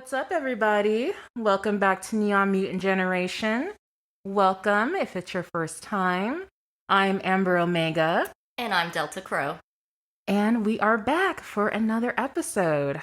What's up, everybody? Welcome back to Neon Mutant Generation. Welcome if it's your first time. I'm Amber Omega. And I'm Delta Crow. And we are back for another episode.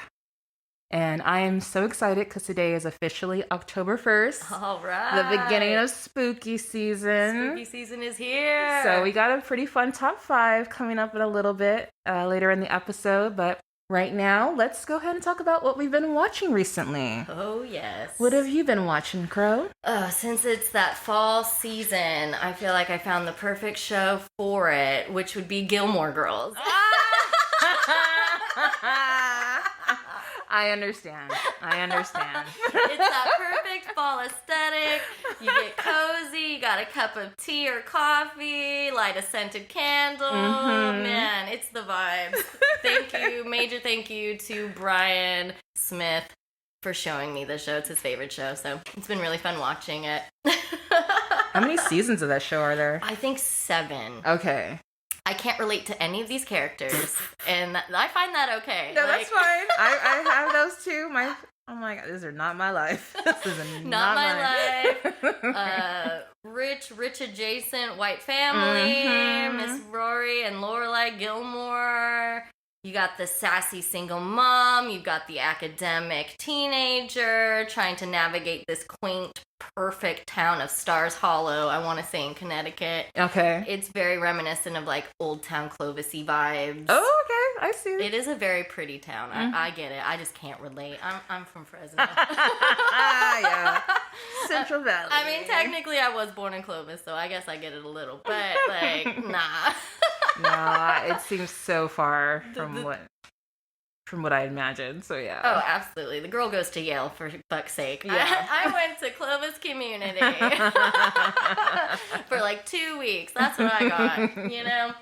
And I am so excited because today is officially October 1st. All right. The beginning of spooky season. Spooky season is here. So we got a pretty fun top 5 coming up in a little bit later in the episode. But right now, let's go ahead and talk about what we've been watching recently. Oh, yes. What have you been watching, Crow? Since it's that fall season, I feel like I found the perfect show for it, which would be Gilmore Girls. I understand. It's that perfect fall aesthetic. You get cozy, you got a cup of tea or coffee, light a scented candle. Mm-hmm. Man, it's the vibes. Major thank you to Brian Smith for showing me the show. It's his favorite show, so it's been really fun watching it. How many seasons of that show are there? I think 7. Okay. I can't relate to any of these characters, and I find that okay. No, that's fine. I have those too. Oh my god, these are not my life. This is not my life. Rich adjacent white family, Miss Rory and Lorelai Gilmore. You got the sassy single mom. You got the academic teenager trying to navigate this quaint, perfect town of Stars Hollow, I want to say in Connecticut. Okay. It's very reminiscent of like Old Town Clovis-y vibes. Oh, okay. I see. It is a very pretty town. I get it. I just can't relate. I'm from Fresno. Yeah. Central Valley. I mean, technically I was born in Clovis, so I guess I get it a little, but like, nah. Nah, it seems so far from what I imagined. So yeah. Oh, absolutely. The girl goes to Yale, for fuck's sake. Yeah. I went to Clovis Community for like 2 weeks. That's what I got, you know?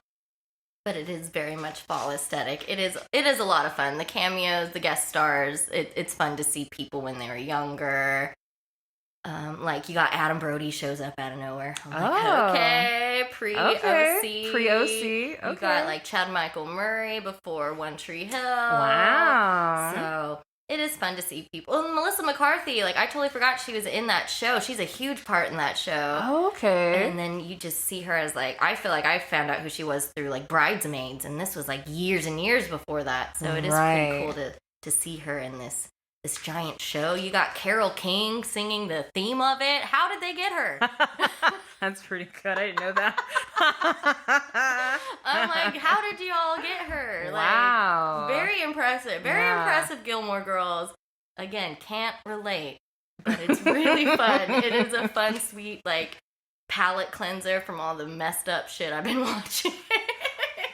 But it is very much fall aesthetic. It is a lot of fun. The cameos, the guest stars, it's fun to see people when they were younger. Like you got Adam Brody shows up out of nowhere. I'm like, okay, pre-OC. Pre-OC, okay. You got like Chad Michael Murray before One Tree Hill. Wow. So it is fun to see people. And Melissa McCarthy, like I totally forgot she was in that show. She's a huge part in that show. Oh, okay. And then you just see her as like, I feel like I found out who she was through like Bridesmaids, and this was like years and years before that. So it is pretty cool to see her in this giant show. You got Carole King singing the theme of it. How did they get her? That's pretty good. I didn't know that. I'm like, how did you all get her? Wow. Like, very impressive. Very impressive Gilmore Girls. Again, can't relate, but it's really fun. It is a fun, sweet, like, palate cleanser from all the messed up shit I've been watching.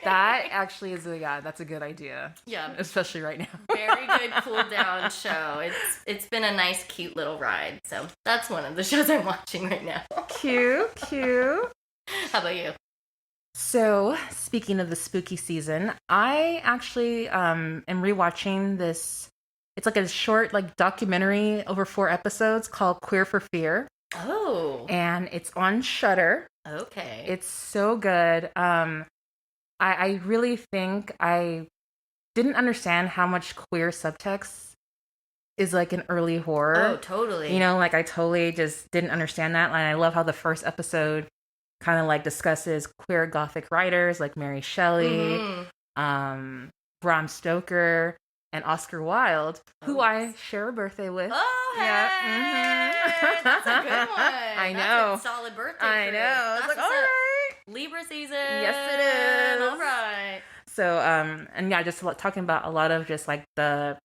That actually that's a good idea. Yeah. Especially right now. Very good cool down show. It's been a nice, cute little ride. So that's one of the shows I'm watching right now. Cute. How about you? So, speaking of the spooky season, I actually am rewatching this. It's like a short like documentary over 4 episodes called Queer for Fear. Oh. And it's on Shudder. Okay. It's so good. I really think I didn't understand how much queer subtext is like in early horror. Oh, totally. You know, like I totally just didn't understand that. And I love how the first episode kind of like discusses queer gothic writers like Mary Shelley, Bram Stoker, and Oscar Wilde, who I share a birthday with. Oh, hey! Yeah. Mm-hmm. That's a good one. I know. That's a solid birthday. I know. I was like, all right. Libra season. Yes, it is. All right. So, and yeah, just talking about a lot of just like the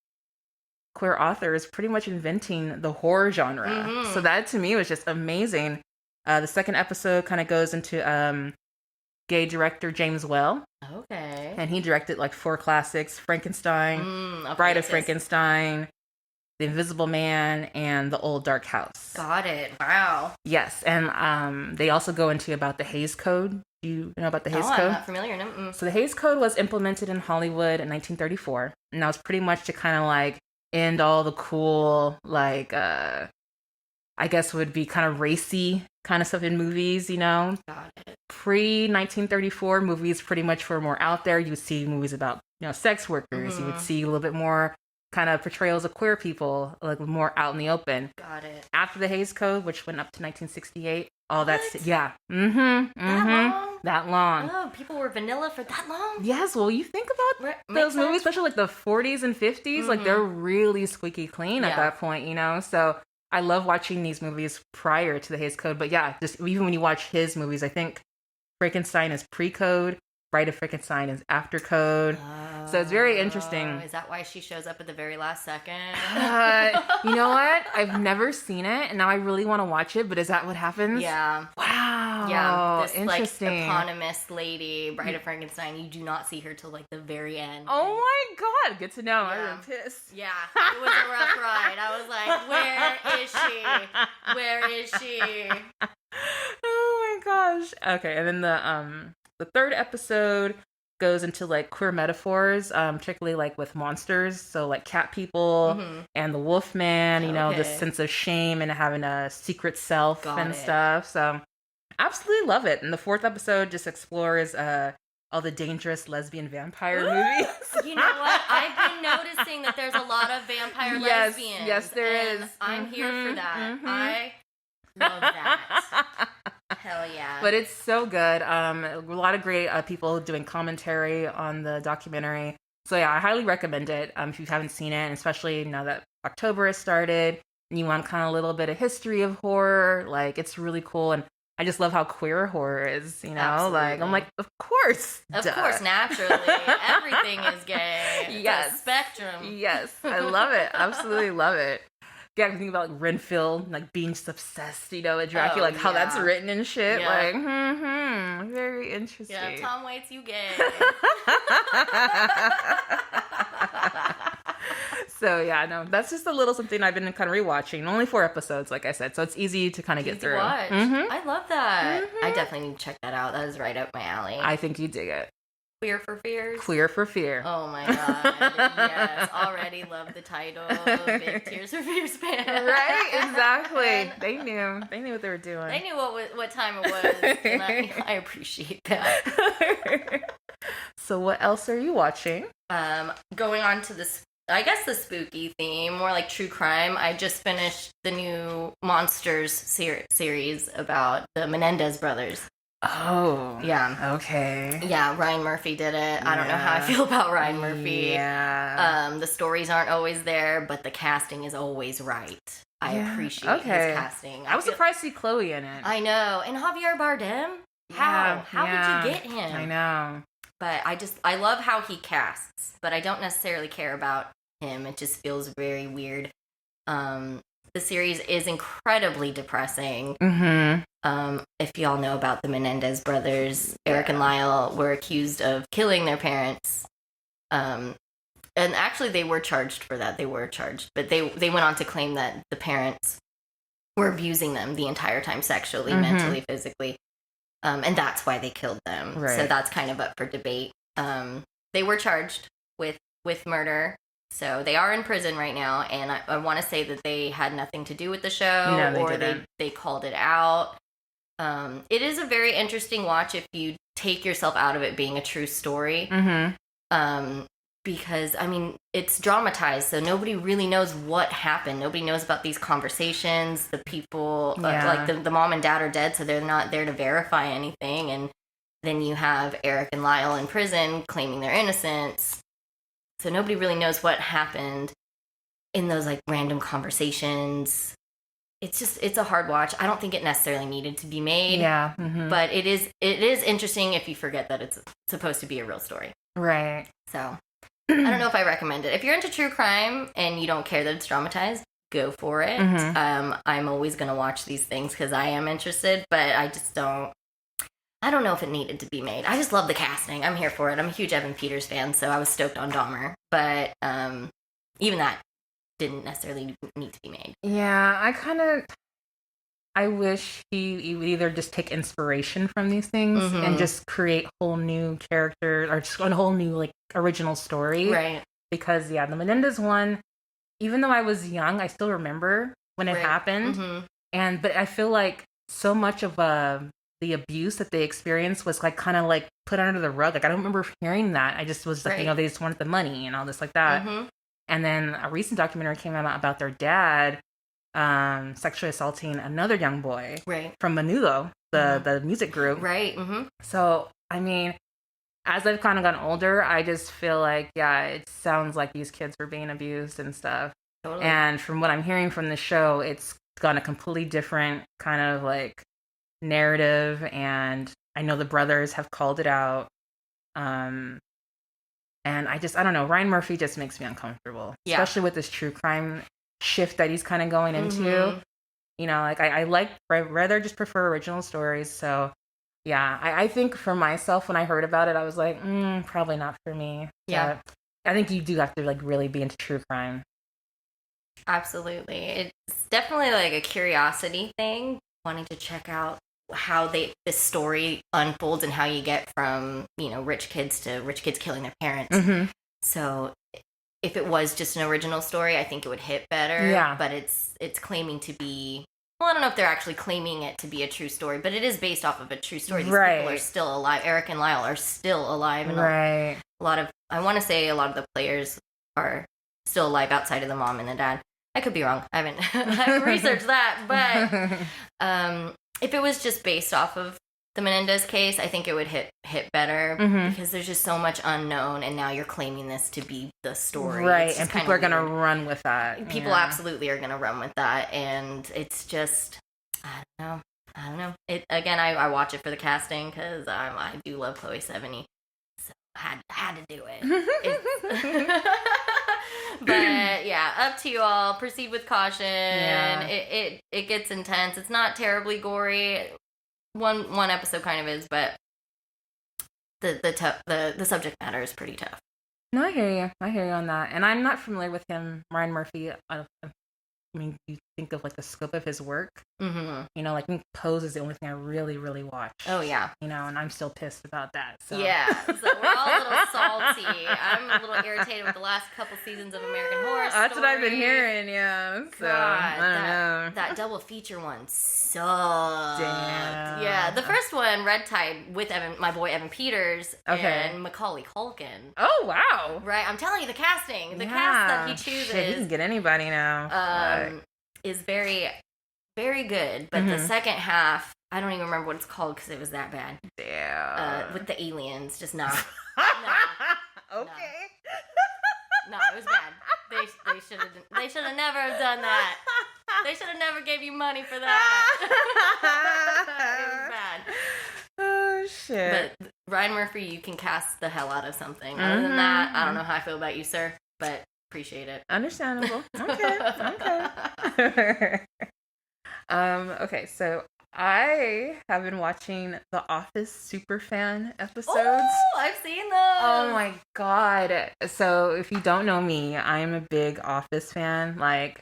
queer authors pretty much inventing the horror genre. Mm-hmm. So that to me was just amazing. The second episode kind of goes into gay director James Whale. Okay. And he directed like 4 classics: Frankenstein, Bride of Frankenstein, The Invisible Man, and The Old Dark House. Got it. Wow. Yes, and they also go into about the Hays Code. Do you know about the Hays Code? I'm not familiar. No. So the Hays Code was implemented in Hollywood in 1934, and that was pretty much to kind of like end all the cool, like, I guess would be kind of racy kind of stuff in movies, you know? Got it. Pre-1934, movies pretty much were more out there. You would see movies about, you know, sex workers. Mm-hmm. You would see a little bit more kind of portrayals of queer people like more out in the open. Got it. After the Hays Code, which went up to 1968, all What? that's yeah, that long. Oh, people were vanilla for that long. Yes, well, you think about those movies, especially like the 40s and 50s, like they're really squeaky clean at that point, you know. So I love watching these movies prior to the Hays Code, but yeah, just even when you watch his movies, I think Frankenstein is pre-code, Bride of Frankenstein is after code. So it's very interesting. Is that why she shows up at the very last second? You know what? I've never seen it, and now I really want to watch it. But is that what happens? Yeah. Wow. Yeah. This interesting. like eponymous lady, Bride of Frankenstein. You do not see her till like the very end. Oh my god! Good to know. Yeah. I'm pissed. Yeah, it was a rough ride. I was like, where is she? Where is she? Oh my gosh. Okay, and then the third episode goes into like queer metaphors, particularly like with monsters, so like cat people and the wolf man, you know, this sense of shame and having a secret self stuff. So absolutely love it. And the fourth episode just explores all the dangerous lesbian vampire movies. You know what? I've been noticing that there's a lot of vampire lesbians. Yes, there is. I'm here for that. I love that. Hell yeah. But it's so good. A lot of great people doing commentary on the documentary. So yeah, I highly recommend it if you haven't seen it, and especially now that October has started and you want kind of a little bit of history of horror. Like, it's really cool. And I just love how queer horror is, you know? Absolutely. Like, I'm like, of course. Of course, naturally. Everything is gay. Yes. It's a spectrum. Yes. I love it. Absolutely love it. Yeah, I can think about like Renfield, like being just obsessed, you know, with Dracula, how that's written and shit. Yeah. Like, very interesting. Yeah, Tom Waits, you gay. So yeah, no, that's just a little something I've been kind of rewatching. Only 4 episodes, like I said, so it's easy to kind of get through. Watch. I love that. I definitely need to check that out. That is right up my alley. I think you dig it. Queer for Fears? Queer for Fear. Oh my god. Yes. Already love the title. Big Tears for Fears fan. Right? Exactly. They knew. They knew what they were doing. They knew what time it was. And I appreciate that. So what else are you watching? Going on to this, I guess the spooky theme, more like true crime. I just finished the new Monsters series about the Menendez brothers. Oh. Yeah. Okay. Yeah, Ryan Murphy did it. I don't know how I feel about Ryan Murphy. Yeah. The stories aren't always there, but the casting is always right. I appreciate his casting. I was surprised to see Chloe in it. I know. And Javier Bardem? How did you get him? I know. But I love how he casts, but I don't necessarily care about him. It just feels very weird. The series is incredibly depressing. If y'all know about the Menendez brothers, Eric and Lyle were accused of killing their parents. And actually they were charged for that. But they went on to claim that the parents were abusing them the entire time, sexually, mentally, physically. And that's why they killed them. Right. So that's kind of up for debate. They were charged with murder. So they are in prison right now, and I want to say that they had nothing to do with the show, or they called it out. It is a very interesting watch if you take yourself out of it being a true story. Because, I mean, it's dramatized, so nobody really knows what happened. Nobody knows about these conversations. The people, like the mom and dad are dead, so they're not there to verify anything. And then you have Eric and Lyle in prison claiming their innocence. So nobody really knows what happened in those like random conversations. It's a hard watch. I don't think it necessarily needed to be made. Yeah. But it is interesting if you forget that it's supposed to be a real story. Right. So I don't know if I recommend it. If you're into true crime and you don't care that it's dramatized, go for it. I'm always going to watch these things because I am interested, but I just don't. I don't know if it needed to be made. I just love the casting. I'm here for it. I'm a huge Evan Peters fan, so I was stoked on Dahmer. But even that didn't necessarily need to be made. Yeah, I wish he would either just take inspiration from these things and just create whole new characters or just a whole new like original story. Right. Because the Menendez one, even though I was young, I still remember when it happened. But I feel like so much of the abuse that they experienced was like kind of like put under the rug. Like I don't remember hearing that. I just was thinking, oh, they just wanted the money and all this like that. And then a recent documentary came out about their dad sexually assaulting another young boy from Menudo, the music group. Right. So, I mean, as I've kind of gotten older, I just feel like, yeah, it sounds like these kids were being abused and stuff. Totally. And from what I'm hearing from the show, it's gone a completely different kind of like narrative. And I know the brothers have called it out. And I don't know. Ryan Murphy just makes me uncomfortable, especially with this true crime shift that he's kind of going into. You know, like I rather just prefer original stories. So yeah, I think for myself, when I heard about it, I was like, probably not for me. Yeah. But I think you do have to like really be into true crime. Absolutely. It's definitely like a curiosity thing, wanting to check out how this story unfolds and how you get from, you know, rich kids killing their parents. So if it was just an original story, I think it would hit better. Yeah. But it's claiming to be, well, I don't know if they're actually claiming it to be a true story, but it is based off of a true story. These people are still alive. Eric and Lyle are still alive. And a lot of, I want to say a lot of the players are still alive outside of the mom and the dad. I could be wrong. I haven't researched that. But if it was just based off of the Menendez case, I think it would hit better because there's just so much unknown, and now you're claiming this to be the story. Right, and people are going to run with that. People absolutely are going to run with that, and it's just, I don't know. Again, I watch it for the casting because I do love Chloe Sevigny, so I had to do it. But yeah, up to you all. Proceed with caution. Yeah. It gets intense. It's not terribly gory. One episode kind of is, but the subject matter is pretty tough. No, I hear you on that. And I'm not familiar with him, Ryan Murphy. I mean, you think of like the scope of his work. You know, like Pose is the only thing I really, really watch. Oh yeah. You know, and I'm still pissed about that. So. Yeah, so we're all a little salty. I'm a little irritated with the last couple seasons of American Horror Story. That's what I've been hearing. Yeah. So, God, I don't know. That double feature one sucked. Damn. Yeah, the first one, Red Tide, with my boy Evan Peters and Macaulay Culkin. Oh wow! Right, I'm telling you, the casting, the cast that he chooses. Shit, he can get anybody now. Is very, very good. But the second half, I don't even remember what it's called because it was that bad. Damn. With the aliens, just not. Okay. No, it was bad. They should have never done that. They should have never gave you money for that. It was bad. Oh shit. But Ryan Murphy, you can cast the hell out of something. Other than that, I don't know how I feel about you, sir, but appreciate it. Understandable. Okay. Okay, so I have been watching the Office Superfan episodes. Oh, I've seen those. Oh my god. So if you don't know me, I'm a big Office fan. Like,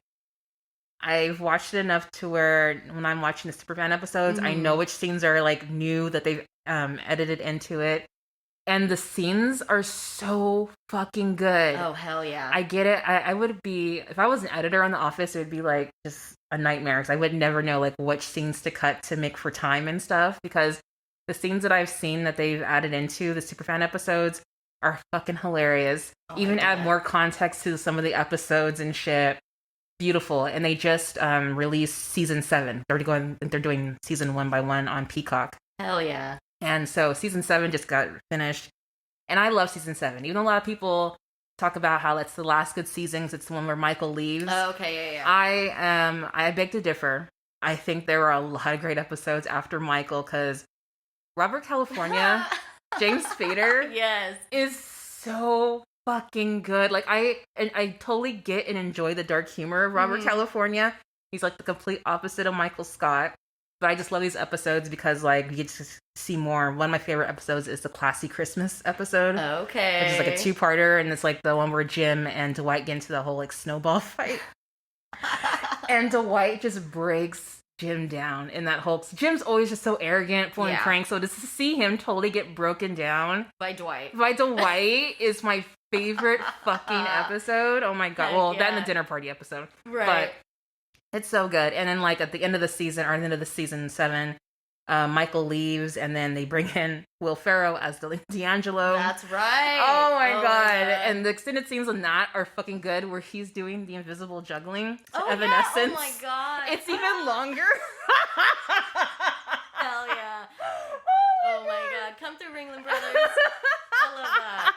I've watched it enough to where when I'm watching the Superfan episodes, I know which scenes are like new that they've edited into it. And the scenes are so fucking good. Oh, hell yeah. I get it. I would be, if I was an editor on The Office, it would be like just a nightmare because I would never know like which scenes to cut to make for time and stuff, because the scenes that I've seen that they've added into the Superfan episodes are fucking hilarious. Even add more context to some of the episodes and shit. Beautiful. And they just released season 7. They're doing season 1 by 1 on Peacock. Hell yeah. And so season 7 just got finished. And I love season 7. Even though a lot of people talk about how it's the last good season, it's the one where Michael leaves. Oh, okay, yeah. I beg to differ. I think there were a lot of great episodes after Michael, because Robert California, James Spader, yes, is so fucking good. Like, I totally get and enjoy the dark humor of Robert California. He's like the complete opposite of Michael Scott. But I just love these episodes because, like, you get to see more. One of my favorite episodes is the Classy Christmas episode. Okay. Which is like a 2-parter, and it's like the one where Jim and Dwight get into the whole like snowball fight. And Dwight just breaks Jim down in that whole... Jim's always just so arrogant, pulling pranks, so just to see him totally get broken down by Dwight is my favorite fucking episode. Oh my god. Well, that and the dinner party episode. Right. But it's so good. And then, like, at the end of the season, or at the end of the season 7, Michael leaves, and then they bring in Will Ferrell as D'Angelo. That's right. Oh my god! And the extended scenes on that are fucking good, where he's doing the invisible juggling to Evanescence. Oh my god! It's even longer. Hell yeah! Oh my god! Come through, Ringling Brothers. I love that.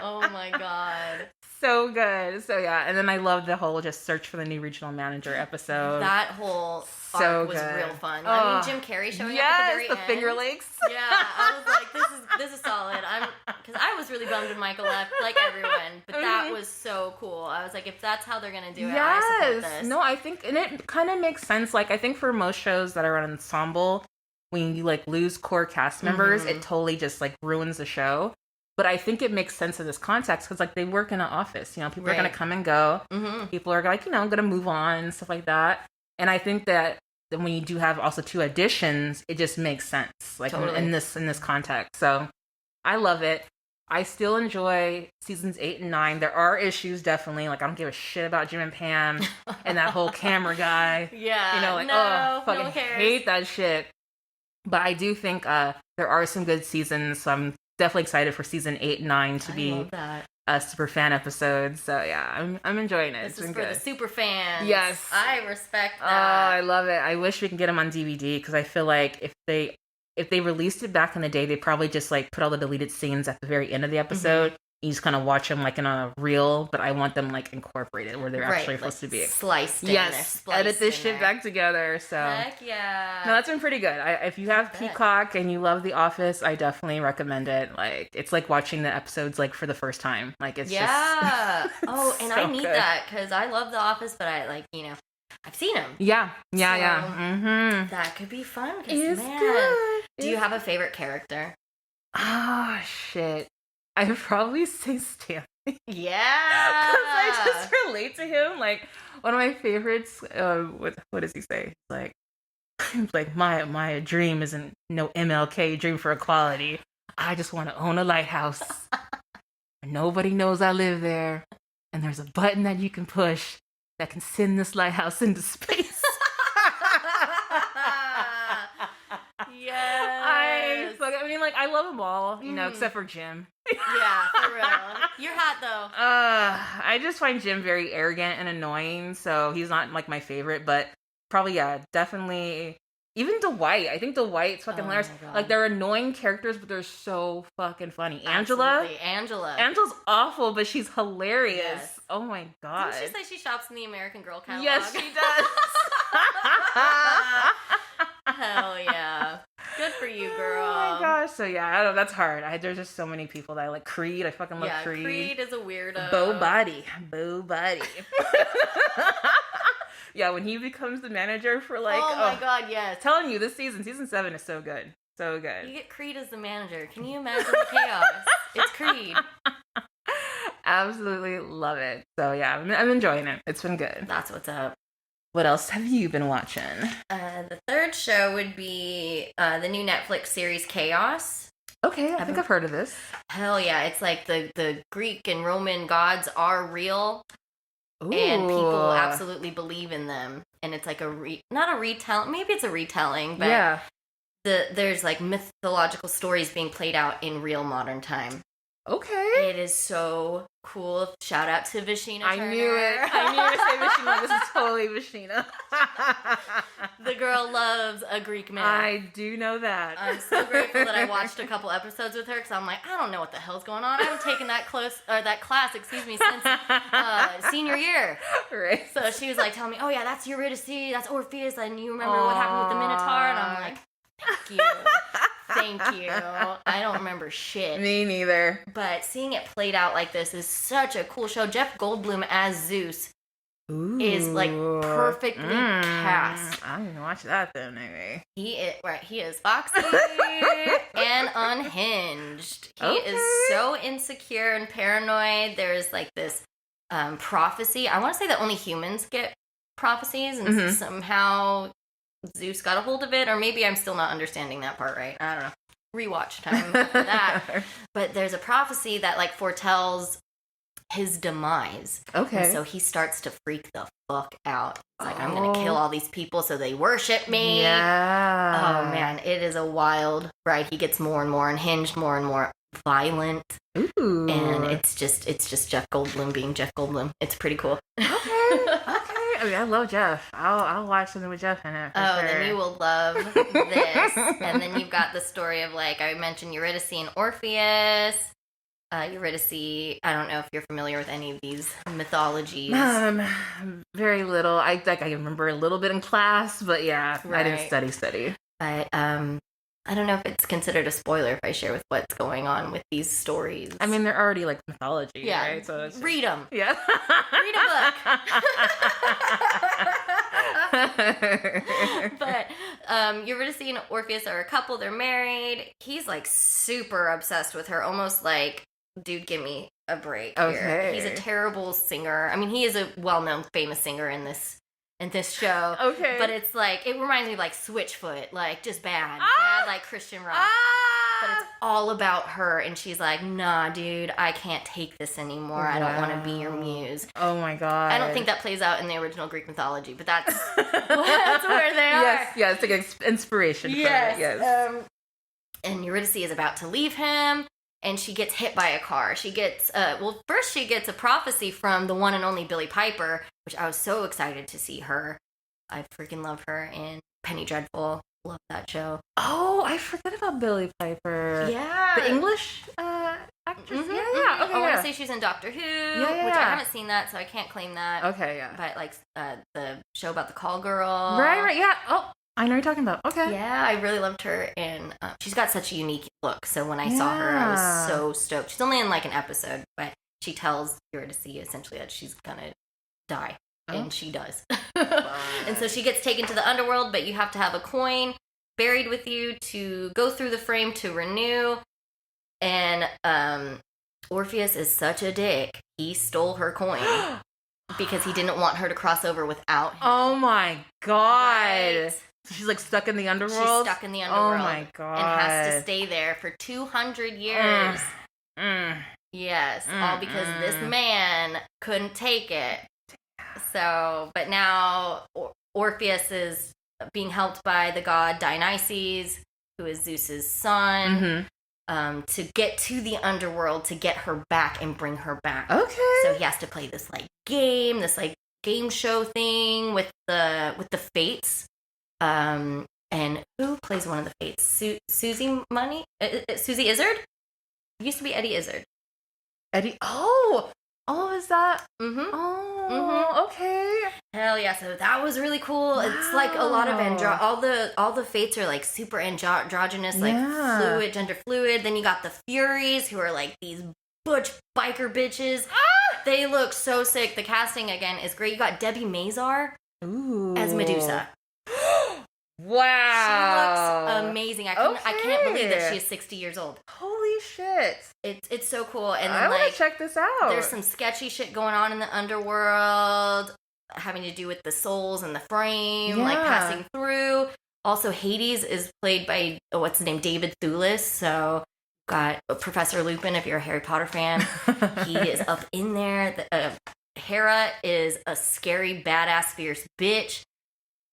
Oh my god. So good. So yeah, and then I love the whole just search for the new regional manager episode. That whole arc was real fun. I mean, Jim Carrey showing up at the very end. Finger Lakes. Yeah, I was like, this is solid. Because I was really bummed when Michael left, like everyone. But that was so cool. I was like, if that's how they're gonna do it, I support this. No, I think, and it kind of makes sense. Like, I think for most shows that are an ensemble, when you like lose core cast members, it totally just like ruins the show. But I think it makes sense in this context because, like, they work in an office. You know, people are going to come and go. People are, like, going to move on and stuff like that. And I think that when you do have also 2 additions, it just makes sense, like, in this context. So I love it. I still enjoy seasons 8 and 9. There are issues, definitely. Like, I don't give a shit about Jim and Pam and that whole camera guy. Yeah. You know, like, fucking no hate that shit. But I do think there are some good seasons, so I'm definitely excited for season 8 and 9 to be a super fan episode. So yeah, I'm enjoying it. This is for the super fans. Yes, I respect that. Oh, I love it. I wish we can get them on DVD because I feel like if they released it back in the day, they probably just like put all the deleted scenes at the very end of the episode. You just kind of watch them like in a reel, but I want them like incorporated where they're actually supposed to be sliced in. Yes, edit this shit back together. So heck yeah, no, that's been pretty good. If you have Peacock and you love The Office, I definitely recommend it. Like, it's like watching the episodes like for the first time. Like, it's just and so I need good. that because I love The Office, but I like I've seen them. Yeah. That could be fun. It's good. Do you have a favorite character? Oh shit. I would probably say Stanley. Yeah. Because I just relate to him. Like, one of my favorites, what does he say? Like, my dream isn't no MLK dream for equality. I just want to own a lighthouse. Nobody knows I live there. And there's a button that you can push that can send this lighthouse into space. Yes. I mean, like, I love them all, you know, except for Jim. Yeah, for real. You're hot, though. I just find Jim very arrogant and annoying, so he's not, like, my favorite, but probably, yeah, definitely. Even Dwight. I think Dwight's fucking hilarious. Like, they're annoying characters, but they're so fucking funny. Absolutely. Angela's awful, but she's hilarious. Yes. Oh my god. Didn't she say she shops in the American Girl catalog? Yes, she does. Hell yeah. Good for you, girl. Oh my gosh. So yeah, I don't know. That's hard. There's just so many people that I like. Creed. I fucking love Creed. Creed is a weirdo. Bo Body. Yeah, when he becomes the manager for like... Oh my god, yes. Telling you, this season 7 is so good. So good. You get Creed as the manager. Can you imagine the chaos? It's Creed. Absolutely love it. So yeah, I'm enjoying it. It's been good. That's what's up. What else have you been watching? The third show would be the new Netflix series Chaos. Okay, I think I've heard of this. Hell yeah, it's like the Greek and Roman gods are real. Ooh. And people absolutely believe in them. And it's like not a retelling, maybe it's a retelling, but yeah. There's like mythological stories being played out in real modern time. Okay. It is so cool. Shout out to Vashina Turner. I knew to say Vashina. This is totally Vashina. The girl loves a Greek myth. I do know that. I'm so grateful that I watched a couple episodes with her because I'm like, I don't know what the hell's going on. I haven't taken that class, since senior year. Right. So she was like telling me, oh yeah, that's Eurydice, that's Orpheus, and you remember what happened with the Minotaur? And I'm like, thank you. Thank you. I don't remember shit. Me neither. But seeing it played out like this is such a cool show. Jeff Goldblum as Zeus is like perfectly cast. I'm gonna watch that then, maybe. He is foxy and unhinged. He is so insecure and paranoid. There's like this prophecy. I want to say that only humans get prophecies, and somehow Zeus got a hold of it, or maybe I'm still not understanding that part right. I don't know. Rewatch time for that. But there's a prophecy that like foretells his demise. Okay. And so he starts to freak the fuck out. It's like, I'm going to kill all these people so they worship me. Yeah. Oh, man. It is a wild ride. He gets more and more unhinged, more and more violent. Ooh. And it's just Jeff Goldblum being Jeff Goldblum. It's pretty cool. Okay. I mean, I love Jeff. I'll watch something with Jeff in it. Oh, sure. then you will love this. And then you've got the story of, like, I mentioned Eurydice and Orpheus. Eurydice, I don't know if you're familiar with any of these mythologies. Very little. I remember a little bit in class, but yeah, Right. I didn't study. But I don't know if it's considered a spoiler if I share with what's going on with these stories. I mean, they're already like mythology, yeah, right? So it's read them. Yeah. Read a book. But Eurydice and Orpheus are a couple. They're married. He's like super obsessed with her, almost like, dude, give me a break here. Okay. He's a terrible singer. I mean, he is a well-known, famous singer in this show. Okay. But it's like, it reminds me of like Switchfoot, like just bad, like Christian rock. But it's all about her, and she's like, nah, dude, I can't take this anymore. I don't want to be your muse. Oh my god. I don't think that plays out in the original Greek mythology, but that's where they are. Yes, like inspiration. Yes. For it, yes. And Eurydice is about to leave him, and she gets hit by a car. She gets, first she gets a prophecy from the one and only Billie Piper, which I was so excited to see her. I freaking love her in Penny Dreadful. Love that show. Oh, I forgot about Billie Piper. Yeah. The English actress? Mm-hmm, Yeah. Okay, I want to say she's in Doctor Who, which I haven't seen that, so I can't claim that. Okay, yeah. But like the show about the call girl. Right, yeah. Oh, I know what you're talking about. Okay. Yeah, I really loved her, and she's got such a unique look. So when I saw her, I was so stoked. She's only in like an episode, but she tells Eurydice essentially that she's gonna die, and she does. And so she gets taken to the underworld, but you have to have a coin buried with you to go through the frame to renew. And Orpheus is such a dick. He stole her coin because he didn't want her to cross over without him. Oh my god. Right? So she's like stuck in the underworld? She's stuck in the underworld. Oh my god. And has to stay there for 200 years. Yes, all because this man couldn't take it. So, but now Orpheus is being helped by the god Dionysus, who is Zeus's son, to get to the underworld to get her back and bring her back. Okay. So he has to play this game show thing with the fates. And who plays one of the fates? Susie Money? Susie Izzard? It used to be Eddie Izzard. Eddie. Oh, is that? Mm-hmm. Oh, okay. Hell yeah! So that was really cool. Wow. It's like a lot of all the fates are like super androgynous, like fluid, gender fluid. Then you got the Furies, who are like these butch biker bitches. They look so sick. The casting again is great. You got Debbie Mazar as Medusa. Wow. She looks amazing. I can't believe that she is 60 years old. Holy shit. It's so cool. And then I want to check this out. There's some sketchy shit going on in the underworld having to do with the souls and the frame, like passing through. Also, Hades is played by, what's his name? David Thewlis. So got Professor Lupin, if you're a Harry Potter fan. He is up in there. Hera is a scary, badass, fierce bitch.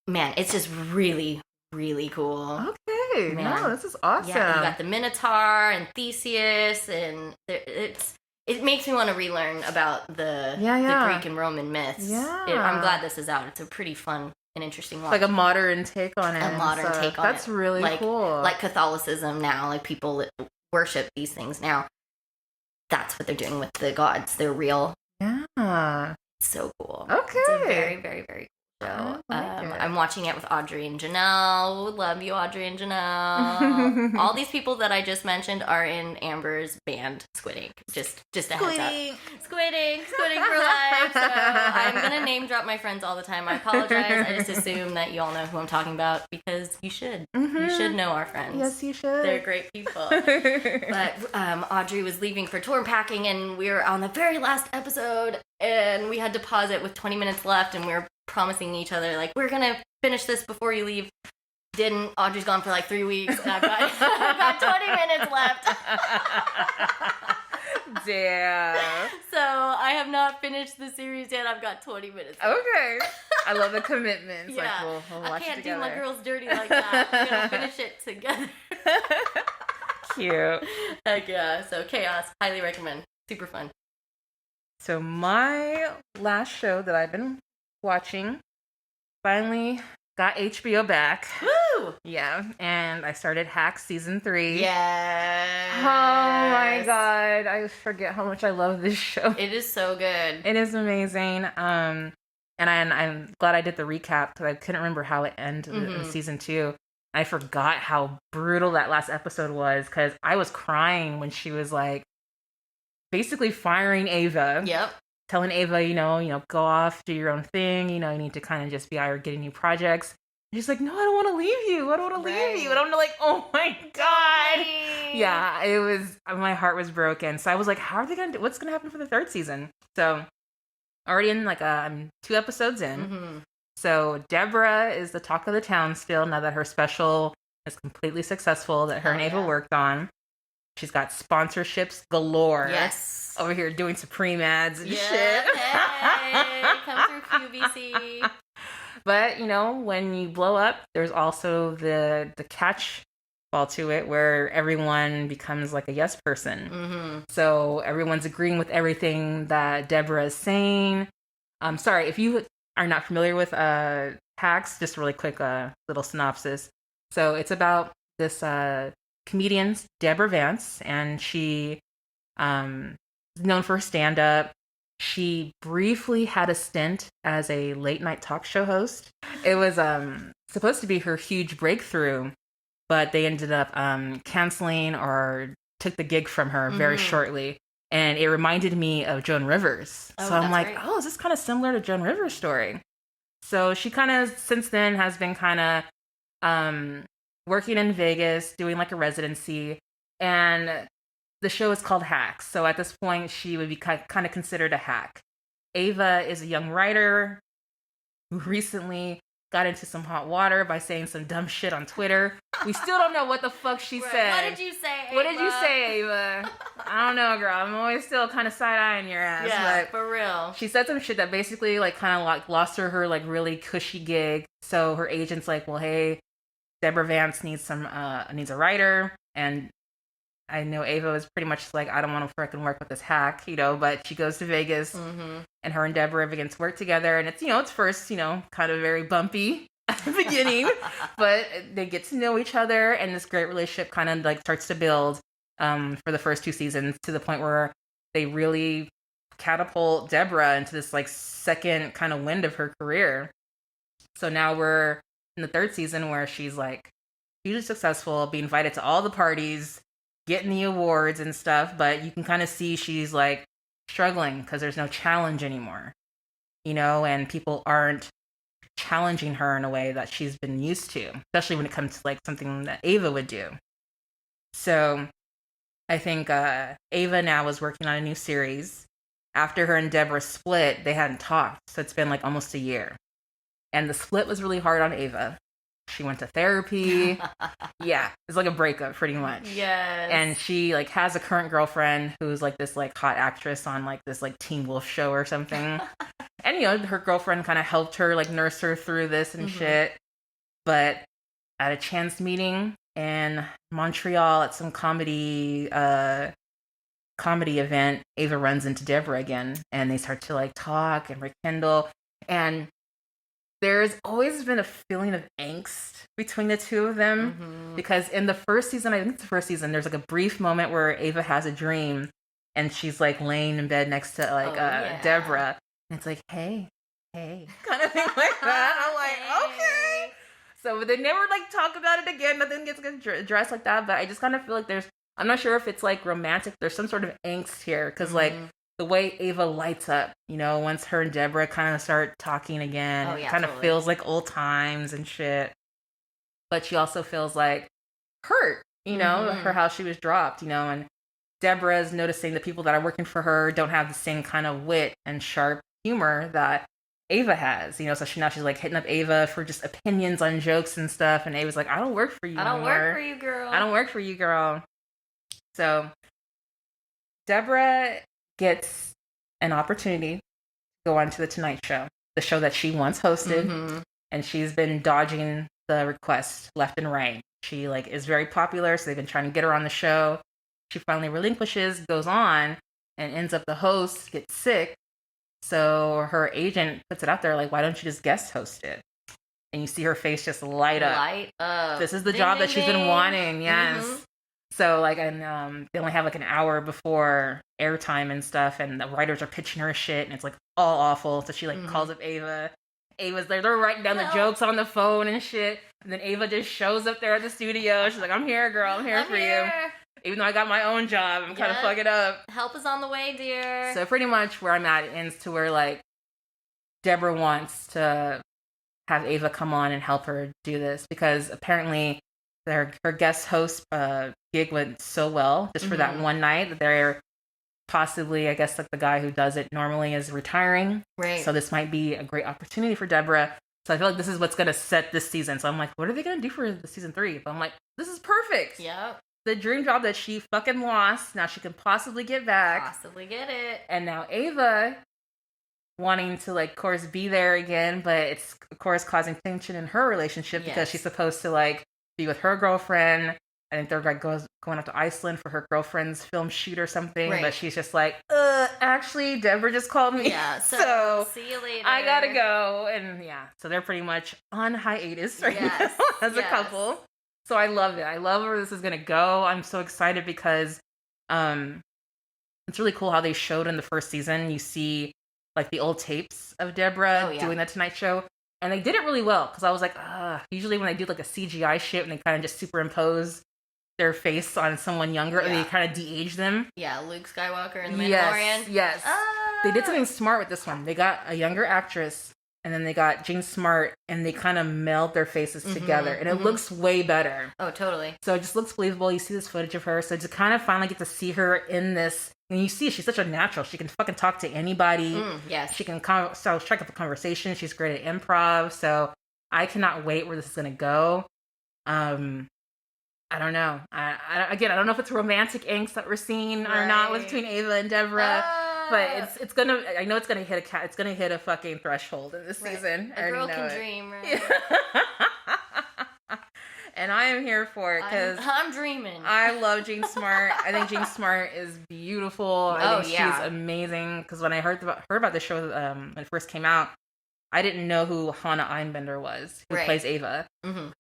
Man, it's just really, really cool. Okay, man. No, this is awesome. Yeah, you got the Minotaur and Theseus, and it makes me want to relearn about the Greek and Roman myths. Yeah. I'm glad this is out. It's a pretty fun and interesting watch. Like a modern take on it. That's really cool. Like Catholicism now, like people worship these things now. That's what they're doing with the gods. They're real. Yeah. It's so cool. Okay. It's a very, very, very cool show. I'm watching it with Audrey and Janelle. Love you, Audrey and Janelle. All these people that I just mentioned are in Amber's band Squid Ink. Just a heads up. Squid Ink for life. So I'm gonna name drop my friends all the time. I apologize. I just assume that you all know who I'm talking about because you should. You should know our friends. Yes, you should. They're great people. But Audrey was leaving for tour packing, and we were on the very last episode, and we had to pause it with 20 minutes left, and we were promising each other, like, we're gonna finish this before you leave. Didn't. Audrey's gone for like 3 weeks, and I've got 20 minutes left. Damn. So I have not finished the series yet. I've got 20 minutes left. Okay. I love the commitment. It's Yeah. like, we'll watch I can't it do together. my girls dirty like that. We're going to finish it together. Cute. Heck yeah. So Chaos, highly recommend. Super fun. So my last show that I've been watching finally got HBO back. Woo! Yeah, and I started Hacks season 3. Yes. Oh my god, I forget how much I love this show. It is so good. It is amazing. And I'm glad I did the recap because I couldn't remember how it ended in season 2. I forgot how brutal that last episode was because I was crying when she was like basically firing Ava. Yep. Telling Ava, go off, do your own thing. You need to kind of just be out or getting new projects. And she's like, no, I don't want to leave you. I don't want to leave you. And I'm like, oh my God. Dang. Yeah, it was, my heart was broken. So I was like, how are they going to do, what's going to happen for the 3rd season? So already in I'm 2 episodes in. Mm-hmm. So Deborah is the talk of the town still now that her special is completely successful that her and Ava worked on. She's got sponsorships galore. Yes. Over here doing Supreme ads and shit. Hey, come through QVC. But, when you blow up, there's also the catch ball to it where everyone becomes like a yes person. Mm-hmm. So everyone's agreeing with everything that Deborah is saying. Sorry, if you are not familiar with Hacks, just really quick little synopsis. So it's about this comedian, Deborah Vance, and she is known for stand-up. She briefly had a stint as a late-night talk show host. It was supposed to be her huge breakthrough, but they ended up canceling or took the gig from her very shortly. And it reminded me of Joan Rivers. So I'm like, right. Oh, is this kind of similar to Joan Rivers' story? So she kind of, since then, has been kind of working in Vegas, doing like a residency. And the show is called Hacks. So at this point, she would be kind of considered a hack. Ava is a young writer who recently got into some hot water by saying some dumb shit on Twitter. We still don't know what the fuck she said. What did you say, Ava? What did you say, Ava? I don't know, girl. I'm always still kind of side-eyeing your ass. Yeah, but for real. She said some shit that basically like kind of like lost her like really cushy gig. So her agent's like, well, hey, Deborah Vance needs a writer. And I know Ava was pretty much like, I don't want to freaking work with this hack, but she goes to Vegas and her and Deborah begin to work together. And it's, it's first, kind of very bumpy at the beginning, but they get to know each other and this great relationship kind of like starts to build for the first 2 seasons to the point where they really catapult Deborah into this like second kind of wind of her career. So now we're in the 3rd season where she's like hugely successful, being invited to all the parties, getting the awards and stuff, but you can kind of see she's like struggling because there's no challenge anymore, and people aren't challenging her in a way that she's been used to, especially when it comes to like something that Ava would do. So I think Ava now is working on a new series. After her and Deborah split, they hadn't talked, so it's been like almost a year. And the split was really hard on Ava. She went to therapy. Yeah, it's like a breakup pretty much. Yes. And she like has a current girlfriend who's like this like hot actress on like this like Teen Wolf show or something. And her girlfriend kind of helped her like nurse her through this and shit. But at a chance meeting in Montreal at some comedy event, Ava runs into Deborah again and they start to like talk and rekindle. And there's always been a feeling of angst between the two of them because in the first season, I think it's the first season, there's like a brief moment where Ava has a dream and she's like laying in bed next to like Deborah. And it's like, hey, kind of thing like that. I'm like, okay. So but they never like talk about it again. Nothing gets addressed like that. But I just kind of feel like I'm not sure if it's like romantic. There's some sort of angst here because like the way Ava lights up, once her and Deborah kind of start talking again, it kind of feels like old times and shit. But she also feels like hurt, her how she was dropped, and Deborah's noticing the people that are working for her don't have the same kind of wit and sharp humor that Ava has, so she's like hitting up Ava for just opinions on jokes and stuff. And Ava's like, I don't work for you. I don't work for you, girl. I don't work for you, girl. So Deborah gets an opportunity to go on to the Tonight Show, the show that she once hosted, and she's been dodging the request left and right. She like is very popular, so they've been trying to get her on the show. She finally relinquishes, goes on, and ends up the host gets sick. So her agent puts it out there like, why don't you just guest host it? And you see her face just light up. Light up. This is the Ding, job ding, that she's ding. been wanting. Yes. So like, and they only have like an hour before airtime and stuff, and the writers are pitching her shit, and it's like all awful. So she like calls up Ava. Ava's there. They're writing down the jokes on the phone and shit. And then Ava just shows up there at the studio. She's like, I'm here, girl. I'm here for you. Even though I got my own job, I'm kind of fucking up. Help is on the way, dear. So pretty much where I'm at, it ends to where like Deborah wants to have Ava come on and help her do this because apparently her guest host gig went so well just for that one night that they're possibly, I guess, like the guy who does it normally is retiring. Right. So this might be a great opportunity for Deborah. So I feel like this is what's going to set this season. So I'm like, what are they going to do for the season 3? But I'm like, this is perfect. Yep. The dream job that she fucking lost. Now she can possibly get back. Possibly get it. And now Ava wanting to, like, of course, be there again. But it's, of course, causing tension in her relationship because she's supposed to, like, be with her girlfriend. I think they're like going out to Iceland for her girlfriend's film shoot or something. Right. But she's just like, actually, Deborah just called me. Yeah, so see you later. I gotta go. And yeah, so they're pretty much on hiatus right now as a couple. So I love it. I love where this is gonna go. I'm so excited because it's really cool how they showed in the first season. You see like the old tapes of Deborah doing that Tonight Show. And they did it really well because I was like, usually when they do like a CGI shit and they kind of just superimpose their face on someone younger and they kind of de-age them. Yeah, Luke Skywalker in The Mandalorian. Yes. They did something smart with this one. They got a younger actress and then they got Jean Smart and they kind of meld their faces together and it looks way better. Oh, totally. So it just looks believable. You see this footage of her. So to kind of finally get to see her in this, and you see she's such a natural. She can fucking talk to anybody. Yes. She can strike up a conversation. She's great at improv. So I cannot wait where this is going to go. I don't know. I don't know if it's romantic angst that we're seeing or not between Ava and Deborah, but it's gonna. I know it's gonna hit it's gonna hit a fucking threshold in this season. A girl can dream, right? And I am here for it because I'm dreaming. I love Jean Smart. I think Jean Smart is beautiful. I think she's amazing. Because when I heard about the show when it first came out, I didn't know who Hannah Einbender was, who plays Ava.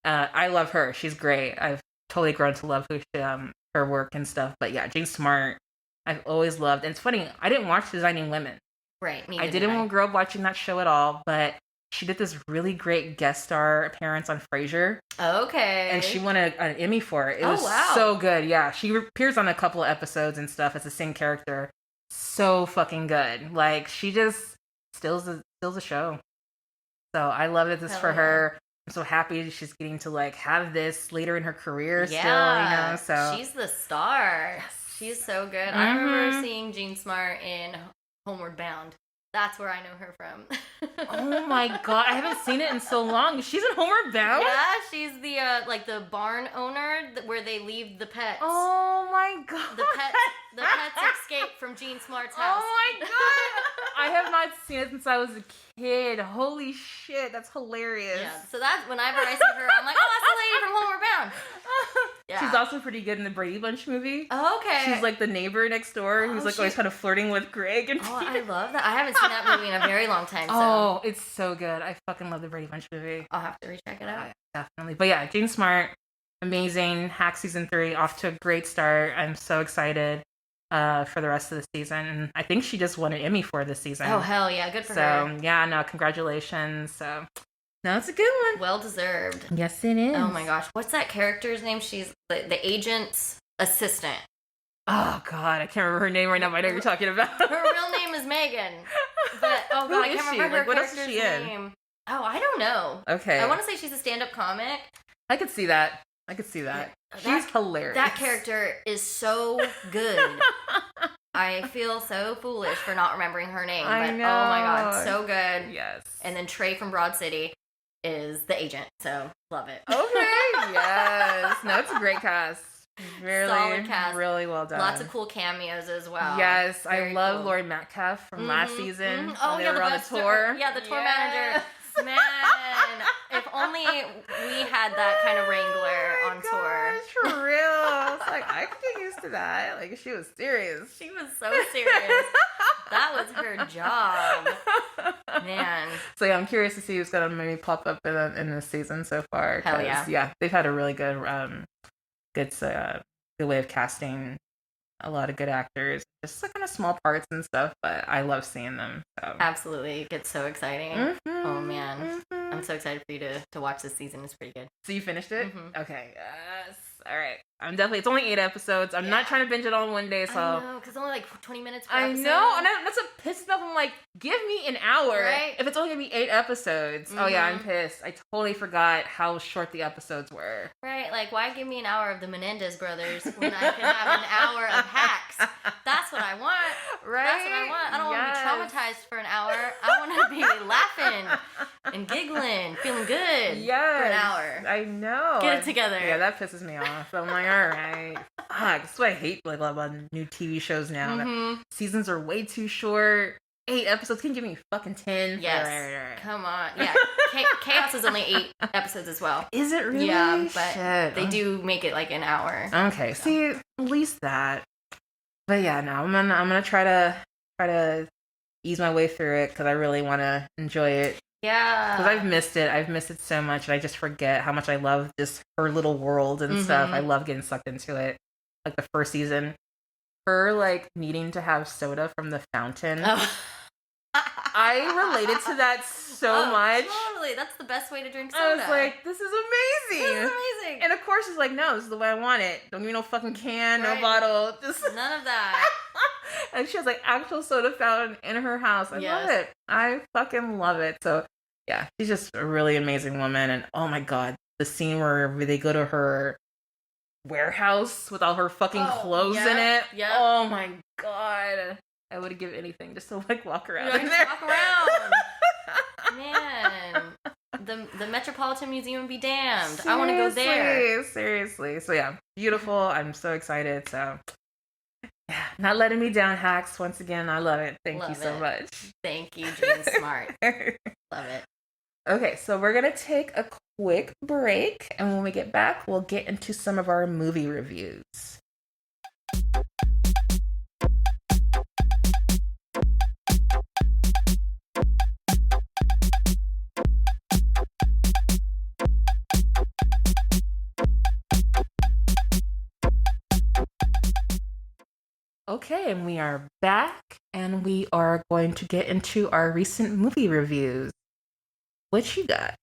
I love her. She's great. I've totally grown to love her work and stuff. But yeah, Jean Smart, I've always loved. And it's funny, I didn't watch Designing Women. Right. I didn't grow up watching that show at all, but she did this really great guest star appearance on Frasier. Okay. And she won an Emmy for it. It was so good. Yeah. She appears on a couple of episodes and stuff as the same character. So fucking good. Like, she just steals the show. So I love it. This for her. I'm so happy she's getting to like have this later in her career still, you know. So she's the star. Yes. She's so good. I remember seeing Jean Smart in Homeward Bound. That's where I know her from. Oh my god, I haven't seen it in so long. She's in Homeward Bound? Yeah, she's the like the barn owner where they leave the pets. Oh my god. The pets escape from Jean Smart's house. Oh my god. I have not seen it since I was a kid. Holy shit, that's hilarious. Yeah, so that's whenever I see her, I'm like, oh, that's the lady from Homeward Bound. Yeah. She's also pretty good in the Brady Bunch movie. Oh, okay. She's like the neighbor next door who's like always kind of flirting with Greg and Peter. I love that. I haven't seen that movie in a very long time. So. Oh, it's so good. I fucking love the Brady Bunch movie. I'll have to recheck it out. Definitely. But yeah, Jean Smart, amazing. Hack season 3 off to a great start. I'm so excited for the rest of the season. And I think she just won an Emmy for this season. Oh, hell yeah. Good for her. So, yeah, no, congratulations. So, no, it's a good one. Well deserved. Yes, it is. Oh my gosh. What's that character's name? She's the agent's assistant. Oh, God. I can't remember her name right now, but I know what you're talking about. Her real name is Megan. But, oh, God, I can't remember her character's name. Oh, I don't know. Okay. I want to say she's a stand-up comic. I could see that. She's hilarious. That character is so good. I feel so foolish for not remembering her name. I know. Oh my god, so good. Yes. And then Trey from Broad City is the agent, so love it. Okay, yes. No, it's a great cast. Really, solid cast. really well done. Lots of cool cameos as well. Yes, Very I love cool. Laurie Metcalf from last season. Oh, when they yeah, were the on best the tour. Yeah, the tour manager. Man, if only we had that kind of wrangler on tour. Gosh, for real. It's like, I could get used to that. Like, she was serious. She was so serious. That was her job. Man. So yeah, I'm curious to see who's gonna maybe pop up in this season so far. Hell yeah. Yeah, they've had a really good good way of casting a lot of good actors, just like kind of small parts and stuff, but I love seeing them. So. Absolutely. It gets so exciting. Mm-hmm, Oh man. I'm so excited for you to watch this season. It's pretty good. So you finished it? Mm-hmm. Okay. Yes. All right. I'm definitely. It's only 8 episodes. I'm not trying to binge it all in one day. So I know, because only like 20 minutes per I episode. know, and that's what pisses me off. I'm like, give me an hour. Right? If it's only gonna be 8 episodes. Oh yeah, I'm pissed. I totally forgot how short the episodes were. Right? Like, why give me an hour of the Menendez brothers when I can have an hour of hacks? That's what I want. Right? That's what I want. I don't want to be traumatized for an hour. I want to be laughing and giggling, feeling good for an hour. I know. Get it together. Yeah, that pisses me off. I'm like, all right. Fuck. That's why I hate like about new TV shows now. Mm-hmm. Seasons are way too short. 8 episodes can give me fucking 10. Yes. Right. Come on. Yeah. Chaos is only 8 episodes as well. Is it really? Yeah, but Shit. they do make it like an hour. Okay. So. See, at least that. But yeah, no, I'm gonna try to ease my way through it because I really want to enjoy it. Yeah. Because I've missed it. I've missed it so much, and I just forget how much I love just her little world and stuff. I love getting sucked into it. Like the first season, her like needing to have soda from the fountain. Oh. I related to that so much. Totally. That's the best way to drink soda. I was like, this is amazing. This is amazing. And of course, she's like, no, this is the way I want it. Don't give me no fucking can, Right. no bottle. Just none of that. And she has like actual soda fountain in her house. I love it. I fucking love it. So yeah, she's just a really amazing woman. And oh my god, the scene where they go to her warehouse with all her fucking clothes in it. Yep. Oh my god. I would give anything just to like walk around in there. Walk around. Man. The Metropolitan Museum be damned. Seriously, I want to go there. Seriously. So yeah, beautiful. I'm so excited. So yeah, not letting me down, Hacks. Once again, I love it. Thank you so much. Thank you, Jane Smart. Love it. Okay, so we're going to take a quick break. And when we get back, we'll get into some of our movie reviews. Okay, and we are back, and we are going to get into our recent movie reviews. What you got?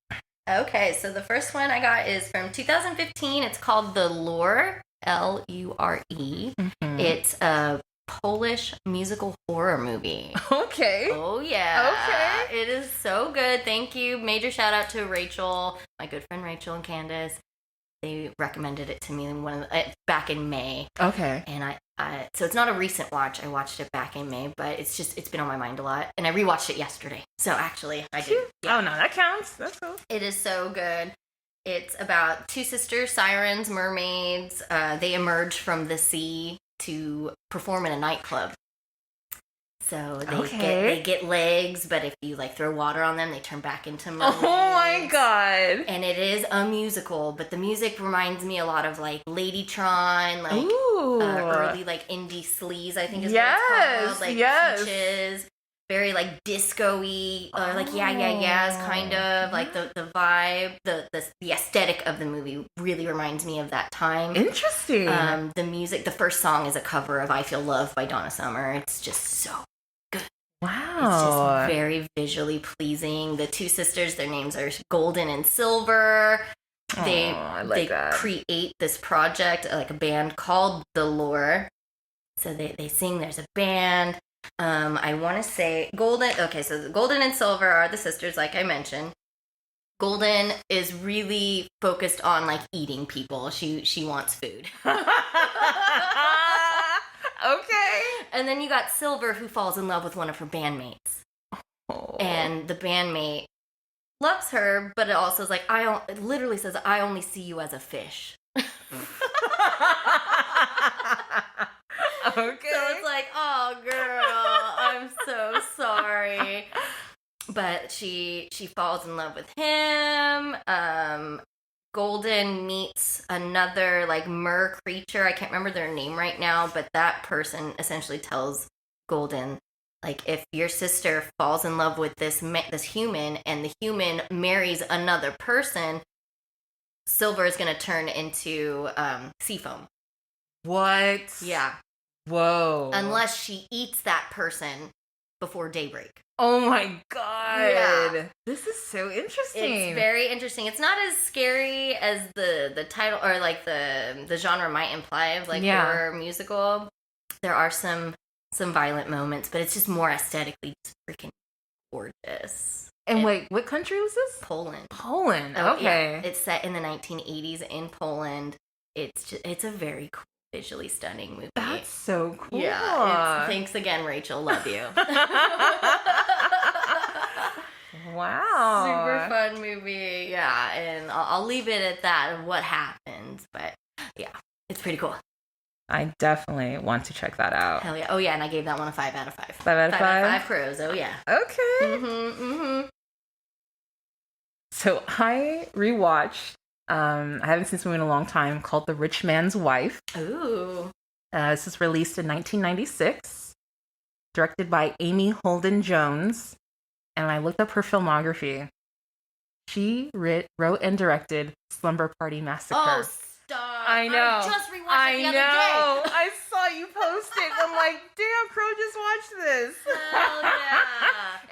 Okay, so the first one I got is from 2015. It's called The Lure, Lure. Mm-hmm. It's a Polish musical horror movie. Okay. Oh, yeah. Okay. It is so good. Thank you. Major shout out to Rachel, my good friend Rachel and Candace. They recommended it to me back in May. Okay. And I so it's not a recent watch. I watched it back in May, but it's been on my mind a lot. And I rewatched it yesterday. So actually, I did. Yeah. Oh, no, that counts. That's cool. It is so good. It's about 2 sisters, sirens, mermaids. They emerge from the sea to perform in a nightclub. So they get legs, but if you like throw water on them, they turn back into mermaids. Oh my god! And it is a musical, but the music reminds me a lot of like Ladytron, like early like indie sleaze, I think is what it's called. Like Peaches, very like disco-y, like yeahs kind of like the vibe, the aesthetic of the movie really reminds me of that time. Interesting. The music, the first song is a cover of "I Feel Love" by Donna Summer. It's just so. Wow. It's just very visually pleasing. The 2 sisters, their names are Golden and Silver. They create this project, like a band called The Lure. So they sing, there's a band. I want to say Golden. Okay, so Golden and Silver are the sisters, like I mentioned. Golden is really focused on like eating people. She wants food. Okay. And then you got Silver, who falls in love with one of her bandmates. Oh. And the bandmate loves her, but it also is like, it literally says, I only see you as a fish. Okay. So it's like, oh, girl, I'm so sorry. But she falls in love with him. Golden meets another like mer creature. I can't remember their name right now, but that person essentially tells Golden, like, if your sister falls in love with this human and the human marries another person, Silver is going to turn into sea foam. What? Yeah. Whoa. Unless she eats that person before daybreak. Oh my God. Yeah. This is so interesting. It's very interesting. It's not as scary as the title or like the genre might imply of like horror musical. There are some violent moments, but it's just more aesthetically just freaking gorgeous. And wait, what country was this? Poland. Poland. Oh, okay. Yeah. It's set in the 1980s in Poland. It's a very cool, visually stunning movie. That's so cool. Yeah. Thanks again, Rachel. Love you. Wow. Super fun movie. Yeah. And I'll leave it at that of what happens. But yeah, it's pretty cool. I definitely want to check that out. Hell yeah. Oh, yeah. And I gave that one a 5 out of 5. 5 out of 5? 5 out of 5 crows. Oh, yeah. Okay. So I rewatched, I haven't seen this movie in a long time, called The Rich Man's Wife. Ooh. This was released in 1996, directed by Amy Holden Jones. And I looked up her filmography. She wrote and directed Slumber Party Massacre. Oh, stop. I know. I just rewatched it the other day. I saw you post it. I'm like, damn, Crow just watched this. Hell yeah.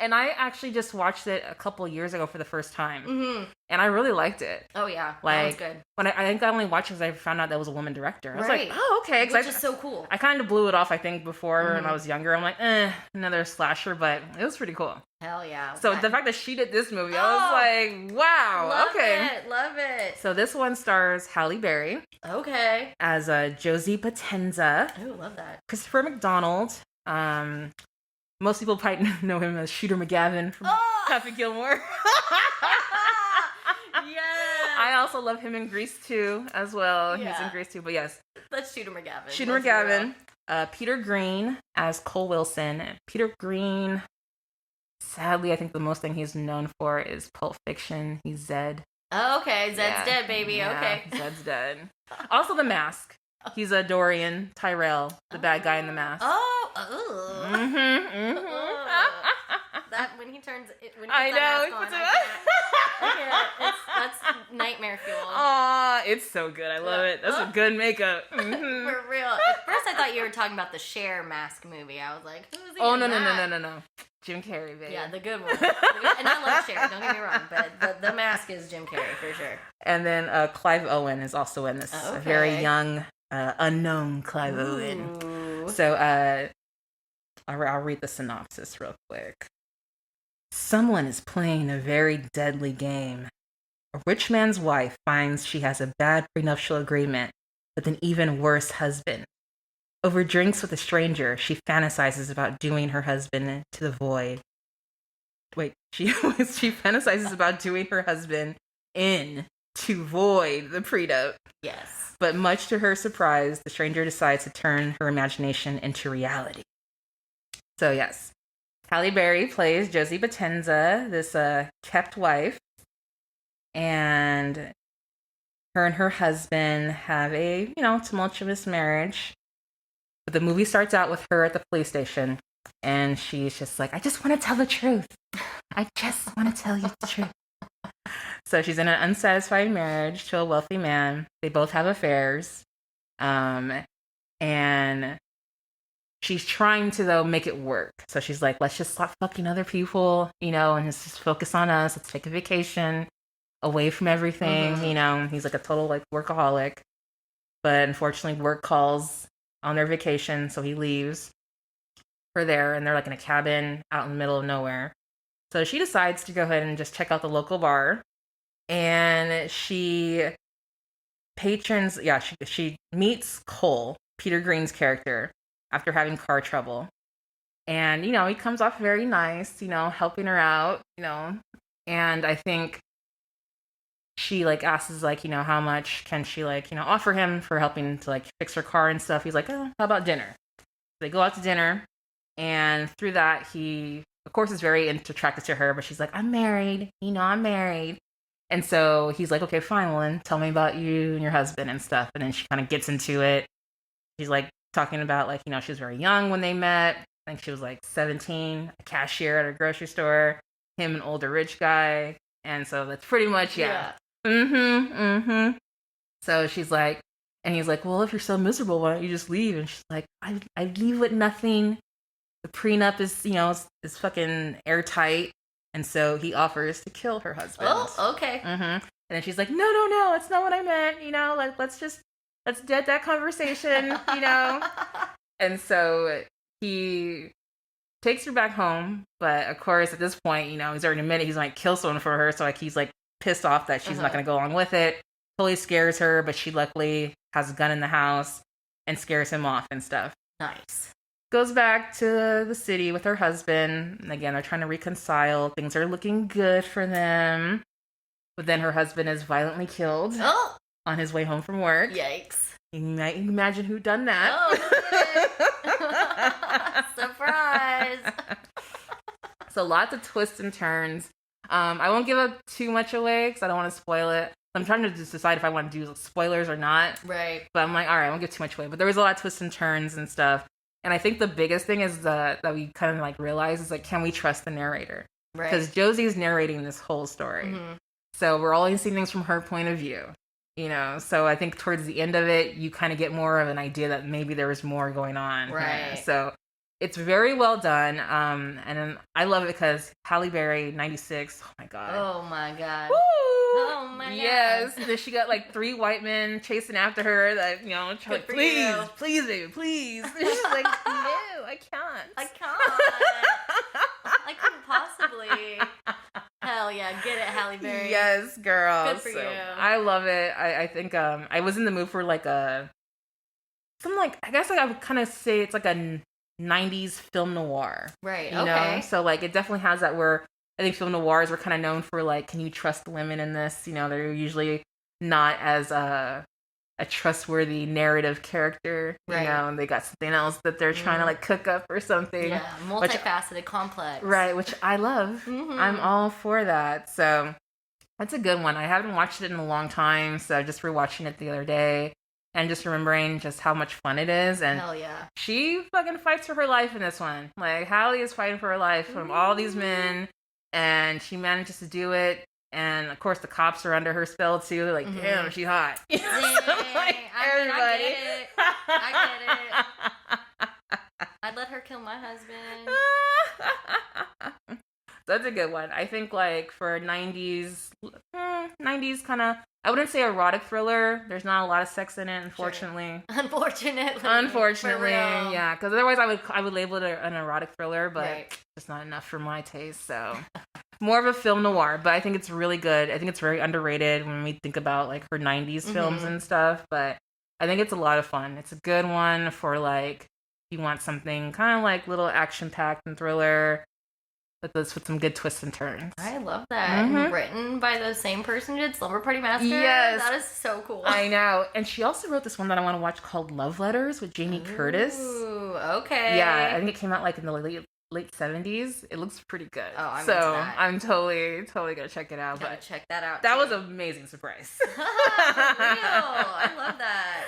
And I actually just watched it a couple years ago for the first time. Mm-hmm. And I really liked it. Oh, yeah. Like, that was good. When I think I only watched it because I found out that was a woman director. I was Right. like, oh, okay. Which is so cool. I kind of blew it off, I think, before when I was younger. I'm like, another slasher, but it was pretty cool. Hell yeah. So the fact that she did this movie, I was like, wow, love okay. Love it. So this one stars Halle Berry Okay. as Josie Potenza. Oh, love that. Christopher McDonald. Most people probably know him as Shooter McGavin from Happy Gilmore. Yeah. I also love him in Grease 2 as well. Yeah. He's in Grease 2, but yes. Let's Shooter McGavin. Shooter McGavin. Peter Green as Cole Wilson. Peter Green, sadly, I think the most thing he's known for is Pulp Fiction. He's Zed. Oh, okay. Zed's dead, baby. Yeah, okay. Zed's dead. Also The Mask. He's a Dorian Tyrell, the bad guy in The Mask. Oh. That when he turns it, when he I puts that know. mask He on, puts I can't. That's nightmare fuel. Aw, it's so good. I love it. That's a good makeup. For real. At first, I thought you were talking about the Cher Mask movie. I was like, who's he? Oh, in no. that? Jim Carrey, baby. Yeah, the good one. And I love Cher, don't get me wrong, but the mask is Jim Carrey for sure. And then Clive Owen is also in this. Okay. A very young, unknown Clive Owen. Ooh. So I'll read the synopsis real quick. Someone is playing a very deadly game. A rich man's wife finds she has a bad prenuptial agreement with an even worse husband. Over drinks with a stranger, she fantasizes about doing her husband to the void. Wait, she fantasizes about doing her husband in to void the prenup. Yes. But much to her surprise, the stranger decides to turn her imagination into reality. So yes, Halle Berry plays Josie Potenza, this kept wife, and her and her husband have a, tumultuous marriage. But the movie starts out with her at the police station, and she's just like, I just want to tell the truth. I just want to tell you the truth. So she's in an unsatisfied marriage to a wealthy man. They both have affairs. And she's trying to, though, make it work. So she's like, let's just stop fucking other people, and let's just focus on us. Let's take a vacation away from everything. He's like a total workaholic. But unfortunately, work calls on their vacation, so he leaves her there, and they're in a cabin out in the middle of nowhere. So she decides to go ahead and just check out the local bar, and she meets Cole, Peter Green's character, after having car trouble. And, he comes off very nice, helping her out, and I think she asks how much can she offer him for helping to fix her car and stuff. He's like, oh, how about dinner? They go out to dinner, and through that, he, of course, is very attracted to her, but she's like, I'm married. I'm married. And so he's like, okay, fine, well, then tell me about you and your husband and stuff. And then she kind of gets into it. She's like talking about, like, she was very young when they met. I think she was like 17, a cashier at a grocery store, him, an older rich guy. And so that's pretty much, yeah. So she's like, and he's like, well, if you're so miserable, why don't you just leave? And she's like, I leave with nothing. The prenup is, is fucking airtight. And so he offers to kill her husband. Oh, okay. And then she's like, no, it's not what I meant. Like, let's dead that conversation, And so he takes her back home. But of course, at this point, he's already admitted he's going to kill someone for her. So like, he's like pissed off that she's not going to go along with it. Totally scares her, but she luckily has a gun in the house and scares him off and stuff. Nice. Goes back to the city with her husband. And again, they're trying to reconcile. Things are looking good for them. But then her husband is violently killed on his way home from work. Yikes. You might imagine who done that. Oh, surprise. So lots of twists and turns. I won't give up too much away because I don't want to spoil it. I'm trying to just decide if I want to do spoilers or not. Right. But I'm like, all right, I won't give too much away. But there was a lot of twists and turns and stuff. And I think the biggest thing is that we kind of like realize is like, can we trust the narrator? Right. Because Josie's narrating this whole story. So we're always seeing things from her point of view. So I think towards the end of it, you kind of get more of an idea that maybe there was more going on. Right. So it's very well done. And I love it because Halle Berry, 96. Oh my God. Oh my God. Woo! Oh my God. Yes. And then she got like 3 white men chasing after her that, like, please, baby, please. And she's like, no, I can't. I couldn't possibly. Hell yeah, get it, Halle Berry. Yes, girl. Good for you. I love it. I think I was in the mood for like I guess like I would kind of say it's like a 90s film noir. Right, you okay. know? So like it definitely has that where I think film noirs were kind of known for like, can you trust women in this? They're usually not as a trustworthy narrative character, right. And they got something else that they're trying to like cook up or something. Yeah, multifaceted, complex. Right, which I love. I'm all for that. So that's a good one. I haven't watched it in a long time, so just rewatching it the other day and just remembering just how much fun it is. And hell yeah. She fucking fights for her life in this one. Like, Halle is fighting for her life from all these men, and she manages to do it. And of course, the cops are under her spell too. They're like, damn, she's hot. So, like, everybody. I get it. I'd let her kill my husband. That's a good one. I think like for 90s kind of, I wouldn't say erotic thriller. There's not a lot of sex in it, unfortunately. Sure. Unfortunately, yeah. Because otherwise, I would label it an erotic thriller, but it's not enough for my taste. So more of a film noir, but I think it's really good. I think it's very underrated when we think about like her 90s films and stuff. But I think it's a lot of fun. It's a good one for like you want something kind of like little action packed and thriller. But those with some good twists and turns. I love that. And written by the same person who did Slumber Party Massacre. Yes. That is so cool. I know. And she also wrote this one that I want to watch called Love Letters with Jamie Curtis. Ooh, okay. Yeah, I think it came out like in the late 70s. It looks pretty good. Oh, I'm so into that. I'm totally going to check it out. Gotta check that out. That was an amazing surprise. For real. I love that.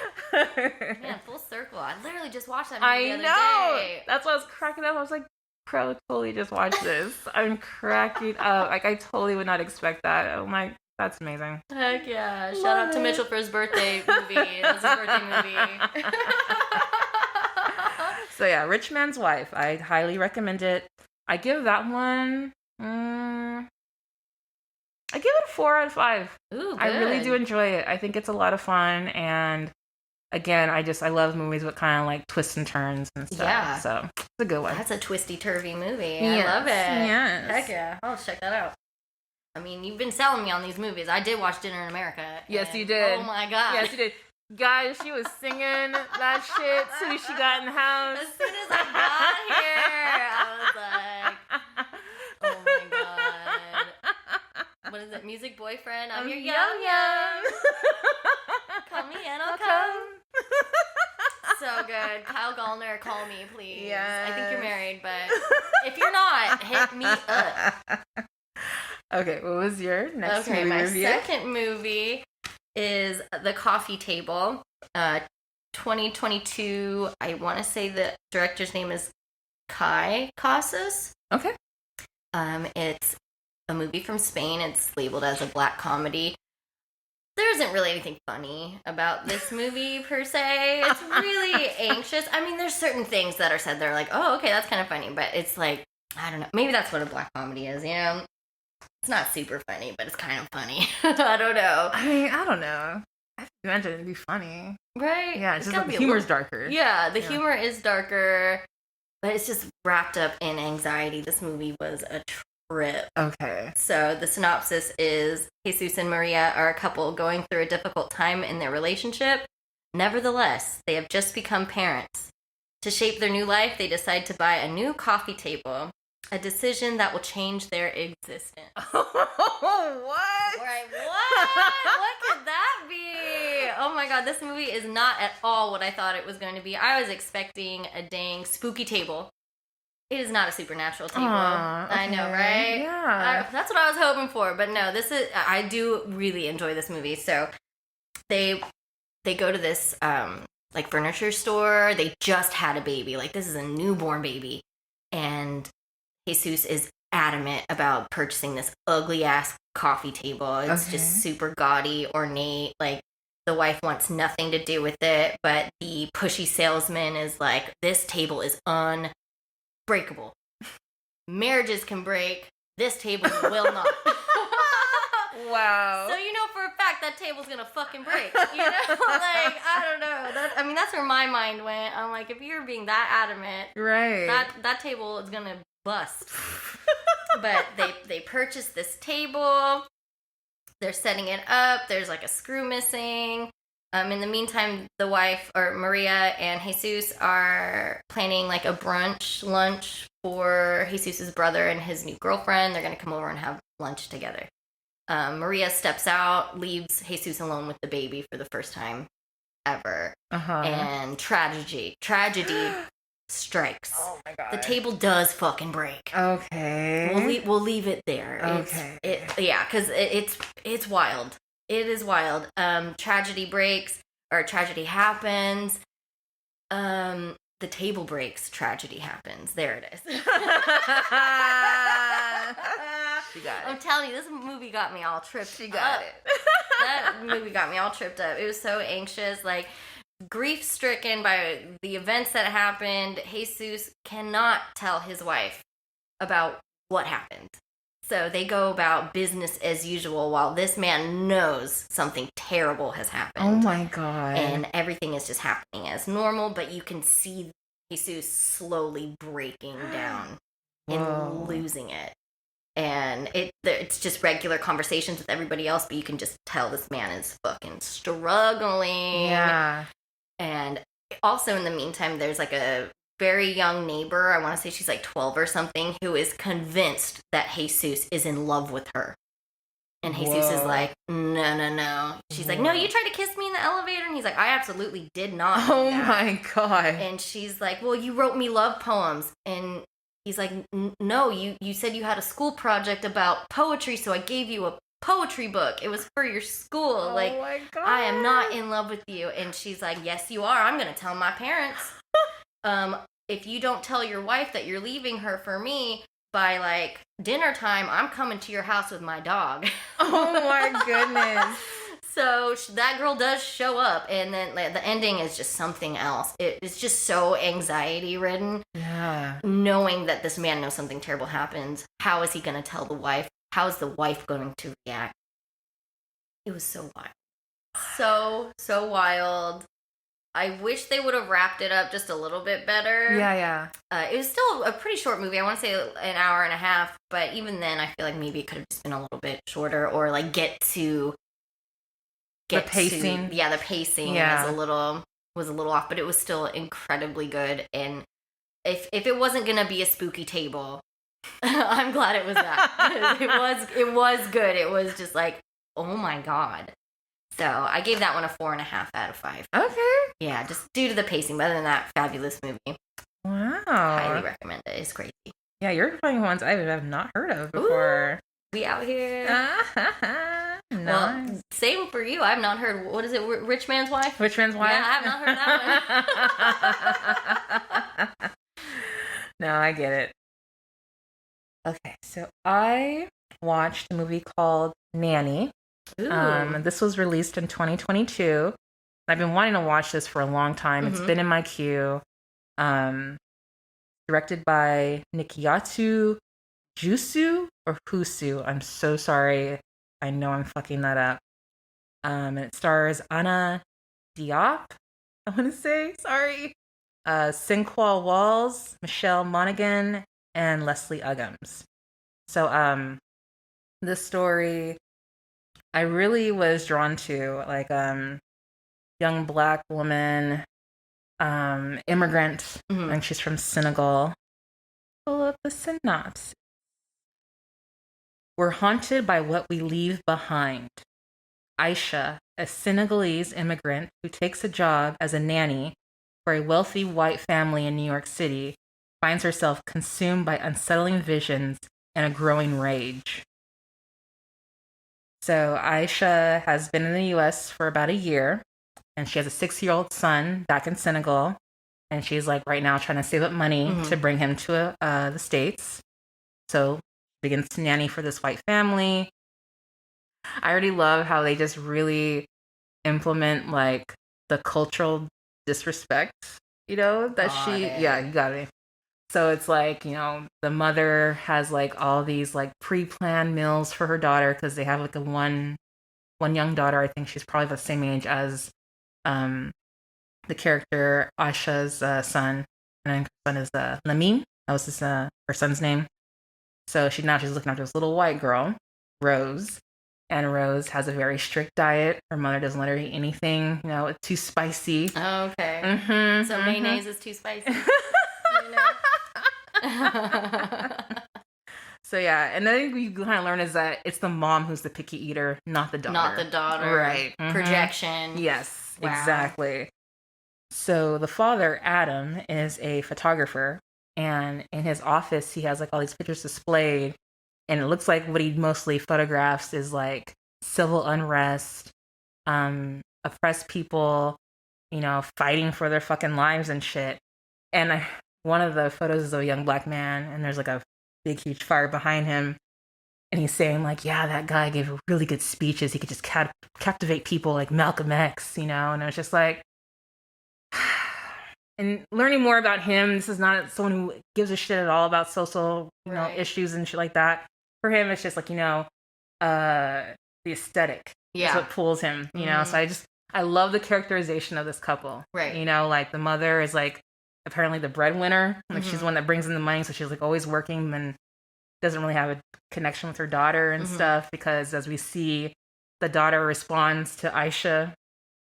Man, full circle. I literally just watched that movie the other day. That's why I was cracking up. I was like, Pro, totally just watched this. I'm cracking up. Like, I totally would not expect that. Oh my, that's amazing. Heck yeah. Shout out to Mitchell for his birthday movie. It was his birthday movie. So yeah, Rich Man's Wife. I highly recommend it. I give that one, I give it a 4 out of 5. Ooh, good. I really do enjoy it. I think it's a lot of fun, and again, I love movies with kind of like twists and turns and stuff. Yeah. So it's a good one. That's a twisty turvy movie. Yes. I love it. Yes. Heck yeah. I'll check that out. I mean, you've been selling me on these movies. I did watch Dinner in America. Yes, you did. Oh my god. Yes, you did. Guys, she was singing that shit as soon as she got in the house. As soon as I got here, I was like, oh my god. What is it? Music Boyfriend? I'm your young. Call me and I'll come. So good. good. Kyle Gallner, call me, please. Yes. I think you're married, but if you're not, hit me up. Okay, what was your next movie my review? second movie is The Coffee Table. 2022. I want to say the director's name is Kai Casas. Okay. It's a movie from Spain. It's labeled as a black comedy. There isn't really anything funny about this movie per se. It's really anxious. I mean, there's certain things that are said that are like, oh, okay, that's kind of funny. But it's like, I don't know. Maybe that's what a black comedy is, you know? It's not super funny, but it's kind of funny. I don't know. I mean, I don't know. I imagine it'd be funny. Right? Yeah, it's just like the humor's darker. Yeah, the humor is darker, but it's just wrapped up in anxiety. This movie was a trip. Okay. So the synopsis is Jesus and Maria are a couple going through a difficult time in their relationship. Nevertheless, they have just become parents. To shape their new life, they decide to buy a new coffee table, a decision that will change their existence. What? Right, what could that be? Oh my god, this movie is not at all what I thought it was going to be. I was expecting a dang spooky table. It is not a supernatural table. Aww, okay. I know, right? Yeah. That's what I was hoping for. But no, I do really enjoy this movie. So they go to this like furniture store. They just had a baby. Like, this is a newborn baby. And Jesus is adamant about purchasing this ugly ass coffee table. It's just super gaudy, ornate. Like, the wife wants nothing to do with it, but the pushy salesman is like, this table is unbreakable. Marriages can break. This table will not. Wow. So you know for a fact that table's gonna fucking break. You know, like, I don't know. That's where my mind went. I'm like, if you're being that adamant, right, that table is gonna bust. But they purchased this table. They're setting it up. There's like a screw missing. In the meantime, the wife, or Maria and Jesus, are planning like a brunch lunch for Jesus's brother and his new girlfriend. They're gonna come over and have lunch together. Maria steps out, leaves Jesus alone with the baby for the first time ever. And tragedy strikes. Oh my god. The table does fucking break. Okay. We'll leave it there. Okay. Because it's wild. It is wild. Tragedy breaks, or tragedy happens. The table breaks, tragedy happens. There it is. She got it. I'm telling you, this movie got me all tripped. She got it. That movie got me all tripped up. It was so anxious, like, grief-stricken by the events that happened. Jesus cannot tell his wife about what happened. So they go about business as usual while this man knows something terrible has happened. Oh my god. And everything is just happening as normal, but you can see Jesus slowly breaking down and losing it. And it's just regular conversations with everybody else, but you can just tell this man is fucking struggling. Yeah. And also in the meantime, there's like a very young neighbor, I want to say she's like 12 or something, who is convinced that Jesus is in love with her. And Jesus is like, no. She's like, no, you tried to kiss me in the elevator? And he's like, I absolutely did not. Oh my god. And she's like, well, you wrote me love poems. And he's like, no, you said you had a school project about poetry, so I gave you a poetry book. It was for your school. Oh like, my god. I am not in love with you. And she's like, yes, you are. I'm going to tell my parents. If you don't tell your wife that you're leaving her for me by like dinner time, I'm coming to your house with my dog. Oh my goodness. So that girl does show up, and then like, the ending is just something else. It's just so anxiety ridden. Yeah. Knowing that this man knows something terrible happens. How is he going to tell the wife? How is the wife going to react? It was so wild. So wild. I wish they would have wrapped it up just a little bit better. Yeah. It was still a pretty short movie. I want to say an hour and a half, but even then, I feel like maybe it could have just been a little bit shorter, or like get the pacing. The pacing was a little off, but it was still incredibly good. And if it wasn't gonna be a spooky table, I'm glad it was that. it was good. It was just like, oh my god. So I gave that one a 4.5 out of 5. Okay. Yeah, just due to the pacing. But other than that, fabulous movie. Wow. Highly recommend it. It's crazy. Yeah, you're playing ones I have not heard of before. Ooh, we out here. Nice. Well, same for you. I've not heard. What is it? Rich Man's Wife? Rich Man's Wife? Yeah, I have not heard that one. No, I get it. Okay, so I watched a movie called Nanny. This was released in 2022. I've been wanting to watch this for a long time. It's been in my queue. Directed by Nikyatu Jusu or Husu. I'm so sorry. I know I'm fucking that up. And it stars Anna Diop, I want to say. Sorry. Sinqua Walls, Michelle Monaghan, and Leslie Uggams. So, this story, I really was drawn to, like, young Black woman, immigrant, and she's from Senegal. Pull up the synopsis. We're haunted by what we leave behind. Aisha, a Senegalese immigrant who takes a job as a nanny for a wealthy white family in New York City, finds herself consumed by unsettling visions and a growing rage. So Aisha has been in the U.S. for about a year, and she has a 6-year-old son back in Senegal, and she's like right now trying to save up money to bring him to the States. So begins to nanny for this white family. I already love how they just really implement like the cultural disrespect, you know, that you got it. So it's like, you know, the mother has like all these like pre-planned meals for her daughter because they have like one young daughter. I think she's probably the same age as the character Aisha's son, and her son is Lamine. That was her son's name. So she's looking after this little white girl, Rose, and Rose has a very strict diet. Her mother doesn't let her eat anything, you know, it's too spicy. Oh, okay. So mayonnaise is too spicy. You know? So yeah, and then you kind of learn is that it's the mom who's the picky eater, not the daughter. Not the daughter. Right. Projection. Yes, wow. Exactly. So the father, Adam, is a photographer, and in his office he has like all these pictures displayed, and it looks like what he mostly photographs is like civil unrest, oppressed people, you know, fighting for their fucking lives and shit. And one of the photos is of a young Black man, and there's like a big huge fire behind him, and he's saying like, yeah, that guy gave really good speeches, he could just captivate people like Malcolm X, you know. And it was just like, and learning more about him, this is not someone who gives a shit at all about social, you know, issues and shit like that. For him, it's just like, you know, the aesthetic is what pulls him, you know. So I love the characterization of this couple, right? You know, like the mother is like apparently the breadwinner, like she's the one that brings in the money, so she's like always working and doesn't really have a connection with her daughter and stuff, because as we see, the daughter responds to Aisha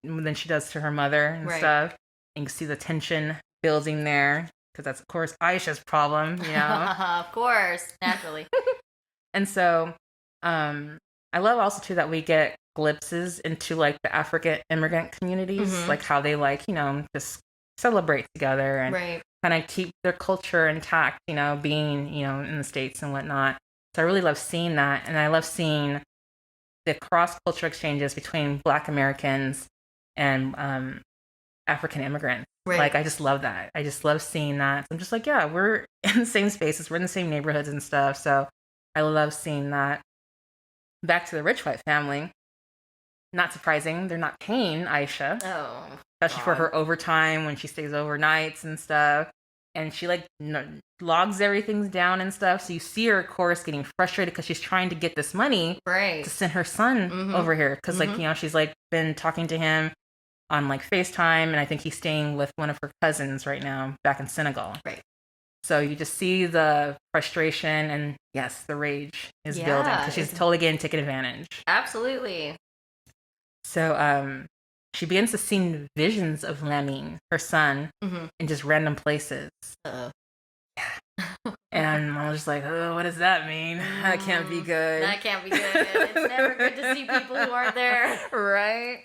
more than she does to her mother and stuff. And you can see the tension building there, because that's, of course, Aisha's problem, you know? Of course, naturally. And so I love also, too, that we get glimpses into, like, the African immigrant communities, like how they, like, you know, just celebrate together and kind of keep their culture intact, you know, being, you know, in the States and whatnot. So I really love seeing that. And I love seeing the cross-cultural exchanges between Black Americans and African immigrants. Like, I just love that. I just love seeing that. So I'm just like, yeah, we're in the same spaces. We're in the same neighborhoods and stuff. So I love seeing that. Back to the rich white family. Not surprising. They're not paying Aisha. Oh, especially for her overtime when she stays overnights and stuff. And she, like, logs everything down and stuff. So you see her, of course, getting frustrated because she's trying to get this money to send her son over here. Because, like, you know, she's, like, been talking to him on, like, FaceTime. And I think he's staying with one of her cousins right now back in Senegal. Right. So you just see the frustration and, yes, the rage is building. Because she's totally getting taken advantage. Absolutely. So, she begins to see visions of Lamine, her son, in just random places. Yeah. And I was just like, oh, what does that mean? That can't be good. That can't be good. It's never good to see people who aren't there. Right?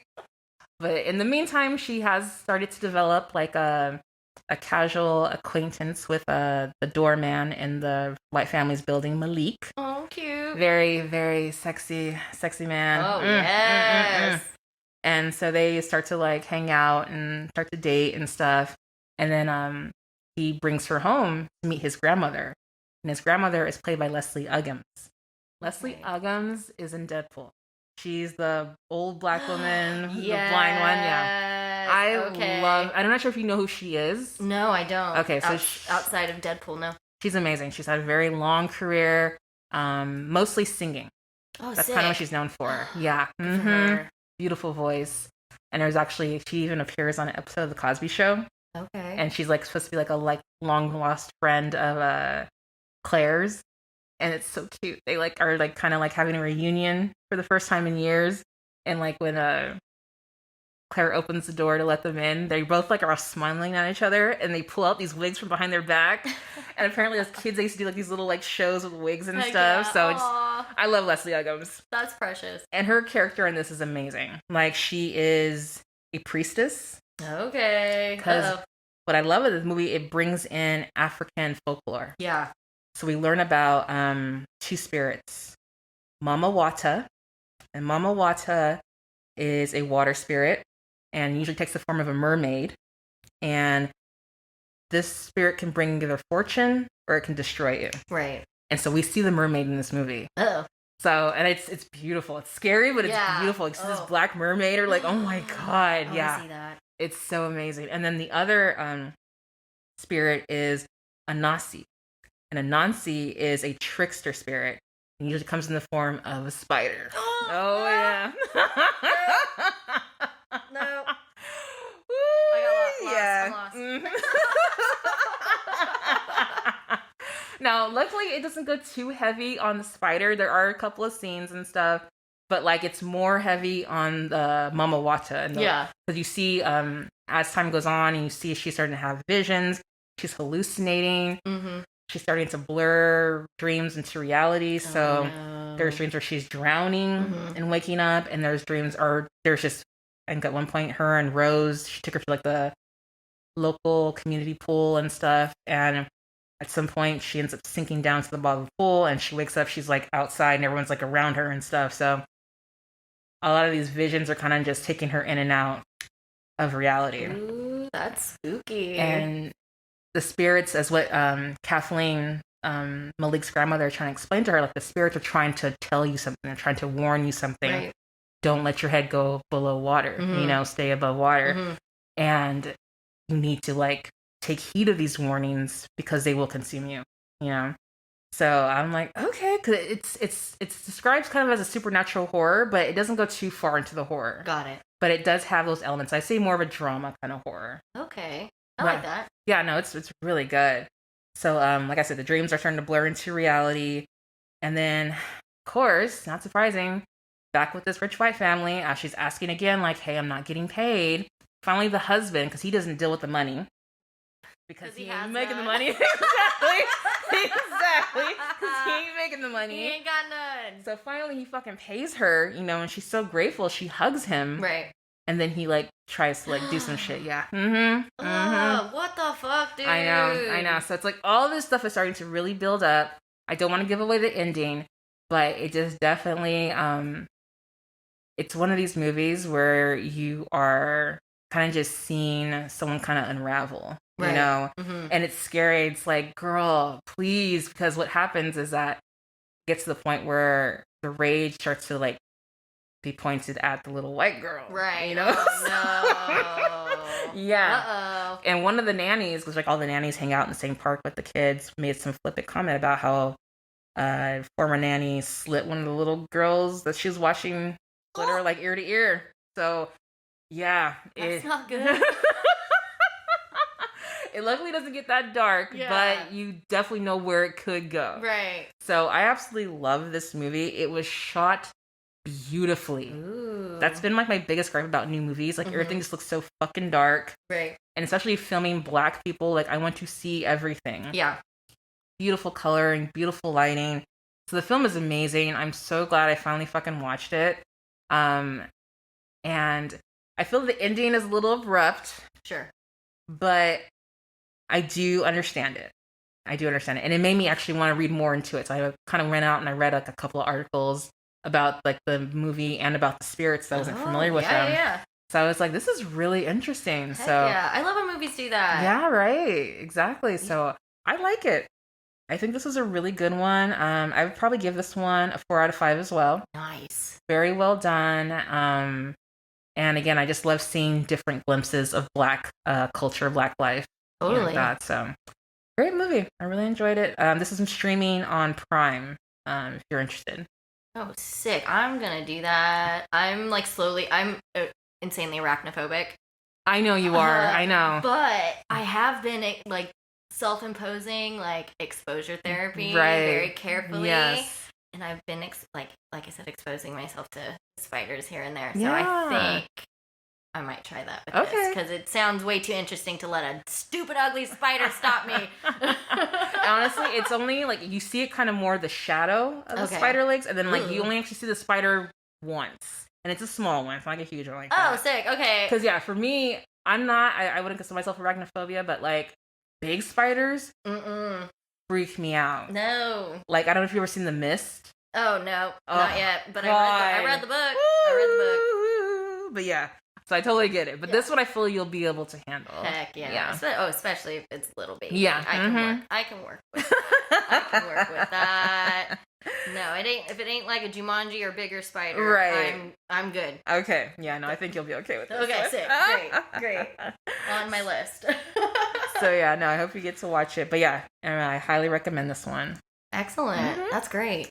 But in the meantime, she has started to develop like a casual acquaintance with the doorman in the White family's building, Malik. Oh, cute. Very, very sexy man. Oh, yes. And so they start to like hang out and start to date and stuff. And then he brings her home to meet his grandmother. And his grandmother is played by Leslie Uggams. Leslie Uggams is in Deadpool. She's the old black woman, the blind one. Yeah. I'm not sure if you know who she is. No, I don't. Okay, so outside of Deadpool, no. She's amazing. She's had a very long career, mostly singing. Oh, that's kind of what she's known for. Yeah. Mm-hmm. Beautiful voice. And she even appears on an episode of The Cosby Show. Okay. And she's like supposed to be like a long lost friend of Claire's. And it's so cute. They like are like kind of like having a reunion for the first time in years. And like when Claire opens the door to let them in, they both like are smiling at each other, and they pull out these wigs from behind their back. And apparently as kids they used to do like these little like shows with wigs and stuff. Yeah. So I love Leslie Uggams. That's precious. And her character in this is amazing. Like she is a priestess. Okay. Because what I love of this movie, it brings in African folklore. Yeah. So we learn about two spirits, Mama Wata. And Mama Wata is a water spirit and usually takes the form of a mermaid. And this spirit can bring either fortune or it can destroy you. Right. And so we see the mermaid in this movie. Oh. So, and it's beautiful. It's scary, but it's beautiful. Like, this black mermaid, or like, oh my God. I yeah. See that. It's so amazing. And then the other spirit is Anansi. And Anansi is a trickster spirit. It usually comes in the form of a spider. Oh, yeah. No. Woo, I got lost. Mm-hmm. Now, luckily, it doesn't go too heavy on the spider. There are a couple of scenes and stuff, but like it's more heavy on the Mama Wata. Because you see, as time goes on, and you see she's starting to have visions. She's hallucinating. Mm-hmm. She's starting to blur dreams into reality. So there's dreams where she's drowning and waking up, and there's dreams, or there's just, I think at one point, her and Rose, she took her to like the local community pool and stuff, and at some point she ends up sinking down to the bottom of the pool, and she wakes up, she's like outside, and everyone's like around her and stuff. So a lot of these visions are kind of just taking her in and out of reality. Ooh, that's spooky. And the spirits, as what Kathleen, Malik's grandmother, are trying to explain to her, like the spirits are trying to tell you something, they're trying to warn you something. Right. Don't let your head go below water, stay above water. And you need to like take heed of these warnings because they will consume you, So I'm like, okay, because it's described kind of as a supernatural horror, but it doesn't go too far into the horror. Got it. But it does have those elements. I say more of a drama kind of horror. Okay. I like that. Yeah, no, it's really good. So, like I said, the dreams are starting to blur into reality. And then, of course, not surprising, back with this rich white family, she's asking again, like, hey, I'm not getting paid. Finally, the husband, because he doesn't deal with the money. Because he ain't making the money. Exactly. Because he ain't making the money. He ain't got none. So finally, he fucking pays her, and she's so grateful. She hugs him. Right. And then he, like, tries to, like, do some shit. Yeah. What the fuck, dude? I know. So it's like all this stuff is starting to really build up. I don't want to give away the ending, but it just definitely, it's one of these movies where you are kind of just seeing someone kind of unravel, right. And it's scary. It's like, girl, please, because what happens is that it gets to the point where the rage starts to, like, be pointed at the little white girl. Right. Oh, no. Yeah. Uh-oh. And one of the nannies, because like all the nannies hang out in the same park with the kids, made some flippant comment about how former nanny slit one of the little girls that she was watching slit her like ear to ear. So, yeah. That's not good. It luckily doesn't get that dark, but you definitely know where it could go. Right. So I absolutely love this movie. It was shot beautifully. Ooh. That's been like my biggest gripe about new movies. Like everything just looks so fucking dark. Right. And especially filming black people, like I want to see everything. Yeah. beautiful coloring, beautiful lighting. So the film is amazing. I'm so glad I finally fucking watched it. And I feel the ending is a little abrupt. Sure. But I do understand it. And it made me actually want to read more into it. So I kind of went out and I read like a couple of articles about like the movie and about the spirits. I wasn't familiar with them. Yeah. So I was like, this is really interesting. Heck so yeah, I love when movies do that. Yeah, right. Exactly. So I like it. I think this was a really good one. I would probably give this one a 4 out of 5 as well. Nice. Very well done. And again, I just love seeing different glimpses of Black culture, Black life. Totally. Like that. So great movie. I really enjoyed it. This is streaming on Prime. If you're interested. Oh, sick! I'm gonna do that. I'm insanely arachnophobic. I know you are. I know. But I have been like self-imposing like exposure therapy right. very carefully. Yes. And I've been like I said, exposing myself to spiders here and there. So yeah. I think I might try that with this because it sounds way too interesting to let a stupid ugly spider stop me. Honestly, it's only like you see it kind of more the shadow of the spider legs, and then like you only actually see the spider once, and it's a small one. It's not like a huge one like that. Oh, sick. Okay. Because yeah, for me, I wouldn't consider myself arachnophobia, but like big spiders freak me out. No. Like I don't know if you've ever seen The Mist. Oh no, not yet. But God. I read the book. I read the book. But yeah. So I totally get it. But this one I feel you'll be able to handle. Heck yeah. Yeah. Especially if it's little baby. Yeah. I can work with that. No, it ain't if it ain't like a Jumanji or bigger spider. Right. I'm good. Okay. Yeah, no, I think you'll be okay with this. Okay, sick. Great. On my list. So yeah, no, I hope you get to watch it. But yeah, I highly recommend this one. Excellent. That's great.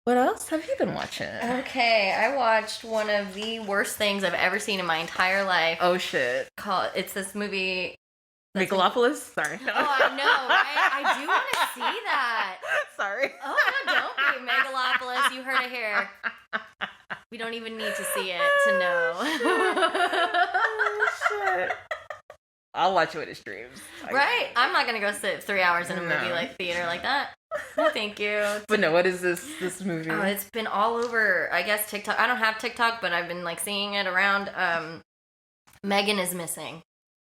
What else have you been watching? Okay, I watched one of the worst things I've ever seen in my entire life. Oh shit! It's this movie. Megalopolis? Sorry. Oh, I know, right? I do want to see that. Sorry. Oh no, don't be Megalopolis. You heard it here. We don't even need to see it to know. Oh shit! I'll watch it when it streams. Right? I'm not gonna go sit 3 hours in a movie like theater like that. No, thank you. But no, what is this movie? Oh, it's been all over, I guess, TikTok. I don't have TikTok, but I've been like seeing it around. Megan is Missing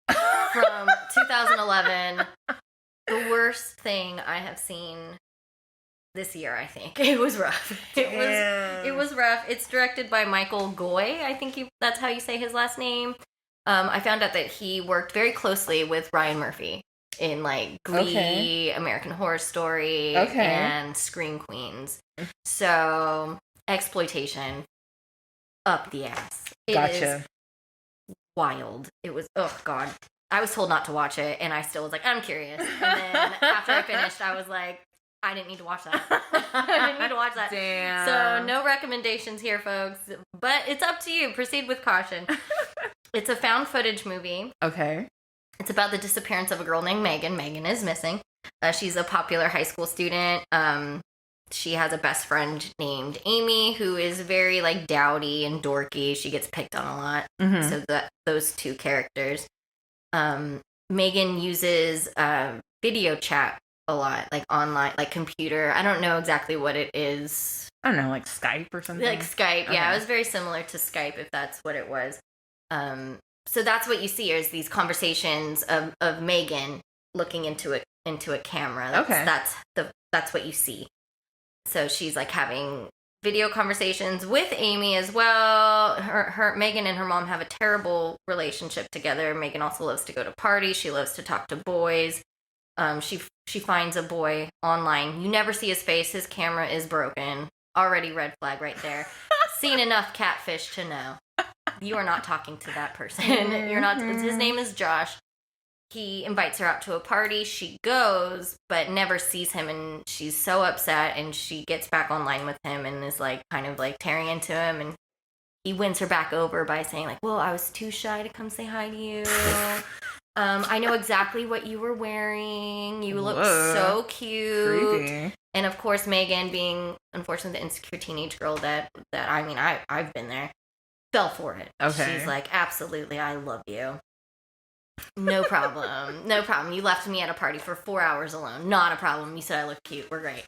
from 2011. The worst thing I have seen this year, I think. It was rough. It was rough. It's directed by Michael Goy. I think that's how you say his last name. I found out that he worked very closely with Ryan Murphy in like Glee, American Horror Story, and Scream Queens. So exploitation up the ass. It is wild. It was, oh god. I was told not to watch it, and I still was like, I'm curious. And then after I finished, I was like, I didn't need to watch that. I didn't need to watch that. Damn. So no recommendations here, folks. But it's up to you. Proceed with caution. It's a found footage movie. Okay. It's about the disappearance of a girl named Megan. Megan is missing. She's a popular high school student. She has a best friend named Amy, who is very like dowdy and dorky. She gets picked on a lot. Mm-hmm. So those two characters. Megan uses video chat a lot, like online, like computer. I don't know exactly what it is. I don't know, like Skype or something? Like Skype, yeah. It was very similar to Skype, if that's what it was. So that's what you see is these conversations of Megan looking into a camera. That's what you see. So she's like having video conversations with Amy as well. Her Megan and her mom have a terrible relationship together. Megan also loves to go to parties. She loves to talk to boys. She finds a boy online. You never see his face. His camera is broken. Already red flag right there. Seen enough catfish to know. You are not talking to that person. You're not. His name is Josh. He invites her out to a party. She goes, but never sees him, and she's so upset. And she gets back online with him and is like, kind of like tearing into him. And he wins her back over by saying like, "Well, I was too shy to come say hi to you. I know exactly what you were wearing. You look so cute." Creepy. And of course, Megan, being unfortunately the insecure teenage girl that I mean, I've been there. Fell for it. Okay. She's like, absolutely, I love you. No problem. No problem. You left me at a party for 4 hours alone. Not a problem. You said I look cute. We're great.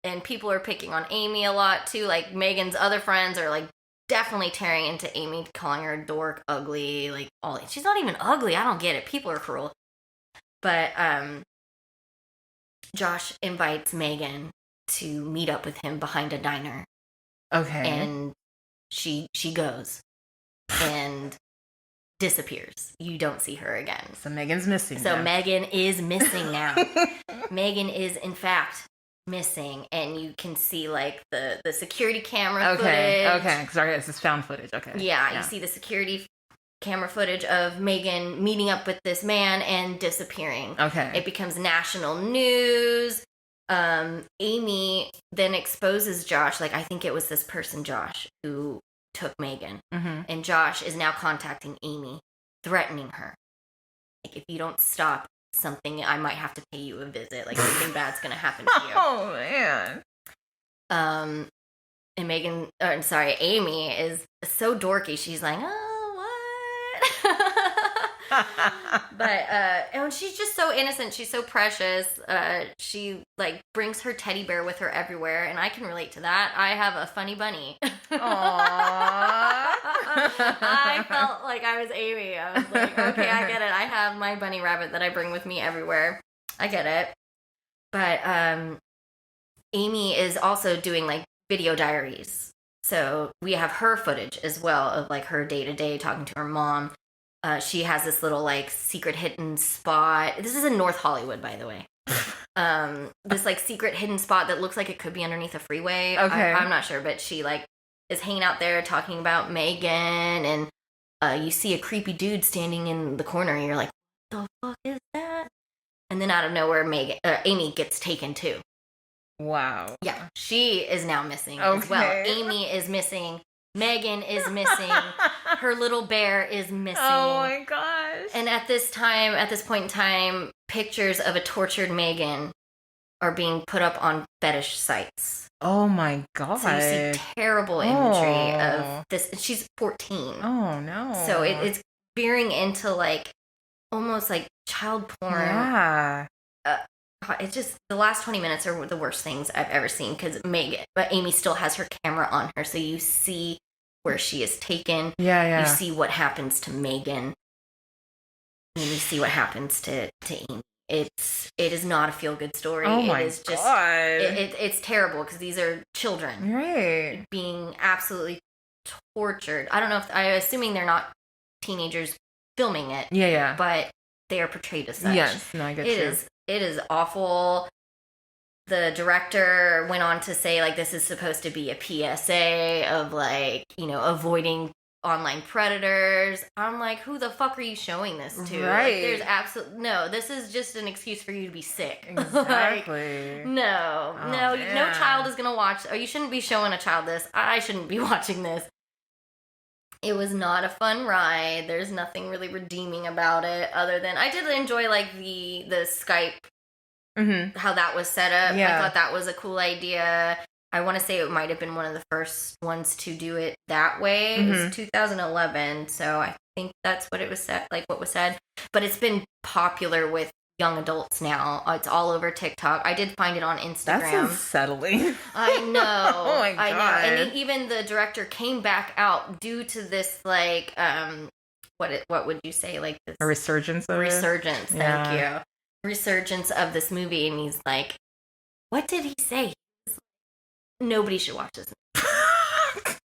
And people are picking on Amy a lot too. Like Megan's other friends are like definitely tearing into Amy, calling her a dork, ugly, like all. She's not even ugly. I don't get it. People are cruel. But Josh invites Megan to meet up with him behind a diner. Okay. And she goes and disappears. You don't see her again. So Megan's missing. So now. Megan is missing now. Megan is in fact missing, and you can see like the security camera footage. Okay. Sorry, this is found footage. Okay. Yeah, you see the security camera footage of Megan meeting up with this man and disappearing. Okay. It becomes national news. Amy then exposes Josh, like I think it was this person, Josh, who took Megan. Mm-hmm. And Josh is now contacting Amy, threatening her. Like, if you don't stop something, I might have to pay you a visit. Like, something bad's gonna happen to you. Oh, man. And Amy is so dorky. She's like, oh, what? But and she's just so innocent. She's so precious. She like brings her teddy bear with her everywhere, and I can relate to that. I have a funny bunny. Aww. I felt like I was Amy. I was like, okay, I get it. I have my bunny rabbit that I bring with me everywhere. I get it. But Amy is also doing like video diaries. So we have her footage as well of like her day to day talking to her mom. She has this little like secret hidden spot. This is in North Hollywood, by the way. This like secret hidden spot that looks like it could be underneath a freeway. Okay. I'm not sure, but she like is hanging out there talking about Megan, and you see a creepy dude standing in the corner, and you're like, what the fuck is that? And then out of nowhere, Amy gets taken too. Wow. Yeah, she is now missing as well. Amy is missing. Megan is missing. Her little bear is missing. Oh my gosh. And at this point in time, pictures of a tortured Megan are being put up on fetish sites. Oh my god. So you see terrible imagery of this. She's 14. Oh no. So it's veering into like almost like child porn. Yeah. It's just the last 20 minutes are the worst things I've ever seen, because Amy still has her camera on her, so you see where she is taken. Yeah. You see what happens to Megan, and you see what happens to Amy. It is not a feel good story. Oh my it is just god. It's terrible, because these are children Right. being absolutely tortured. I don't know if assuming they're not teenagers filming it. Yeah. But they are portrayed as such. Yes. No, I get you. It is awful. The director went on to say, like, this is supposed to be a PSA of, like, you know, avoiding online predators. I'm like, who the fuck are you showing this to? Right. Like, there's no, this is just an excuse for you to be sick. Exactly. Like, no, no child is gonna watch. Oh, you shouldn't be showing a child this. I shouldn't be watching this. It was not a fun ride. There's nothing really redeeming about it, other than I did enjoy like the Skype, how that was set up. Yeah. I thought that was a cool idea. I want to say it might have been one of the first ones to do it that way. It was 2011, so I think that's what it was said, like what was said. But it's been popular with young adults now. It's all over TikTok. I did find it on Instagram. That's unsettling. I know. Oh my god. I know. And even the director came back out due to this, like, what would you say, like this A resurgence of resurgence? it? Thank you. Resurgence of this movie, and he's like, what did he say? He was like, nobody should watch this.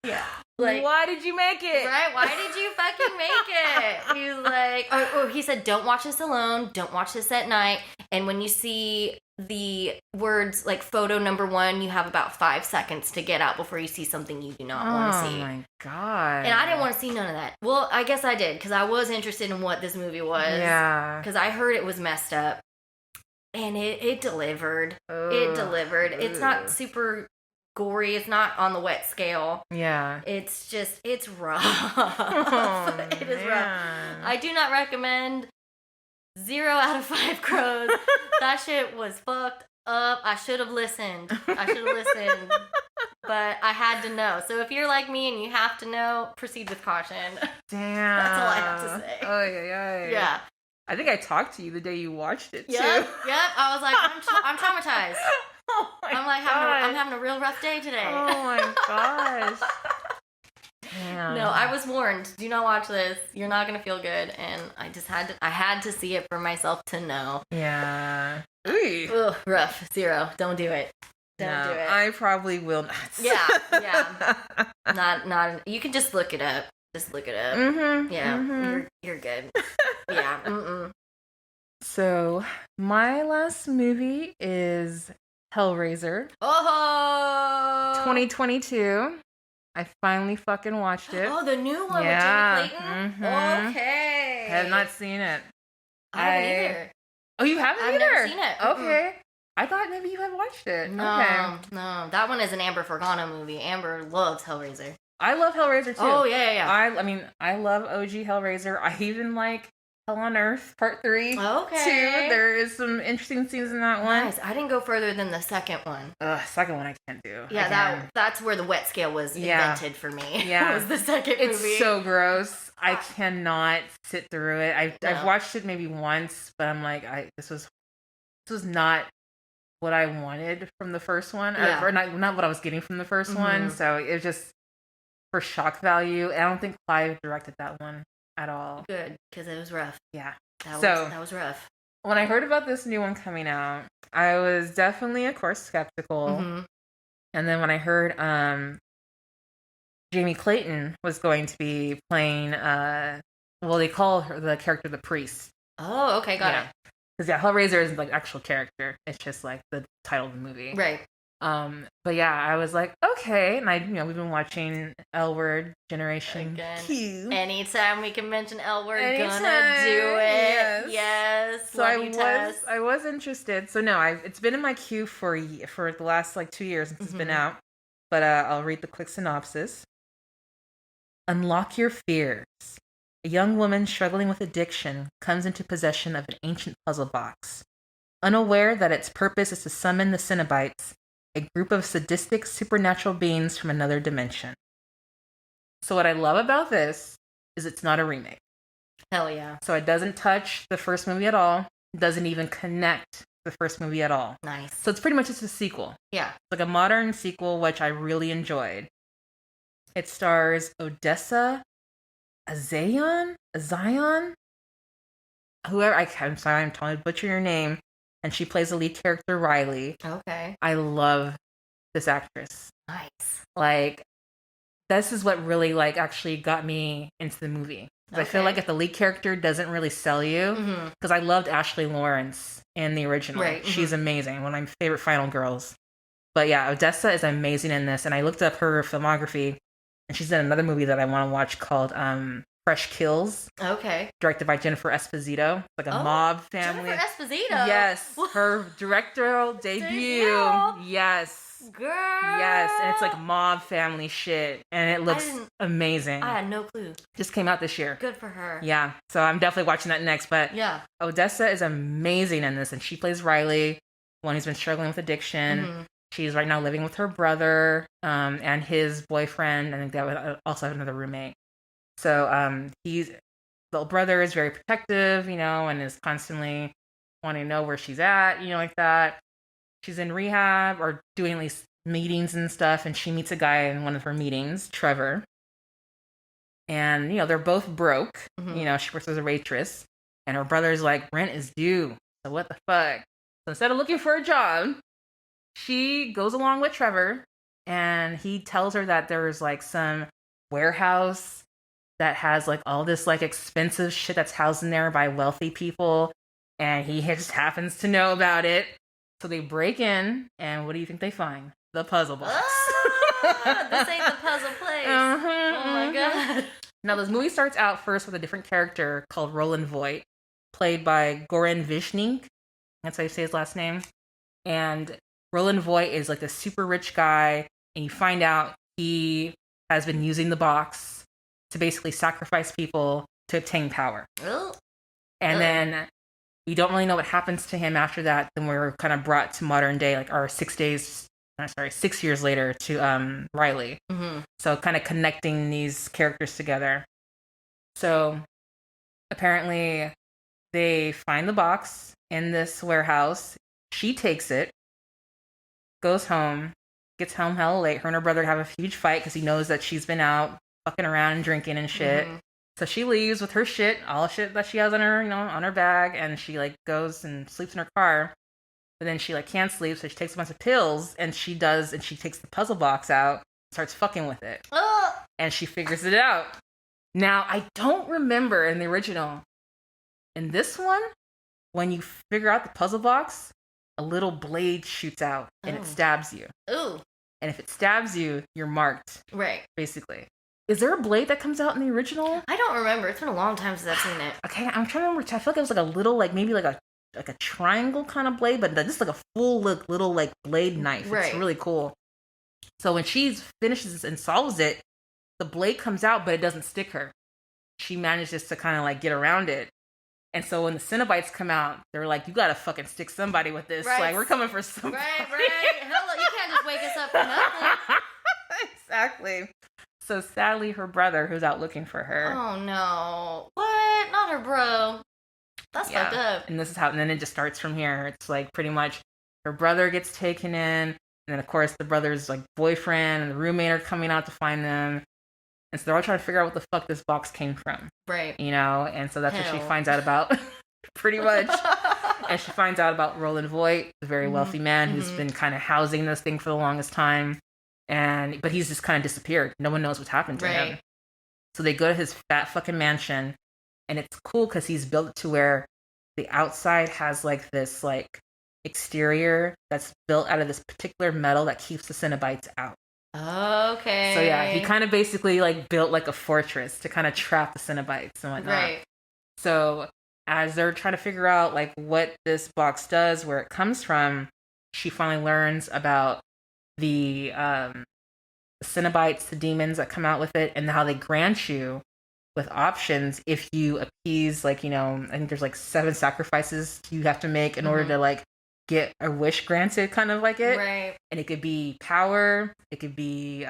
Yeah. Like, why did you make it? Right? Why did you fucking make it? He was like, he said, don't watch this alone. Don't watch this at night. And when you see the words like photo number 1, you have about 5 seconds to get out before you see something you do not want to see. Oh my god. And I didn't want to see none of that. Well, I guess I did, because I was interested in what this movie was. Yeah. Because I heard it was messed up. And it delivered. It delivered. It's not super gory. It's not on the wet scale. Yeah. It's just, it's rough. Oh, it is rough. I do not recommend. 0 out of 5 crows. That shit was fucked up. I should have listened. but I had to know. So if you're like me and you have to know, proceed with caution. Damn. That's all I have to say. Oh, yeah. Yeah. I think I talked to you the day you watched it, too. Yep. I was like, I'm traumatized. Oh my I'm like, I'm having a real rough day today. Oh my gosh. Damn. No, I was warned. Do not watch this. You're not gonna feel good. And I had to see it for myself to know. Yeah. Ooh. Ugh, rough. 0. Don't do it. Don't do it. I probably will not. Yeah. Not. You can just look it up. Just look it up. Mm-hmm. Yeah. Mm-hmm. You're good. Yeah. Mm-mm. So my last movie is Hellraiser. Oh. 2022. I finally fucking watched it. Oh, the new one with Jamie Clayton? Mhm. Okay. I have not seen it. I haven't either. Oh, you haven't I've either? never seen it. Okay. I thought maybe you had watched it. No, Okay. no. That one is an Amber Fergana movie. Amber loves Hellraiser. I love Hellraiser too. Oh, yeah. I mean, I love OG Hellraiser. I even like Hell on Earth Part 3 Okay. too. There is some interesting scenes in that one. Nice. I didn't go further than the second one. Second one I can't do. Yeah, that's where the wet scale was invented for me. Yeah. was the second It's movie. so gross. I cannot sit through it. I've No. watched it maybe once, but I'm like, this was not what I wanted from the first one, Yeah. or not what I was getting from the first one. So it was just for shock value. I don't think Clive directed that one at all. Good, because it was rough. Yeah. That was rough. When I heard about this new one coming out, I was definitely, of course, skeptical. Mm-hmm. And then when I heard Jamie Clayton was going to be playing, they call her the character the priest. Oh, okay, got it. Because Hellraiser isn't like actual character; it's just like the title of the movie. Right. But yeah, I was like, okay, and we've been watching L Word Generation Q. Anytime we can mention L Word, gonna Anytime, do it. yes. Yes. So Love I was interested. So no, it's been in my queue for the last like 2 years since it's been out. But I'll read the quick synopsis. Unlock your fears. A young woman struggling with addiction comes into possession of an ancient puzzle box. Unaware that its purpose is to summon the Cenobites, a group of sadistic supernatural beings from another dimension. So what I love about this is it's not a remake. Hell yeah. So it doesn't touch the first movie at all. It doesn't even connect the first movie at all. Nice. So it's pretty much just a sequel. Yeah. It's like a modern sequel, which I really enjoyed. It stars Odessa Azion? Whoever, I'm sorry, I'm totally butchering your name. And she plays the lead character, Riley. Okay. I love this actress. Nice. Like, this is what really, like, actually got me into the movie. I feel like if the lead character doesn't really sell you, because I loved Ashley Lawrence in the original. Right. She's amazing. One of my favorite Final Girls. But yeah, Odessa is amazing in this. And I looked up her filmography, and she's in another movie that I want to watch called Fresh Kills. Okay. Directed by Jennifer Esposito. Like a mob family. Jennifer Esposito? Yes. Her directorial debut. Yes. Girl. Yes. And it's like mob family shit. And it looks amazing. I had no clue. Just came out this year. Good for her. Yeah. So I'm definitely watching that next. But yeah, Odessa is amazing in this. And she plays Riley, one who's been struggling with addiction. She's right now living with her brother and his boyfriend. I think they also have another roommate. So the brother is very protective, and is constantly wanting to know where she's at, like that. She's in rehab or doing at least meetings and stuff, and she meets a guy in one of her meetings, Trevor. And, they're both broke. She works as a waitress, and her brother's like, rent is due. So what the fuck? So instead of looking for a job, she goes along with Trevor, and he tells her that there's like some warehouse that has like all this like expensive shit that's housed in there by wealthy people, and he just happens to know about it. So they break in, and what do you think they find? The puzzle box. This ain't the puzzle place. Oh my god. Now this movie starts out first with a different character called Roland Voigt, played by Goran Vishnik. That's how you say his last name. And Roland Voigt is like a super rich guy, and you find out he has been using the box to basically sacrifice people to obtain power. And then you don't really know what happens to him after that. Then we're kind of brought to modern day, like our 6 days 6 years later to Riley. Mm-hmm. So kind of connecting these characters together. So apparently they find the box in this warehouse. She takes it, goes home, gets home hella late. Her and her brother have a huge fight because he knows that she's been out fucking around and drinking and shit. Mm-hmm. So she leaves with her shit, all shit that she has on her, on her bag, and she like goes and sleeps in her car. But then she like can't sleep, so she takes a bunch of pills, and she takes the puzzle box out, starts fucking with it, and she figures it out. Now I don't remember in the original. In this one, when you figure out the puzzle box, a little blade shoots out and it stabs you. Ooh. And if it stabs you, you're marked. Right. Basically. Is there a blade that comes out in the original? I don't remember. It's been a long time since I've seen it. Okay, I'm trying to remember. I feel like it was like a little, like maybe like a triangle kind of blade, but just like a full little like blade knife. Right. It's really cool. So when she finishes and solves it, the blade comes out, but it doesn't stick her. She manages to kind of like get around it. And so when the Cenobites come out, they're like, you gotta fucking stick somebody with this. Right. Like, we're coming for somebody. Right. Hello, you can't just wake us up for nothing. Exactly. So sadly, her brother, who's out looking for her. Oh no. What? Not her bro. That's fucked up. And this is how, and then it just starts from here. It's like pretty much her brother gets taken in. And then, of course, the brother's like boyfriend and the roommate are coming out to find them. And so they're all trying to figure out what the fuck this box came from. Right. And so that's what she finds out about, pretty much. And she finds out about Roland Voigt, the very wealthy man who's been kind of housing this thing for the longest time. But he's just kind of disappeared. No one knows what's happened to him. So they go to his fat fucking mansion. And it's cool because he's built to where the outside has like this like exterior that's built out of this particular metal that keeps the Cenobites out. Okay. So yeah, he kind of basically like built like a fortress to kind of trap the Cenobites and whatnot. Right. So as they're trying to figure out like what this box does, where it comes from, she finally learns about the Cenobites, the demons that come out with it, and how they grant you with options if you appease like, I think there's like 7 sacrifices you have to make in order to like get a wish granted, kind of like it. Right. And it could be power, it could be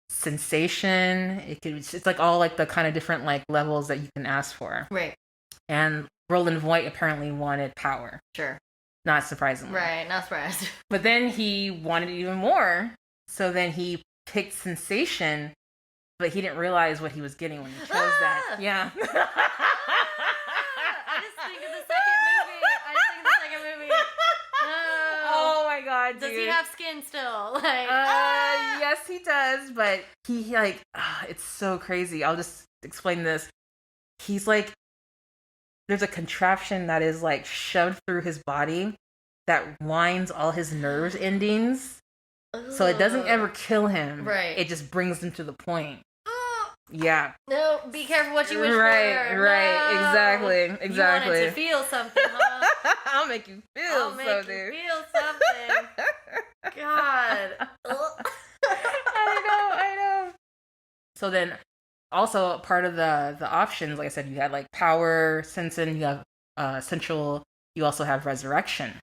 sensation, it's like all like the kind of different like levels that you can ask for. Right. And Roland Voigt apparently wanted power. Sure. Not surprisingly. Right, not surprised. But then he wanted even more. So then he picked sensation, but he didn't realize what he was getting when he chose that. Yeah. I just think of the second movie. Oh my god, dude. Does he have skin still? Like, yes, he does, but he like, it's so crazy. I'll just explain this. He's like, there's a contraption that is like shoved through his body that winds all his nerve endings. So it doesn't ever kill him. Right. It just brings him to the point. Yeah. No, be careful what you wish for. Right. No. Exactly. You wanted to feel something, huh? I'll make you feel I'll make you feel something. God. I know. So then, also part of the options, like I said, you had like power, sensing, you have central, you also have resurrection.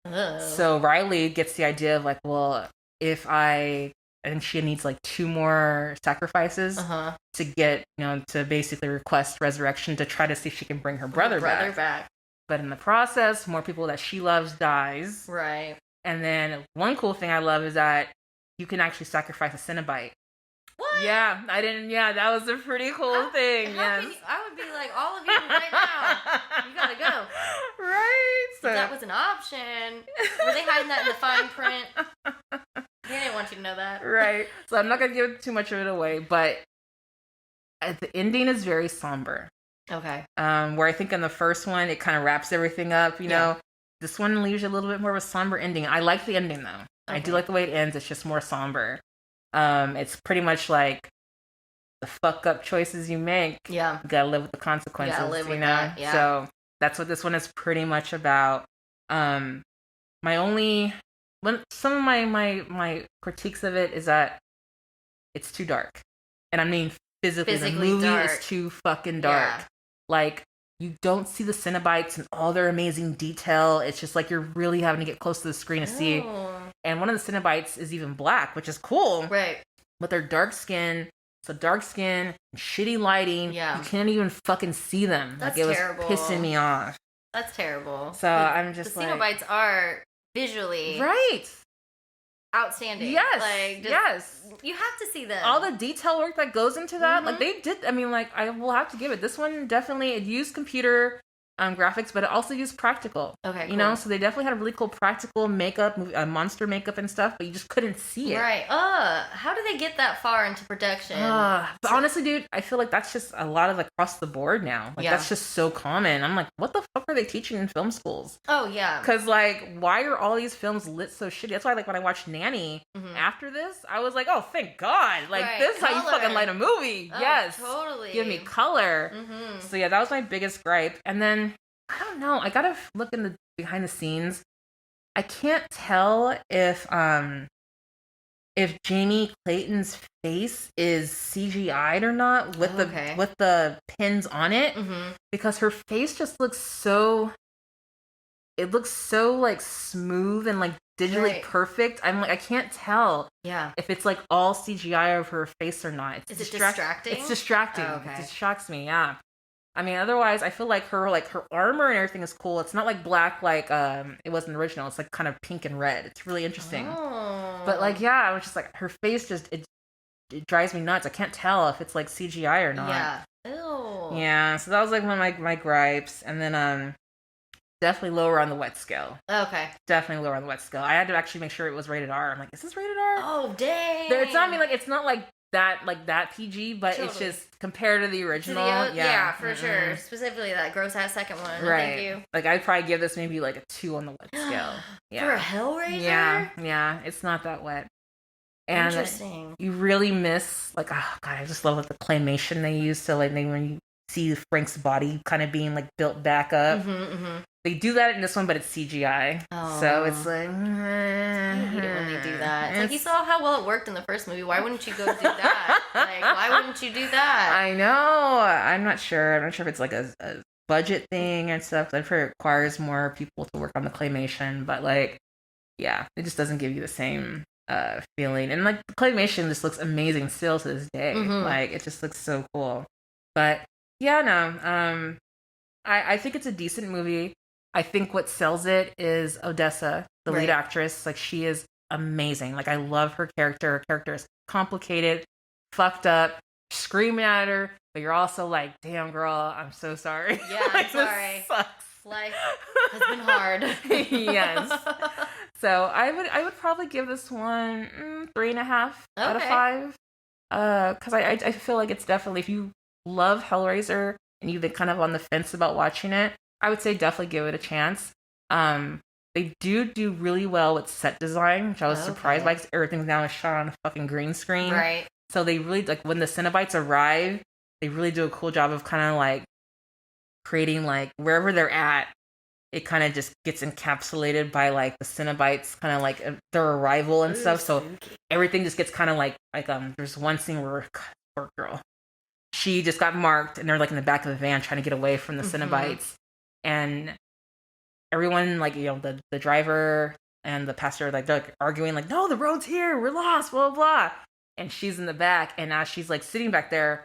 Ugh. So Riley gets the idea of like, well, if I think she needs like 2 more sacrifices to get, to basically request resurrection to try to see if she can bring her brother back. But in the process, more people that she loves dies. Right. And then one cool thing I love is that you can actually sacrifice a Cenobite. What? Yeah, that was a pretty cool thing. Yes. I would be like, all of you right now, you gotta go. Right. So that was an option. Were they hiding that in the fine print? They didn't want you to know that. Right. So I'm not gonna give too much of it away, but the ending is very somber. Okay. Where I think in the first one it kind of wraps everything up, you know. This one leaves you a little bit more of a somber ending. I like the ending though. Okay. I do like the way it ends. It's just more somber. It's pretty much like the fuck up choices you make. Yeah. You gotta live with the consequences. You gotta live with that. Yeah. So that's what this one is pretty much about. Some of my critiques of it is that it's too dark. And I mean physically the movie dark. Is too fucking dark. Yeah. Like, you don't see the Cenobites and all their amazing detail. It's just like you're really having to get close to the screen to see. And one of the Cenobites is even black, which is cool. Right. But they're dark skin. So dark skin, shitty lighting. Yeah. You can't even fucking see them. That's like, it terrible. was pissing me off. That's terrible. So I'm just the like... Cenobites are visually... Right. Outstanding. Yes. Like, just, yes. You have to see them. All the detail work that goes into that. Like, they did... I mean, like, I will have to give it. This one definitely... It used computer... graphics, but it also used practical. Okay, cool. You know, so they definitely had a really cool practical makeup, monster makeup and stuff, but you just couldn't see it. Right. How do they get that far into production? But honestly, dude, I feel like that's just a lot of across the board now. Like, that's just so common. I'm like, what the fuck are they teaching in film schools? Oh, yeah. Because, like, why are all these films lit so shitty? That's why, like, when I watched Nanny after this, I was like, oh, thank God. Like, this is how you fucking light a movie. Oh, yes. Totally. Give me color. So, yeah, that was my biggest gripe. And then, I don't know. I gotta look in the behind the scenes. I can't tell if Jamie Clayton's face is CGI'd or not with the pins on it, because her face just looks so. It looks so like smooth and like digitally perfect. I'm like, I can't tell. Yeah. If it's like all CGI of her face or not. Is it distracting? It's distracting. Oh, okay. It distracts me. Yeah. I mean, otherwise, I feel like her armor and everything is cool. It's not like black like it was in the original. It's like kind of pink and red. It's really interesting. Oh. But like, yeah, I was just like, her face just it drives me nuts. I can't tell if it's like CGI or not. Yeah. Ew. Yeah. So that was like one of my gripes, and then definitely lower on the wet scale. Okay. Definitely lower on the wet scale. I had to actually make sure it was rated R. I'm like, is this rated R? Oh dang. It's not. I mean, like, it's not like that PG, but it's just compared to the original. Yeah, for sure. Specifically that gross ass second one. Right. Thank you. Like, I'd probably give this maybe like a 2 on the wet scale. Yeah. For a Hellraiser? Yeah. It's not that wet. And interesting. You really miss, like, oh god, I just love like the claymation they use. So like when you see Frank's body kind of being like built back up. They do that in this one, but it's CGI. Oh. So it's like... I hate it when they do that. It's like, you saw how well it worked in the first movie. Why wouldn't you go do that? Like, why wouldn't you do that? I know. I'm not sure. I'm not sure if it's like a budget thing and stuff. I'm sure it requires more people to work on the claymation. But like, yeah, it just doesn't give you the same feeling. And like, the claymation just looks amazing still to this day. Like, it just looks so cool. But yeah, no. I think it's a decent movie. I think what sells it is Odessa, the lead actress. Like, she is amazing. Like, I love her character. Her character is complicated, fucked up, screaming at her, but you're also like, damn, girl, I'm so sorry. Yeah, I'm like, sorry. This sucks. Life has been hard. Yes. So I would probably give this one 3.5 out of 5. Because I feel like it's definitely, if you love Hellraiser and you've been kind of on the fence about watching it, I would say definitely give it a chance. They do really well with set design, which I was surprised by, because everything now is shot on a fucking green screen. Right. So they really, like, when the Cenobites arrive, they really do a cool job of kind of like creating, like, wherever they're at, it kind of just gets encapsulated by like the Cenobites, kind of like their arrival and stuff. So everything just gets kind of like there's one scene where, God, poor girl, she just got marked and they're like in the back of the van trying to get away from the Cenobites. And everyone, like, you know, the driver and the pastor, like, they're like arguing, like, no, the road's here, we're lost, blah, blah, blah. And she's in the back, and as she's like sitting back there,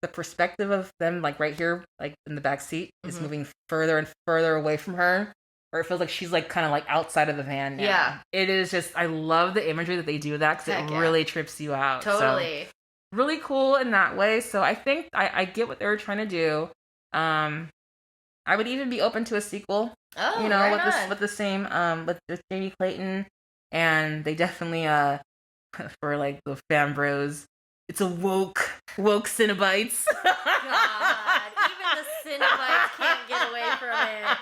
the perspective of them, like right here, like in the back seat, is moving further and further away from her, or it feels like she's like kind of like outside of the van now. Yeah. It is just, I love the imagery that they do with that, because it really trips you out. Totally. So, really cool in that way. So I think I get what they were trying to do. I would even be open to a sequel. Oh, you know, right with the same with Jamie Clayton, and they definitely for like the fan bros, it's a woke Cenobites. God, even the Cenobites can't get away from it.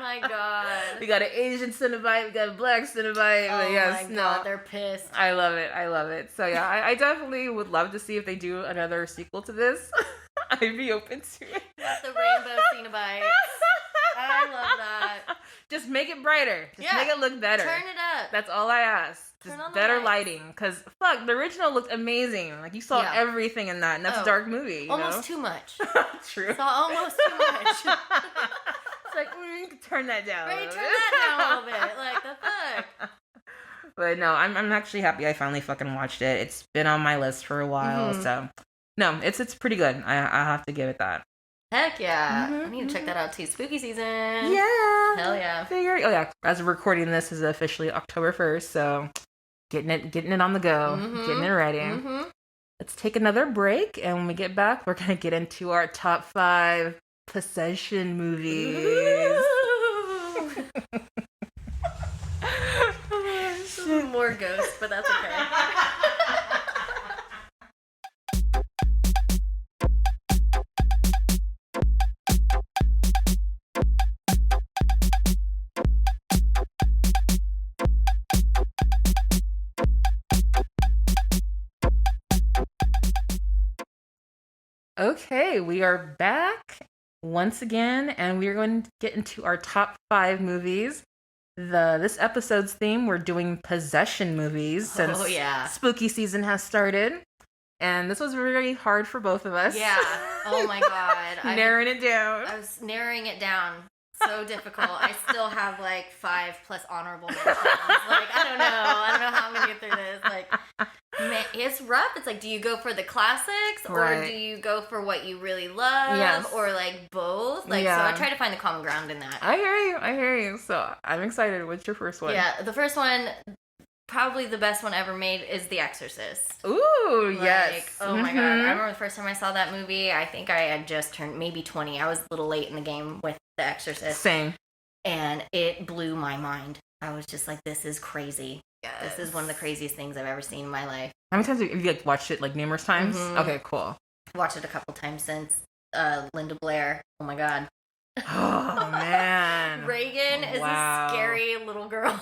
My God. We got an Asian Cenobite, we got a black Cenobite. Oh yes, my God, they're pissed. I love it. So yeah, I definitely would love to see if they do another sequel to this. I'd be open to it. The rainbow Cenobites. I love that. Just make it brighter. Just make it look better. Turn it up. That's all I ask. Just better lighting. Because, fuck, the original looked amazing. Like, you saw everything in that, and that's a dark movie. Almost too much. True. Saw almost too much. It's like, you can turn that down. Right, turn that down a little bit. Like, the fuck? But no, I'm actually happy I finally fucking watched it. It's been on my list for a while, so no, it's pretty good. I have to give it that. Heck yeah. I need to check that out too. Spooky season. Yeah. Hell yeah. Oh yeah. As of recording this is officially October 1st, so getting it on the go, getting it ready. Let's take another break, and when we get back, we're gonna get into our top 5 possession movies. More ghosts, but that's okay. Okay, we are back once again, and we are going to get into our top 5 movies. This episode's theme, we're doing possession movies since spooky season has started. And this was very hard for both of us. Yeah. Oh my god. Narrowing it down. I was narrowing it down. So difficult. I still have like 5 plus honorable mentions. Like, I don't know how I'm gonna get through this. Like, man, it's rough. It's like, do you go for the classics or do you go for what you really love, or like both? Like, so I try to find the common ground in that. I hear you. So I'm excited. What's your first one? Yeah, the first one, probably the best one ever made, is The Exorcist. Ooh, yes. Oh my god. I remember the first time I saw that movie, I think I had just turned maybe 20. I was a little late in the game with The Exorcist. Same. And it blew my mind. I was just like, this is crazy. Yes. This is one of the craziest things I've ever seen in my life. How many times have you like watched it, like numerous times? Okay, cool. Watched it a couple times since. Linda Blair. Oh my god. Oh man. Reagan is a scary little girl.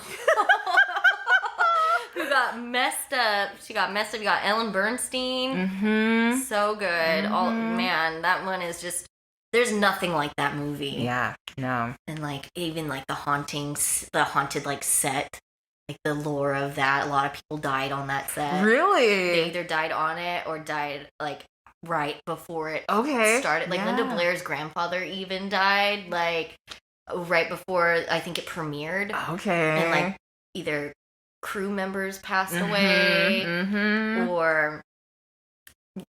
Who got messed up. She got messed up. You got Ellen Bernstein. So good. Man, that one is just, there's nothing like that movie. Yeah, no. And like, even like the haunted like set, like the lore of that, a lot of people died on that set. Really? They either died on it or died like right before it started. Like Linda Blair's grandfather even died like right before I think it premiered. Okay. And like either crew members passed away or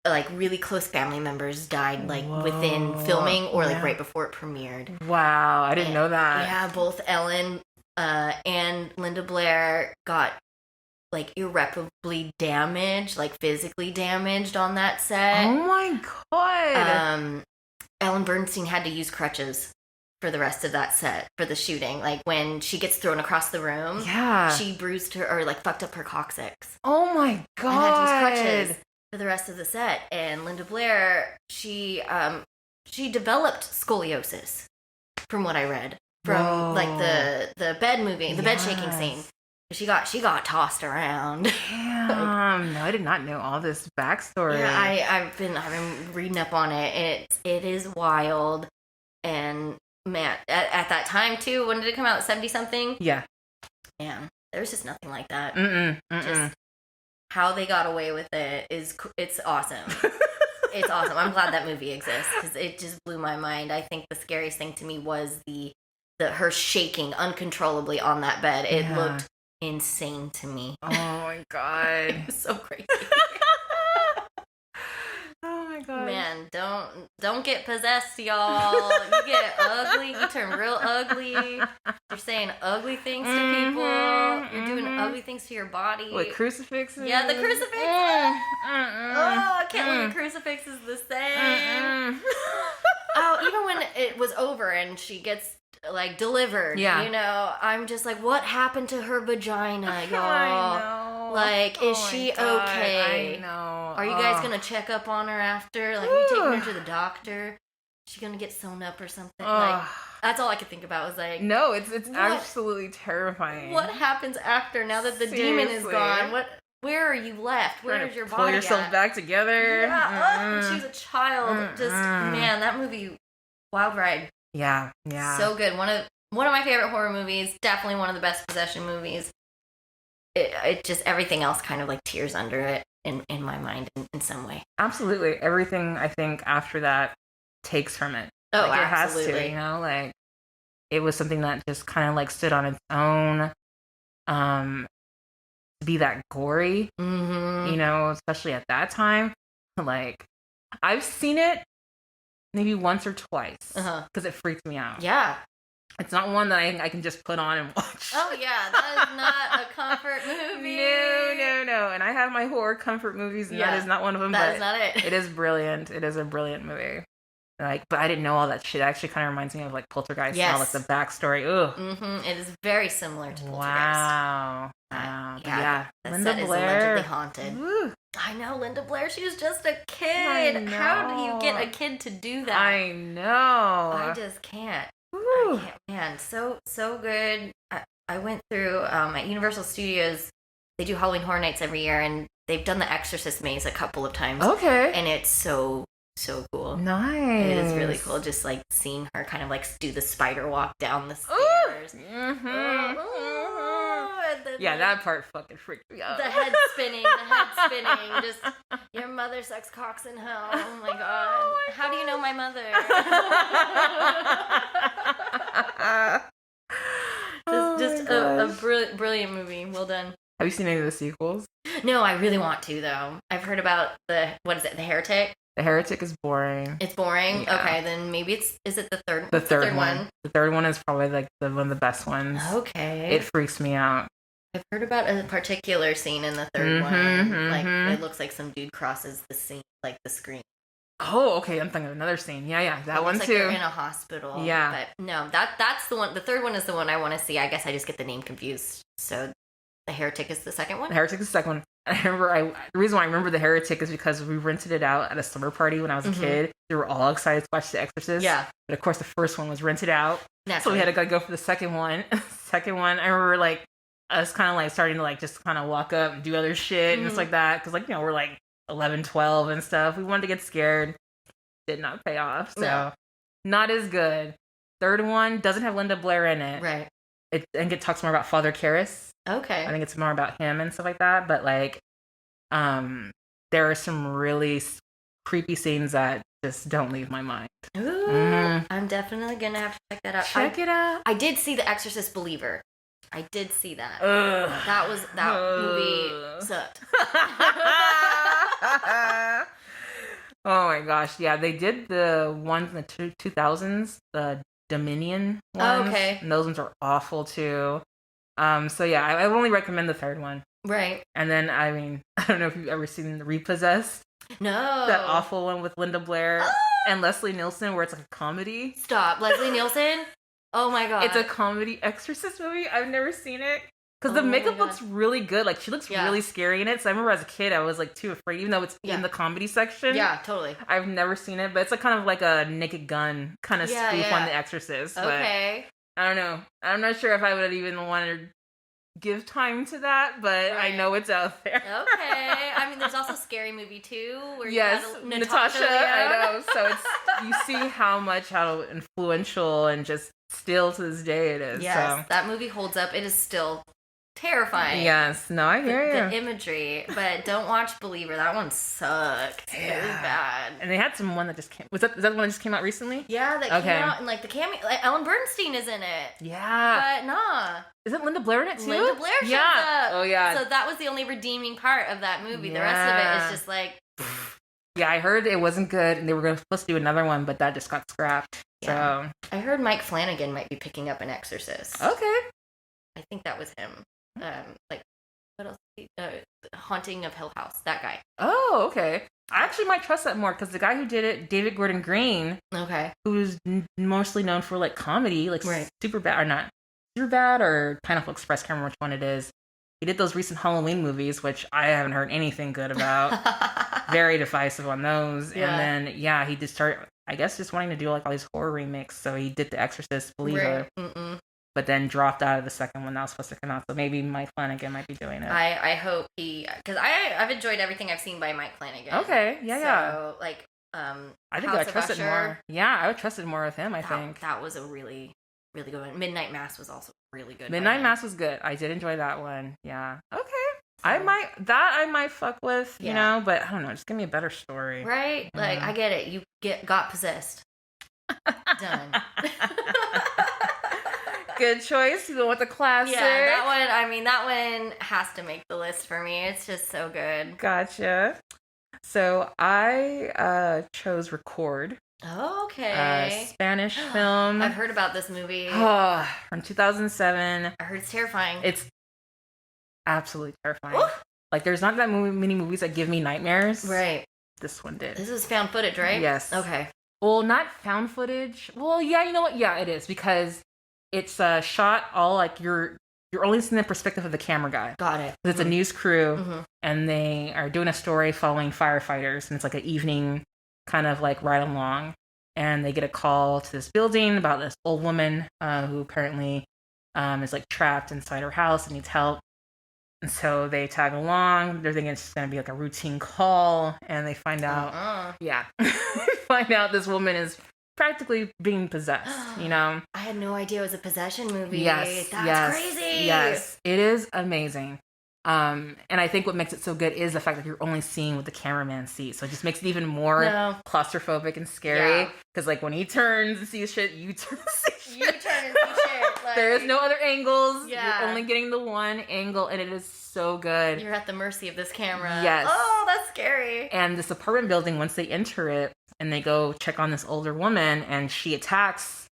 like really close family members died like within filming or like right before it premiered. Wow, I didn't know that. Yeah, both Ellen and Linda Blair got like irreparably damaged, like physically damaged on that set. Oh my god. Ellen Bernstein had to use crutches for the rest of that set for the shooting. Like when she gets thrown across the room, she bruised her or like fucked up her coccyx. Oh my god. And had to use crutches for the rest of the set. And Linda Blair, she developed scoliosis from what I read from like the bed moving, the bed shaking scene. She got tossed around. Damn. No, I did not know all this backstory. Yeah, I've been reading up on it. It is wild. And man, at that time too, when did it come out? 70 something? Yeah. Yeah. There's just nothing like that. Just how they got away with it it's awesome. It's awesome. I'm glad that movie exists because it just blew my mind. I think the scariest thing to me was her shaking uncontrollably on that bed. It looked insane to me. Oh my god. It was so crazy. Oh my god. Man, don't get possessed, y'all. You get ugly. You turn real ugly. You're saying ugly things to people. You're doing ugly things to your body. What, crucifixes? Yeah, the crucifix. Oh, I can't believe the crucifix is the same. Oh, even when it was over and she gets like delivered, you know, I'm just like, what happened to her vagina, y'all? I know. Like, is she okay? I know. Are you guys gonna check up on her after? Like, are you taking her to the doctor? Is she gonna get sewn up or something? Like, that's all I could think about was like, no, it's absolutely terrifying. What happens after now that the demon is gone? Where are you left? Where is your body? Pull yourself back together. Yeah, she's a child. Just man, that movie, wild ride. Yeah. So good. One of my favorite horror movies. Definitely one of the best possession movies. It just everything else kind of like tears under it in my mind in some way. Absolutely, everything I think after that takes from it. Oh, like, it absolutely. has to, you know, like it was something that just kind of like stood on its own. to be that gory, you know, especially at that time. Like, I've seen it maybe once or twice because it freaks me out. Yeah. It's not one that I can just put on and watch. Oh, yeah. That is not a comfort movie. No. And I have my horror comfort movies, and that is not one of them. That is not it. It is brilliant. It is a brilliant movie. Like, but I didn't know all that shit. It actually kind of reminds me of like Poltergeist. Yes. And all like the backstory. Ugh. It is very similar to Poltergeist. Wow. Yeah. The Linda set Blair. is allegedly haunted. Woo. I know, Linda Blair. She was just a kid. How do you get a kid to do that? I know. I just can't. Woo. I can't. Man, so good. I went through at Universal Studios. They do Halloween Horror Nights every year, and they've done the Exorcist maze a couple of times. Okay. And it's so cool. Nice. It is really cool. Just like seeing her kind of like do the spider walk down the stairs. Yeah, that part fucking freaked me out. The head spinning. Just, your mother sucks cocks in hell. Oh my god. How do you know my mother? just a brilliant movie. Well done. Have you seen any of the sequels? No, I really want to though. I've heard about The Heretic? The Heretic is boring. It's boring? Yeah. Okay, then maybe is it the third? The third one. The third one is probably like one of the best ones. Okay. It freaks me out. I've heard about a particular scene in the third one. Like, it looks like some dude crosses the scene, like the screen. Oh, okay. I'm thinking of another scene. Yeah. That one looks too. Like they're in a hospital. Yeah. But no, that's the one. The third one is the one I want to see. I guess I just get the name confused. So, The Heretic is the second one? The Heretic is the second one. I remember, the reason why I remember The Heretic is because we rented it out at a summer party when I was a kid. We were all excited to watch The Exorcist. Yeah. But of course, the first one was rented out. Naturally. So we had to go for the second one. Second one, I remember like us kind of like starting to like just kind of walk up and do other shit and stuff like that. Because like, you know, we're like 11, 12 and stuff. We wanted to get scared. Did not pay off. So not as good. Third one doesn't have Linda Blair in it. Right. It talks more about Father Karras. Okay. I think it's more about him and stuff like that. But like, there are some really creepy scenes that just don't leave my mind. Ooh, I'm definitely gonna have to check that out. Check it out. I did see The Exorcist Believer. I did see that. Ugh. That movie sucked. Oh my gosh, yeah, they did the ones in the 2000s, the Dominion ones. Okay. And those ones are awful too. So yeah, I would only recommend the third one. Right. And then, I mean, I don't know if you've ever seen The Repossessed. No. That awful one with Linda Blair and Leslie Nielsen where it's like a comedy. Stop. Leslie Nielsen? Oh my god. It's a comedy exorcist movie. I've never seen it. Because the makeup looks really good. Like, she looks really scary in it. So I remember as a kid, I was like too afraid, even though it's in the comedy section. Yeah, totally. I've never seen it, but it's like kind of like a Naked Gun kind of spoof on The Exorcist. Okay. But I don't know. I'm not sure if I would even want to give time to that, but I know it's out there. Okay. I mean, there's also Scary Movie 2 where you yes, had Natasha. I know. So it's you see how influential and just still to this day it is. Yes, so. that movie holds up. It is still terrifying. Yes, no, I hear you. The imagery, but don't watch Believer. That one sucked. It was bad. And they had one that just came. Is that the one that just came out recently? Yeah, that came out, and like the cameo, like Ellen Bernstein is in it. Yeah, but nah. Isn't Linda Blair in it too? Linda Blair shows up. Oh yeah. So that was the only redeeming part of that movie. The rest of it is just like. Yeah, I heard it wasn't good, and they were supposed to do another one, but that just got scrapped. Yeah. So I heard Mike Flanagan might be picking up an Exorcist. Okay. I think that was him. Like, what else? Haunting of Hill House. That guy. Oh, okay. I actually might trust that more because the guy who did it, David Gordon Green, who's mostly known for like comedy, like Superbad or Pineapple Express. Can't remember which one it is. He did those recent Halloween movies, which I haven't heard anything good about. Very divisive on those. Yeah. And then he just started, I guess, just wanting to do like all these horror remakes. So he did The Exorcist Believer. But then dropped out of the second one that was supposed to come out. So maybe Mike Flanagan might be doing it. I hope because I've enjoyed everything I've seen by Mike Flanagan. Okay, yeah. So like, I think I trusted more. Yeah, I would trusted more with him. I think that was a really, really good one. Midnight Mass was also really good. Midnight Mass was good. I did enjoy that one. Yeah. Okay. So, I might fuck with, you know, but I don't know. Just give me a better story. Right? Like I get it. You got possessed. Done. Good choice. You go with the classic. Yeah, that one. I mean, that one has to make the list for me. It's just so good. Gotcha. So I chose Record. Okay. Spanish film. I've heard about this movie. From 2007. I heard it's terrifying. It's absolutely terrifying. Ooh. Like, there's not that many movies that give me nightmares. Right. This one did. This was found footage, right? Yes. Okay. Well, not found footage. Well, yeah, you know what? Yeah, it is, because it's shot all like you're only seeing the perspective of the camera guy. Got it. It's a news crew, and they are doing a story following firefighters, and it's like an evening kind of like ride along, and they get a call to this building about this old woman who apparently is like trapped inside her house and needs help. And so they tag along. They're thinking it's going to be like a routine call, and they find out, find out this woman is practically being possessed, you know? I had no idea it was a possession movie. Yes. That's crazy. Yes. It is amazing. And I think what makes it so good is the fact that you're only seeing what the cameraman sees. So it just makes it even more claustrophobic and scary. Because like when he turns and sees shit, you turn and see shit. You turn and see shit. Like, there is no other angles. Yeah. You're only getting the one angle, and it is so good. You're at the mercy of this camera. Yes. Oh, that's scary. And this apartment building, once they enter it and they go check on this older woman, and she attacks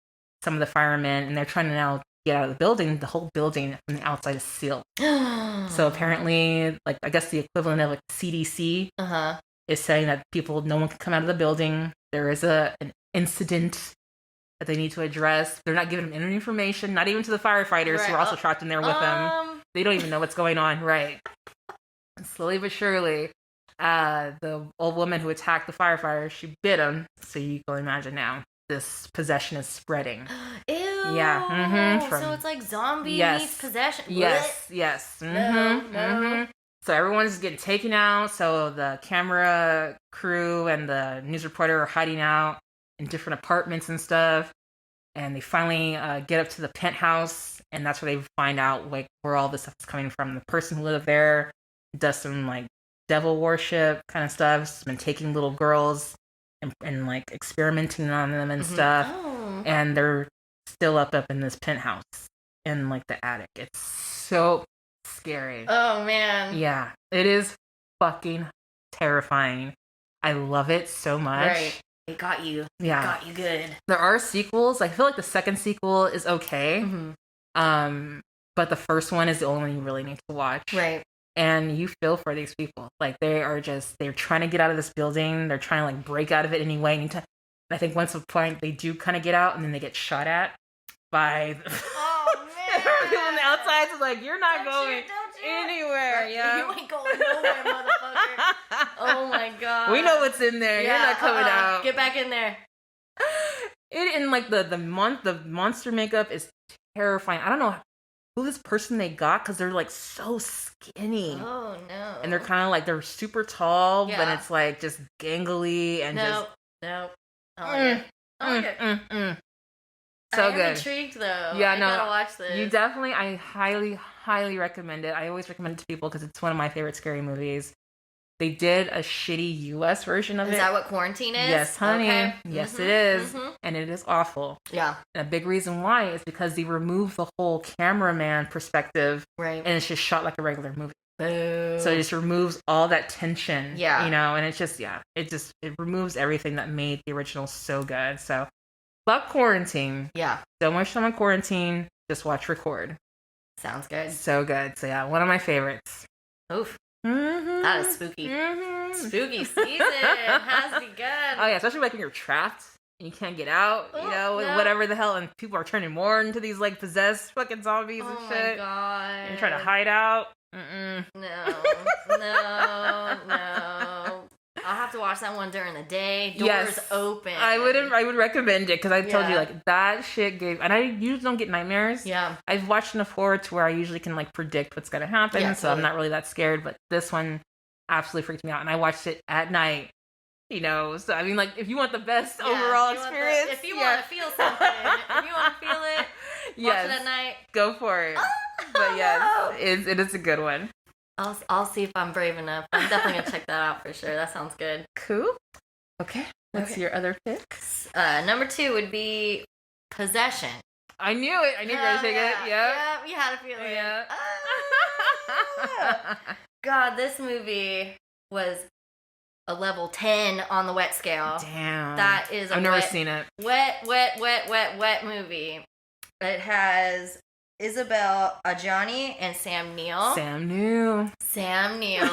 some of the firemen, and they're trying to now get out of the building, the whole building from the outside is sealed. So apparently, like, I guess the equivalent of like CDC is saying that no one can come out of the building. There is an incident that they need to address. They're not giving them any information, not even to the firefighters who are also trapped in there with them. They don't even know what's going on. Right. And slowly but surely, the old woman who attacked the firefighter, she bit him. So you can imagine now, this possession is spreading. Ew. Yeah. So it's like zombie meets possession. Yes. No. So everyone's getting taken out. So the camera crew and the news reporter are hiding out in different apartments and stuff. And they finally get up to the penthouse, and that's where they find out like where all this stuff is coming from. The person who lived there does some like devil worship kind of stuff. Has been taking little girls and like experimenting on them and stuff. And they're still up in this penthouse in like the attic. It's so scary. Oh man. Yeah, it is fucking terrifying. I love it so much. Right. It got you. Yeah. Got you good. There are sequels. I feel like the second sequel is okay. But the first one is the only one you really need to watch. Right. And you feel for these people. Like they're trying to get out of this building. They're trying to like break out of it anyway. And I think once a point they do kind of get out, and then they get shot at by people on the outside. So like, you're not going anywhere. Right. Yeah. You ain't going nowhere, motherfucker. Oh my god. We know what's in there. You're not coming out. Get back in there. And like the monster makeup is terrifying. I don't know who this person they got, because they're like so skinny. Oh no. And they're kind of like, they're super tall, but it's like just gangly and No. I like it. So I'm good. Intrigued though. Yeah, I gotta watch this. You definitely, I highly recommend it. I always recommend it to people because it's one of my favorite scary movies. They did a shitty US version of it. Is that what Quarantine is? Yes, honey. Okay. Yes, it is. And it is awful. Yeah. And a big reason why is because they removed the whole cameraman perspective. Right. And it's just shot like a regular movie. Boo. So it just removes all that tension. Yeah. You know, and it's just, it removes everything that made the original so good. So, fuck Quarantine. Yeah. Don't waste time on Quarantine. Just watch Record. Sounds good. So good. So, yeah, one of my favorites. Oof. That is spooky. Spooky season. Has begun. Oh, yeah, especially like when you're trapped and you can't get out, whatever the hell, and people are turning more into these like possessed fucking zombies and shit. Oh my god. And you're trying to hide out. No. I'll have to watch that one during the day. Doors open. I would recommend it because I told you like that shit gave, and I usually don't get nightmares. Yeah. I've watched enough horror to where I usually can like predict what's gonna happen, so I'm not really that scared. But this one absolutely freaked me out, and I watched it at night. You know, so I mean, like, if you want the best overall experience, if you want to feel something, if you want to feel it, watch it at night. Go for it. But yes, it is a good one. I'll see if I'm brave enough. I'm definitely gonna check that out for sure. That sounds good. Cool. Okay. What's your other pick? Number 2 would be Possession. I knew it. I knew you were going to take it. Yep. Yeah, we had a feeling. Yeah. God, this movie was a level 10 on the wet scale. Damn. That is I've never seen it. Wet movie. It has Isabelle Adjani and Sam Neill. Sam Neill.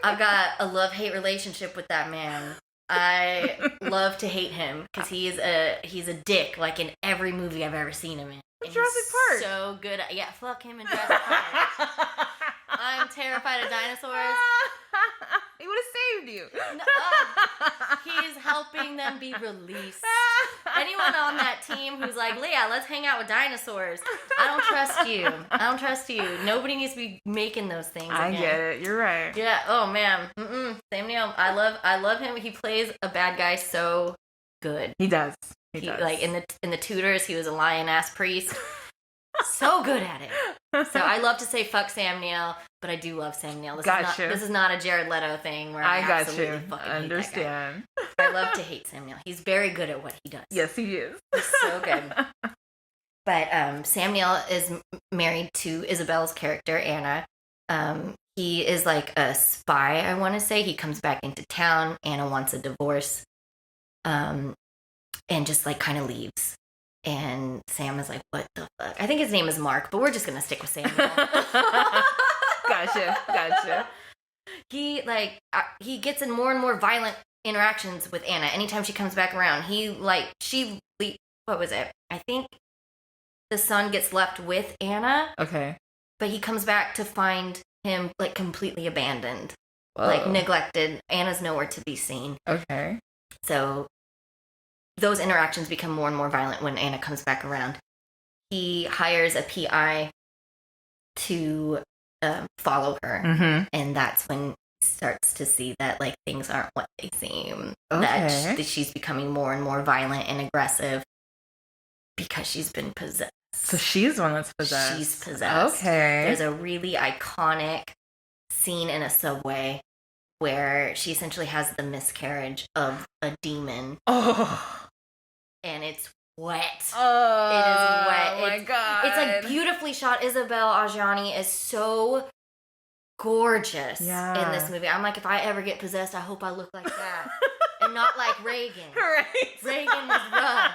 I've got a love-hate relationship with that man. I love to hate him because he's a dick, like in every movie I've ever seen him in. Jurassic Park. So good. Yeah, fuck him in Jurassic Park. I'm terrified of dinosaurs. He would have saved you. No, he's helping them be released. Anyone on that team who's like, Leah, let's hang out with dinosaurs. I don't trust you. Nobody needs to be making those things again. I get it. You're right. Yeah. Oh man. Sam Neill. I love him. He plays a bad guy so good. He does. He does. Like in the Tudors, he was a lion ass priest. So good at it. So I love to say fuck Sam Neill, but I do love Sam Neill. This is not a Jared Leto thing where I got you. Fucking Understand. Hate that guy. I love to hate Sam Neill. He's very good at what he does. Yes, he is. He's so good. But Sam Neill is married to Isabel's character, Anna. He is like a spy, I want to say. He comes back into town. Anna wants a divorce. And just like kind of leaves. And Sam is like, what the fuck? I think his name is Mark, but we're just going to stick with Sam Neill. Gotcha. He gets in more and more violent interactions with Anna. Anytime she comes back around, what was it? I think the son gets left with Anna. Okay. But he comes back to find him like completely abandoned. Whoa. Like neglected. Anna's nowhere to be seen. Okay. So those interactions become more and more violent when Anna comes back around. He hires a PI to follow her, and that's when he starts to see that like things aren't what they seem. Okay. That she's becoming more and more violent and aggressive because she's been possessed. So she's the one that's possessed. She's possessed. Okay. There's a really iconic scene in a subway where she essentially has the miscarriage of a demon. Oh. And it's wet. Oh. It is wet. Oh my God. It's like beautifully shot. Isabelle Adjani is so gorgeous in this movie. I'm like, if I ever get possessed, I hope I look like that. And not like Reagan. Right. Reagan was rough.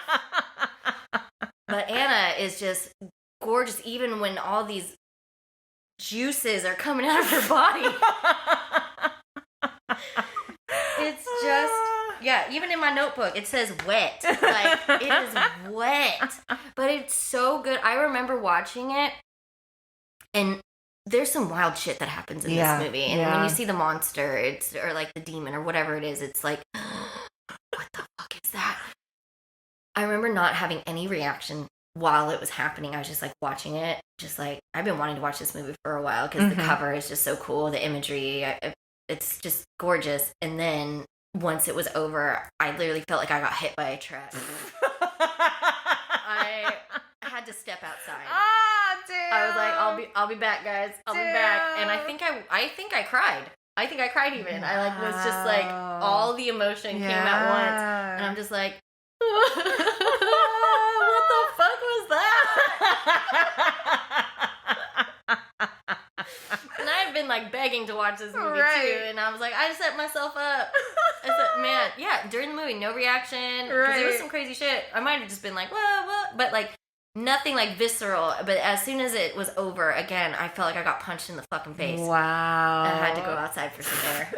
But Anna is just gorgeous even when all these juices are coming out of her body. It's just, yeah, even in my notebook, it says wet. Like, it is wet. But it's so good. I remember watching it, and there's some wild shit that happens in this movie. And when you see the monster, or like the demon, or whatever it is, it's like, what the fuck is that? I remember not having any reaction while it was happening. I was just like watching it, just like, I've been wanting to watch this movie for a while because the cover is just so cool, the imagery, it's just gorgeous. And then once it was over, I literally felt like I got hit by a truck. I had to step outside. Ah, damn. I was like, I'll be back, guys. I'll be back. And I think I cried. I think I cried even. I like was just like all the emotion came at once, and I'm just like, what the fuck was that? And I had been like begging to watch this movie too, and I was like, I set myself up. I said, man, yeah, during the movie, no reaction, because there was some crazy shit. I might have just been like, what? But like nothing like visceral. But as soon as it was over, again, I felt like I got punched in the fucking face. Wow. And I had to go outside for some air.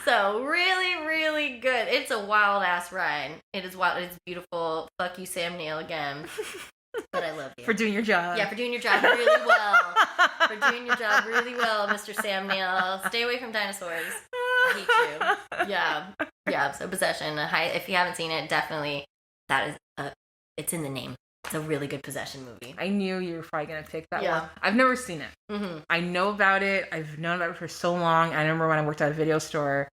So really, really good. It's a wild ass ride. It is wild. It's beautiful. Fuck you, Sam Neill, again. But I love you. For doing your job. Yeah, for doing your job really well. For doing your job really well, Mr. Sam Neill. Stay away from dinosaurs. I hate you. Yeah. So Possession. If you haven't seen it, definitely it's in the name. It's a really good possession movie. I knew you were probably going to pick that one. I've never seen it. Mm-hmm. I know about it. I've known about it for so long. I remember when I worked at a video store,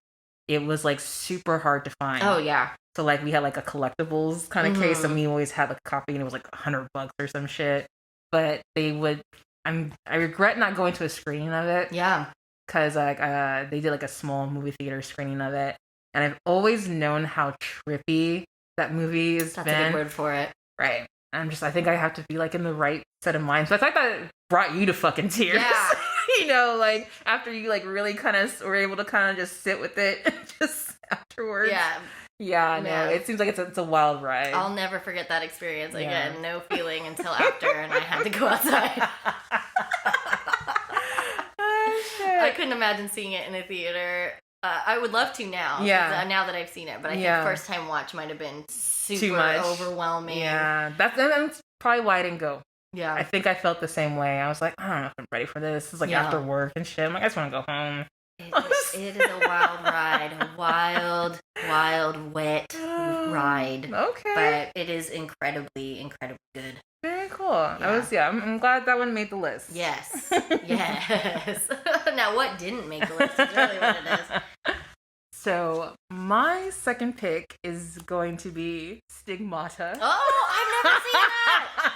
it was like super hard to find. Oh, yeah. So like we had like a collectibles kind of case, and we always had like a copy, and it was like $100 or some shit. But they would. I regret not going to a screening of it. Yeah. Because like they did like a small movie theater screening of it, and I've always known how trippy that movie has That's been. a good word for it. Right. I think I have to be like in the right set of mind. So I thought that brought you to fucking tears. Yeah. You know, like after you like really kind of were able to kind of just sit with it just afterwards. Yeah. Yeah, no, it seems like it's a wild ride. I'll never forget that experience again. No feeling until after, and I had to go outside. Oh, shit. I couldn't imagine seeing it in a theater. I would love to now. Yeah. Now that I've seen it, but I think first time watch might have been super overwhelming. Yeah, that's probably why I didn't go. Yeah. I think I felt the same way. I was like, I don't know if I'm ready for this. It's like after work and shit. I'm like, I just want to go home. It is a wild ride. A wild, wet ride. Okay. But it is incredibly good. Very cool. I'm glad that one made the list. Yes. Yes. Now, what didn't make the list is really what it is. So, my second pick is going to be Stigmata. Oh, I've never seen that.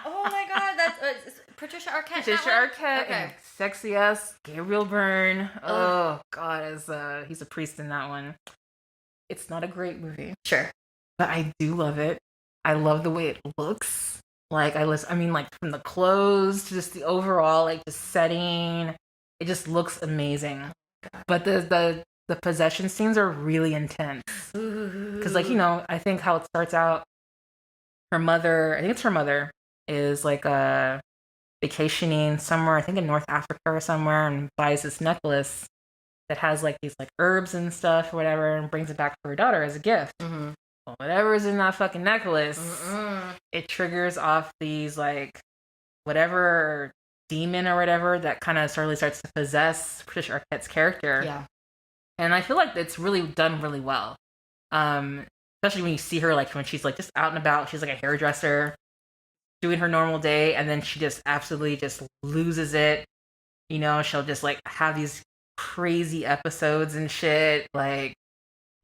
Oh my god, that's Patricia Arquette. Patricia Arquette and sexy ass Gabriel Byrne. Oh god, he's a priest in that one. It's not a great movie, sure, but I do love it. I love the way it looks. Like I mean, like from the clothes to just the overall, like the setting, it just looks amazing. But the possession scenes are really intense because, like, you know, I think how it starts out. Her mother is like vacationing somewhere, I think in North Africa or somewhere, and buys this necklace that has like these like herbs and stuff or whatever, and brings it back for her daughter as a gift. Mm-hmm. Well, whatever's in that fucking necklace, it triggers off these like whatever demon or whatever that kind of slowly starts to possess Patricia Arquette's character. Yeah, and I feel like it's really done really well. Especially when you see her like when she's like just out and about, she's like a hairdresser doing her normal day, and then she just absolutely just loses it. You know, she'll just like have these crazy episodes and shit, like,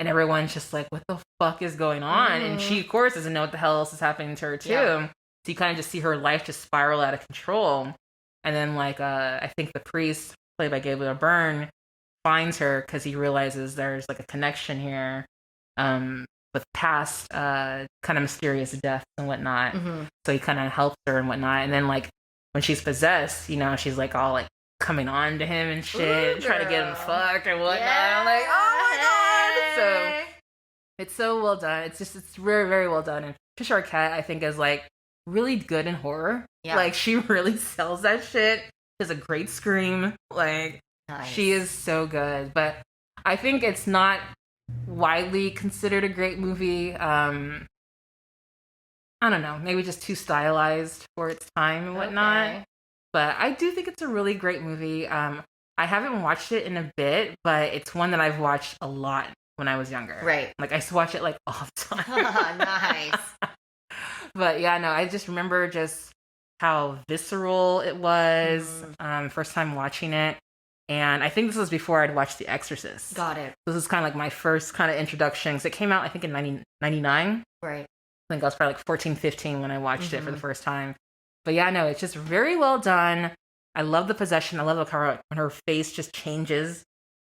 and everyone's just like, what the fuck is going on? And she of course doesn't know what the hell else is happening to her too. So you kind of just see her life just spiral out of control. And then like I think the priest, played by Gabriel Byrne, finds her because he realizes there's like a connection here with past kind of mysterious deaths and whatnot. So he kind of helps her and whatnot. And then like when she's possessed, you know, she's like all like coming on to him and shit, trying to get him fucked and whatnot. Yeah. I'm like, oh my god! So it's so well done. It's very, very well done. And Patricia Arquette, I think, is like really good in horror. Yeah. Like she really sells that shit. She has a great scream. Like she is so good. But I think it's not widely considered a great movie. I don't know, maybe just too stylized for its time and whatnot. Okay. But I do think it's a really great movie. I haven't watched it in a bit, but it's one that I've watched a lot when I was younger. Right. Like I used to watch it like all the time. Nice. But yeah, no, I just remember just how visceral it was first time watching it. And I think this was before I'd watched The Exorcist. Got it. This is kind of like my first kind of introduction, because it came out, I think, in 1999. Right. I think I was probably like 14, 15 when I watched it for the first time. But yeah, no, it's just very well done. I love the possession. I love when her face just changes.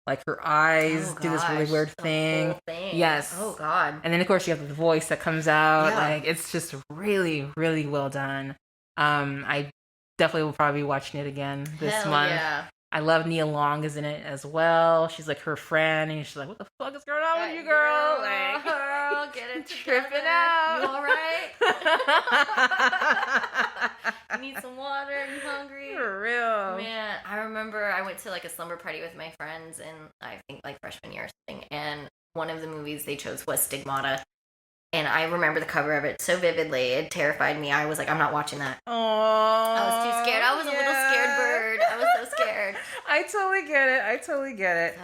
Like her eyes do this really weird thing. Yes. Oh, God. And then, of course, you have the voice that comes out. Yeah. Like, it's just really, really well done. I definitely will probably be watching it again this month. Yeah. I love Nia Long is in it as well. She's like her friend, and she's like, "What the fuck is going on with you, girl? Like, girl, get it tripping out. You all right? You need some water? You hungry? For real, man." I remember I went to like a slumber party with my friends, and I think like freshman year or something. And one of the movies they chose was Stigmata. And I remember the cover of it so vividly. It terrified me. I was like, I'm not watching that. Oh, I was too scared. I was a little scared bird. I was so scared. I totally get it.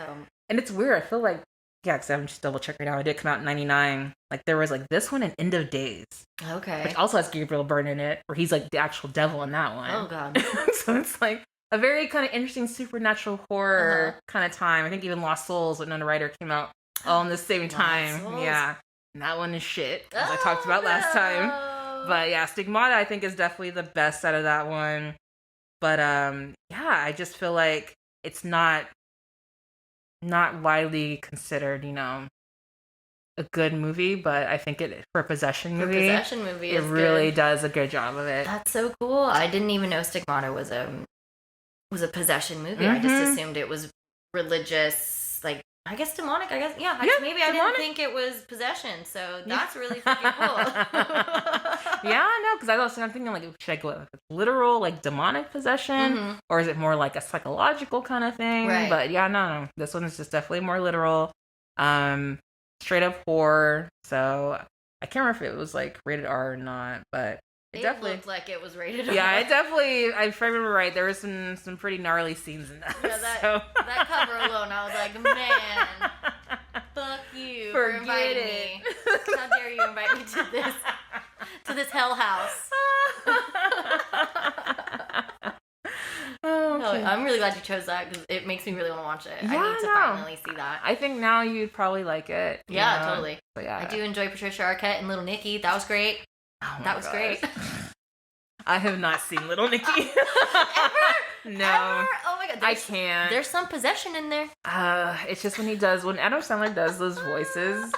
And it's weird. I feel like, yeah, because I'm just double checking right now. It did come out in 99. Like, there was like this one and End of Days. Okay. Which also has Gabriel Byrne in it, where he's like the actual devil in that one. Oh, God. So it's like a very kind of interesting supernatural horror kind of time. I think even Lost Souls with Winona Ryder came out all in the same time. Yeah. And that one is shit, as I talked about last time. But yeah, Stigmata, I think, is definitely the best out of that one. But yeah, I just feel like it's not widely considered, you know, a good movie, but I think for a possession For movie, possession movie, it is really good. does a good job of it. That's so cool. I didn't even know Stigmata was a possession movie. I just assumed it was religious, like, I guess demonic. I guess maybe I didn't think it was possession. So that's really freaking cool. Yeah, no, because I'm thinking like, should I go with literal like demonic possession, or is it more like a psychological kind of thing? Right. But yeah, no, this one is just definitely more literal, straight up horror. So I can't remember if it was like rated R or not, but it definitely looked like it was rated R. Yeah, if I remember right, there were some pretty gnarly scenes in that. Yeah, that cover alone, I was like, man, fuck you for inviting me. How dare you invite me to this hell house? Okay. I'm really glad you chose that because it makes me really want to watch it. Yeah, I need to finally see that. I think now you'd probably like it. Yeah, totally. But yeah, I do enjoy Patricia Arquette and Little Nicky. That was great. Oh that was great. I have not seen Little Nicky. Ever? No. Ever? Oh my god. I can't. There's some possession in there. It's just when Adam Sandler does those voices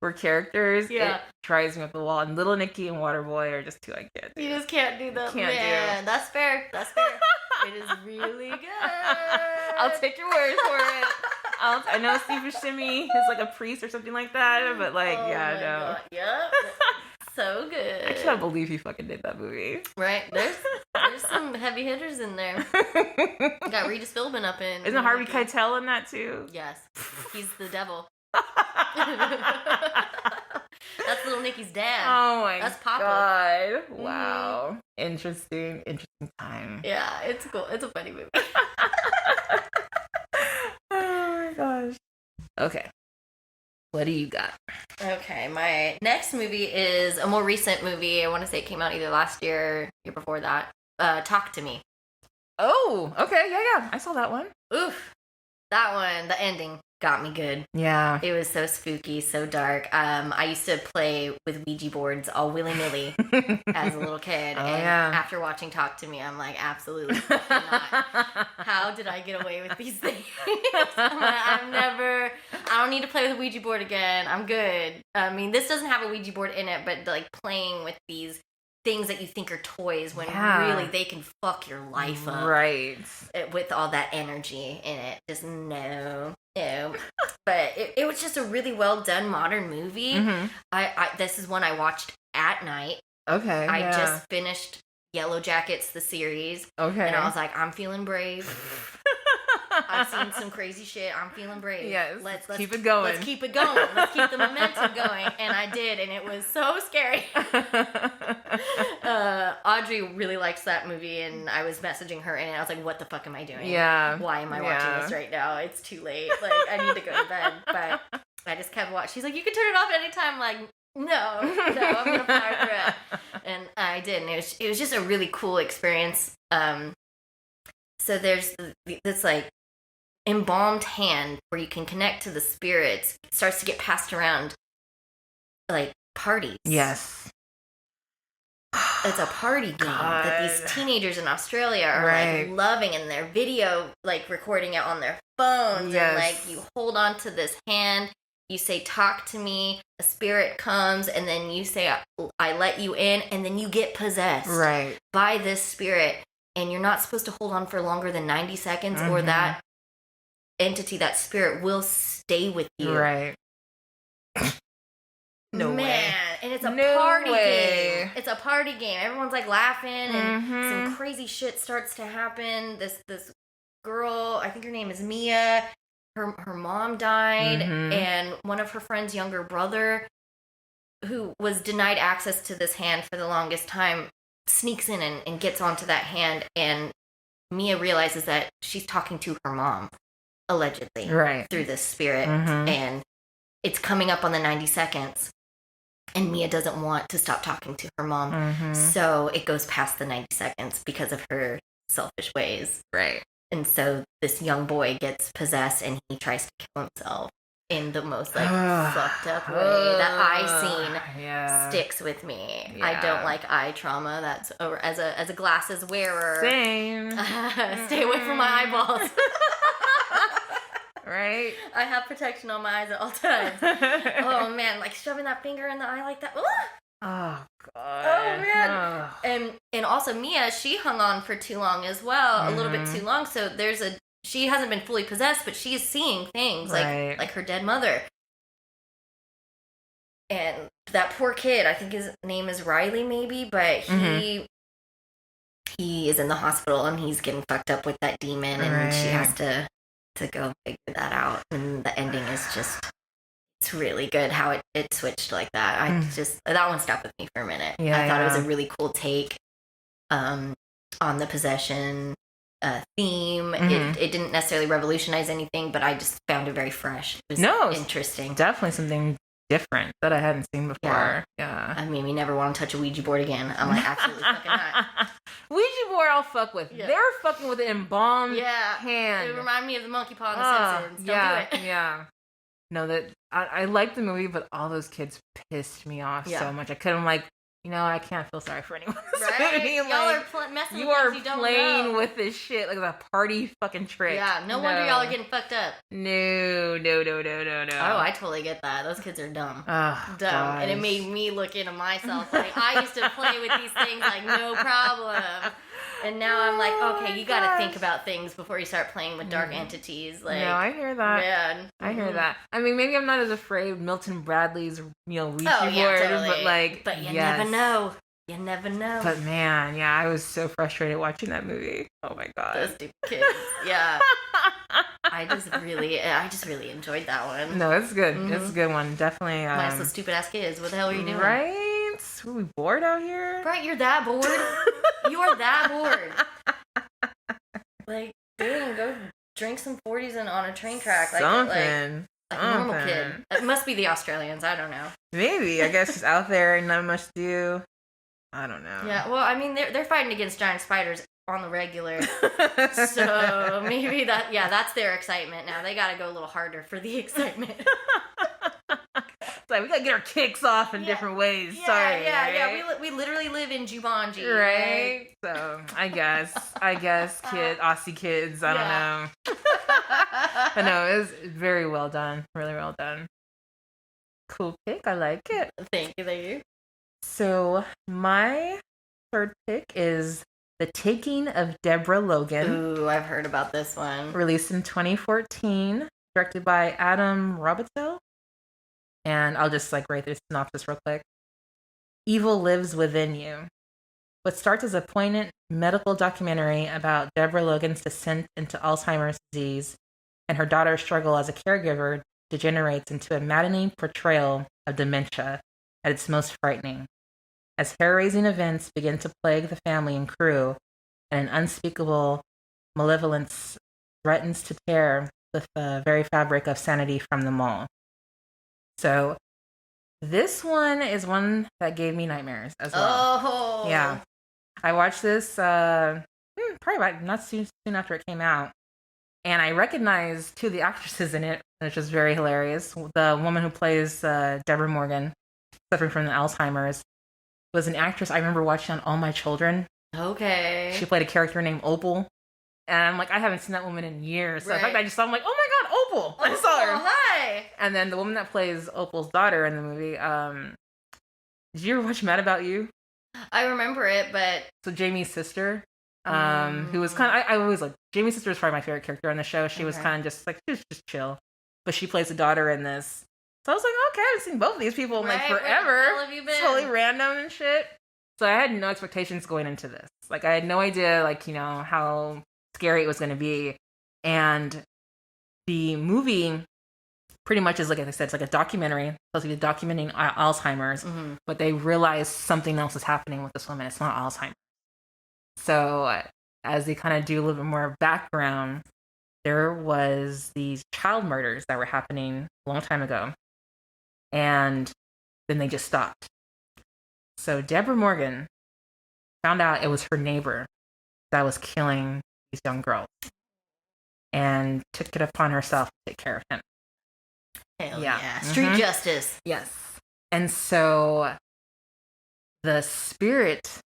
for characters, it drives me up the wall. And Little Nicky and Waterboy are just two I can't do. You just can't do them. Man, that's fair. That's fair. It is really good. I'll take your word for it. I know Steve Buscemi is like a priest or something like that, but like, no. God. Yep. So good. I cannot believe he fucking did that movie. Right. There's some heavy hitters in there. Got Regis Philbin up in. Isn't Harvey Keitel in that too? Yes. He's the devil. That's Little Nicky's dad. Oh my That's Papa. God. Wow. Interesting time. Yeah, it's cool. It's a funny movie. Oh my gosh. Okay. What do you got? Okay, my next movie is a more recent movie. I want to say it came out either last year or year before that. Talk to Me. Oh, okay. Yeah. I saw that one. Oof. That one, the ending got me good. Yeah. It was so spooky, so dark. I used to play with Ouija boards all willy-nilly as a little kid. After watching Talk to Me, I'm like, absolutely not. How did I get away with these things? I don't need to play with a Ouija board again. I'm good. I mean, this doesn't have a Ouija board in it, but like playing with these things that you think are toys when really they can fuck your life up. Right. With all that energy in it. Just no. But it was just a really well done modern movie. Mm-hmm. This is one I watched at night. Okay. I just finished Yellow Jackets, the series. Okay. And I was like, I'm feeling brave. I've seen some crazy shit. I'm feeling brave. Yes. Let's keep it going. Let's keep it going. Let's keep the momentum going. And I did, and it was so scary. Audrey really likes that movie, and I was messaging her, and I was like, what the fuck am I doing? Yeah. Why am I watching this right now? It's too late. Like, I need to go to bed. But I just kept watching. She's like, you can turn it off at any time. I'm like, no, I'm going to power through it. And I did, and it was just a really cool experience. So there's this, like, embalmed hand where you can connect to the spirits. It starts to get passed around, like, parties. Yes. It's a party game that these teenagers in Australia are like loving, and they're video like recording it on their phones. Yes. And like you hold on to this hand, you say talk to me, a spirit comes, and then you say I let you in, and then you get possessed by this spirit, and you're not supposed to hold on for longer than 90 seconds or that entity, that spirit will stay with you. Right. No Man, way. And it's a party game. It's a party game. Everyone's like laughing, and some crazy shit starts to happen. This girl, I think her name is Mia. Her mom died, and one of her friend's younger brother, who was denied access to this hand for the longest time, sneaks in and gets onto that hand, and Mia realizes that she's talking to her mom, allegedly, through this spirit, and it's coming up on the 90 seconds. And Mia doesn't want to stop talking to her mom. So it goes past the 90 seconds because of her selfish ways. Right. And so this young boy gets possessed, and he tries to kill himself in the most like fucked up way that I've seen. Sticks with me. I don't like eye trauma. That's as a glasses wearer. Same. Stay away from my eyeballs. Right? I have protection on my eyes at all times. Oh man, like shoving that finger in the eye like that. Ooh! Oh god. Oh man. Ugh. And also Mia, she hung on for too long as well, a little bit Mhm. too long. So she hasn't been fully possessed, but she's seeing things Right. like her dead mother. And that poor kid, I think his name is Riley, maybe, but he is in the hospital and he's getting fucked up with that demon, and she has to go figure that out. And the ending is just, it's really good how it switched like that. That one stuck with me for a minute. Yeah, I thought it was a really cool take on the possession theme. It didn't necessarily revolutionize anything, but I just found it very fresh. It was interesting. Definitely something different that I hadn't seen before. Yeah. I mean, we never want to touch a Ouija board again. I'm like, absolutely fucking not. Ouija board I'll fuck with. Yeah. They're fucking with it embalmed hand. It reminded me of the monkey paw in The Simpsons. Don't do it. Yeah. No, that I liked the movie, but all those kids pissed me off so much. I couldn't I can't feel sorry for anyone. Right? Y'all are messing with things you don't know. You are playing with this shit like a party fucking trick. Yeah, no wonder y'all are getting fucked up. No. Oh, I totally get that. Those kids are dumb. Oh, dumb. gosh. And it made me look into myself like, I used to play with these things like no problem. And now I'm like, okay, you gotta think about things before you start playing with dark entities. Like, no, I hear that. Yeah. I hear that. I mean, maybe I'm not as afraid of Milton Bradley's, Ouija board, totally. But you never know. You never know. But man, yeah, I was so frustrated watching that movie. Oh my god. Those stupid kids. Yeah. I just really enjoyed that one. No, it's good. It's a good one. Definitely. Minus the stupid ass kids. What the hell are you doing? Right? Were we bored out here? Right, you're that bored. You're that bored. Like, dude, go drink some 40s and on a train track. Like a normal kid. It must be the Australians. I don't know. Maybe. I guess it's out there and not much to do. I don't know. Yeah, well, I mean, they're fighting against giant spiders on the regular. So maybe that's their excitement now. They got to go a little harder for the excitement. Like, we gotta get our kicks off in different ways. Yeah, Sorry. Yeah. We literally live in Jumanji. Right? So, I guess, Aussie kids, I don't know. But no, it was very well done. Really well done. Cool pick. I like it. Thank you. So, my third pick is The Taking of Deborah Logan. Ooh, I've heard about this one. Released in 2014, directed by Adam Robitel. And I'll just write the synopsis real quick. Evil lives within you. What starts as a poignant medical documentary about Deborah Logan's descent into Alzheimer's disease and her daughter's struggle as a caregiver degenerates into a maddening portrayal of dementia at its most frightening. As hair-raising events begin to plague the family and crew, and an unspeakable malevolence threatens to tear the very fabric of sanity from them all. So, this one is one that gave me nightmares as well. Oh. Yeah. I watched this probably not soon after it came out. And I recognized two of the actresses in it, which was very hilarious. The woman who plays Deborah Morgan, suffering from the Alzheimer's, was an actress I remember watching on All My Children. Okay. She played a character named Opal. And I'm like, I haven't seen that woman in years. So in fact, I just saw, I'm like, oh my God, Opal. I saw her. Hi. And then the woman that plays Opal's daughter in the movie, did you ever watch Mad About You? I remember it, but... So Jamie's sister, who was kind of, I always like, Jamie's sister is probably my favorite character on the show. She was kind of just she was just chill. But she plays the daughter in this. So I was like, okay, I haven't seen both of these people in forever. Where the hell have you been? Totally random and shit. So I had no expectations going into this. I had no idea, how scary it was going to be. And the movie pretty much is, like I said, it's like a documentary, supposed to be documenting Alzheimer's, but they realize something else is happening with this woman. It's not Alzheimer's. So as they kind of do a little bit more background, there was these child murders that were happening a long time ago. And then they just stopped. So Deborah Morgan found out it was her neighbor that was killing these young girls and took it upon herself to take care of him. Hell yeah. Street justice. Yes. And so the spirit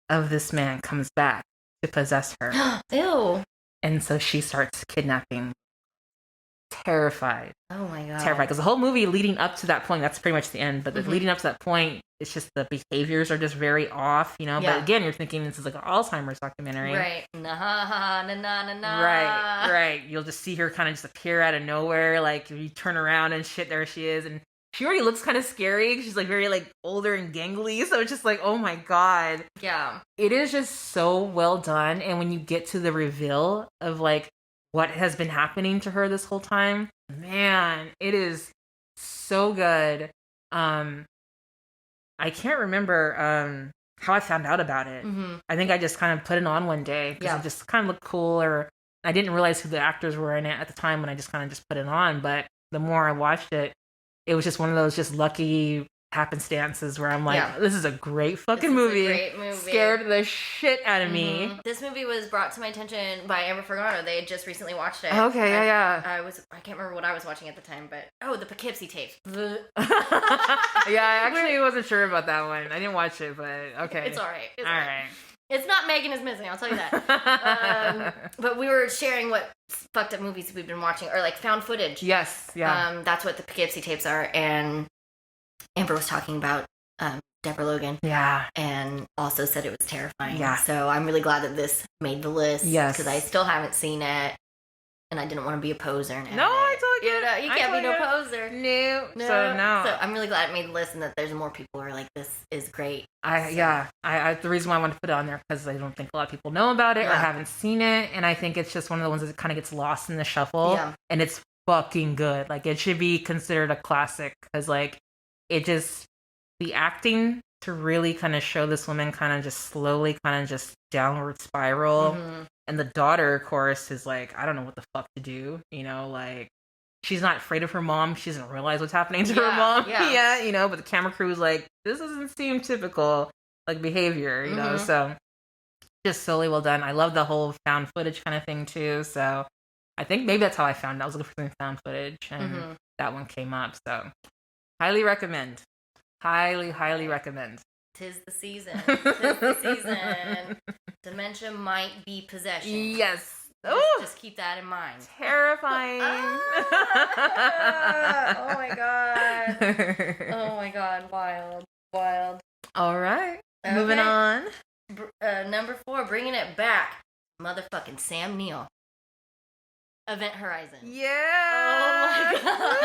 of this man comes back to possess her. Ew. And so she starts kidnapping. terrified. Oh my god. Terrified. Because the whole movie leading up to that point, that's pretty much the end, but leading up to that point, it's just the behaviors are just very off, you know? Yeah. But again, you're thinking this is like an Alzheimer's documentary. Right. Nah, na, na, na, na. Right. You'll just see her kind of just appear out of nowhere. Like, you turn around and shit, there she is. And she already looks kind of scary. She's like very like older and gangly. So it's just like, oh my God. Yeah. It is just so well done. And when you get to the reveal of like what has been happening to her this whole time, man, it is so good. I can't remember how I found out about it. I think I just kind of put it on one day because it just kind of looked cool, or I didn't realize who the actors were in it at the time when I just kind of just put it on. But the more I watched it, it was just one of those just lucky happenstances where I'm like, this is a great fucking movie. Great movie. Scared the shit out of me. This movie was brought to my attention by Amber Fergano. They had just recently watched it. Okay, I can't remember what I was watching at the time, but the Poughkeepsie tapes. Yeah, I actually wasn't sure about that one. I didn't watch it, but okay. It's all right. All right. It's not Megan is Missing, I'll tell you that. But we were sharing what fucked up movies we've been watching, or like found footage. Yes, yeah. That's what the Poughkeepsie tapes are, and Amber was talking about Deborah Logan. Yeah. And also said it was terrifying. Yeah. So I'm really glad that this made the list. Yes. Because I still haven't seen it. And I didn't want to be a poser. No, I told you. You can't be no poser. No. So So I'm really glad it made the list and that there's more people who are like, this is great. The reason why I wanted to put it on there because I don't think a lot of people know about it or haven't seen it. And I think it's just one of the ones that kind of gets lost in the shuffle. Yeah. And it's fucking good. Like, it should be considered a classic because, like, it just, the acting to really kind of show this woman kind of just slowly kind of just downward spiral. And the daughter, of course, is like, I don't know what the fuck to do. You know, like, she's not afraid of her mom. She doesn't realize what's happening to her mom yet, you know, but the camera crew is like, this doesn't seem typical, like, behavior, you know? So, just solely well done. I love the whole found footage kind of thing, too. So, I think maybe that's how I found it. I was looking for some found footage, and that one came up. So, highly recommend. Highly recommend. Tis the season. Tis the season. Dementia might be possession. Yes. Just keep that in mind. Terrifying. Oh my god. Oh my god. Wild. All right. Okay. Moving on. Number 4, bringing it back. Motherfucking Sam Neill. Event Horizon. Yeah. Oh my god.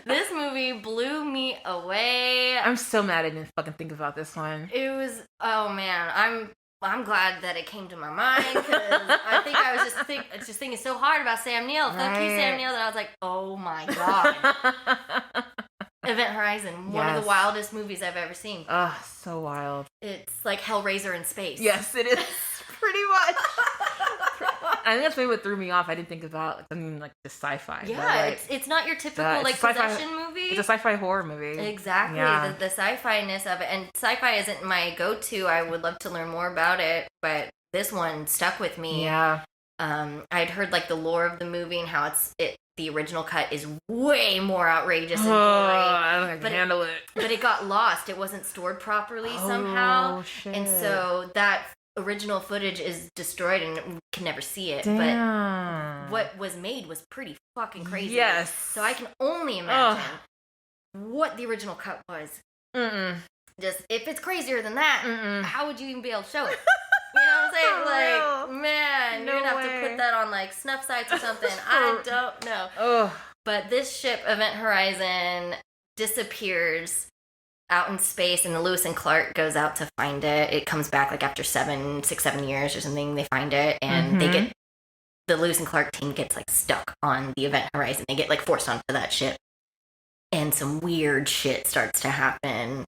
This movie blew me away. I'm so mad I didn't fucking think about this one. It was, oh man, I'm glad that it came to my mind because I think I was just thinking so hard about Sam Neill. Fuck you, Sam Neill, that I was like, oh my god. Event Horizon, one of the wildest movies I've ever seen. Oh, so wild. It's like Hellraiser in space. Yes, it is. Pretty much. I think that's maybe what threw me off. I didn't think about something like the sci-fi. Yeah, like, it's not your typical like possession movie. It's a sci-fi horror movie. Exactly. Yeah. The sci-fi-ness of it. And sci-fi isn't my go-to. I would love to learn more about it, but this one stuck with me. Yeah. I'd heard like the lore of the movie and how the original cut is way more outrageous and I don't think I can handle it. But it got lost. It wasn't stored properly somehow. Shit. And so that original footage is destroyed and we can never see it. Damn. But what was made was pretty fucking crazy. Yes. So I can only imagine what the original cut was. Just if it's crazier than that, how would you even be able to show it? You know what I'm saying? Like, man, you're gonna have to put that on like snuff sites or something. I don't know. But this ship, Event Horizon, disappears out in space, and the Lewis and Clark goes out to find it. It comes back like after 7 years or something. They find it, and the Lewis and Clark team gets like stuck on the Event Horizon. They get like forced onto that ship, and some weird shit starts to happen.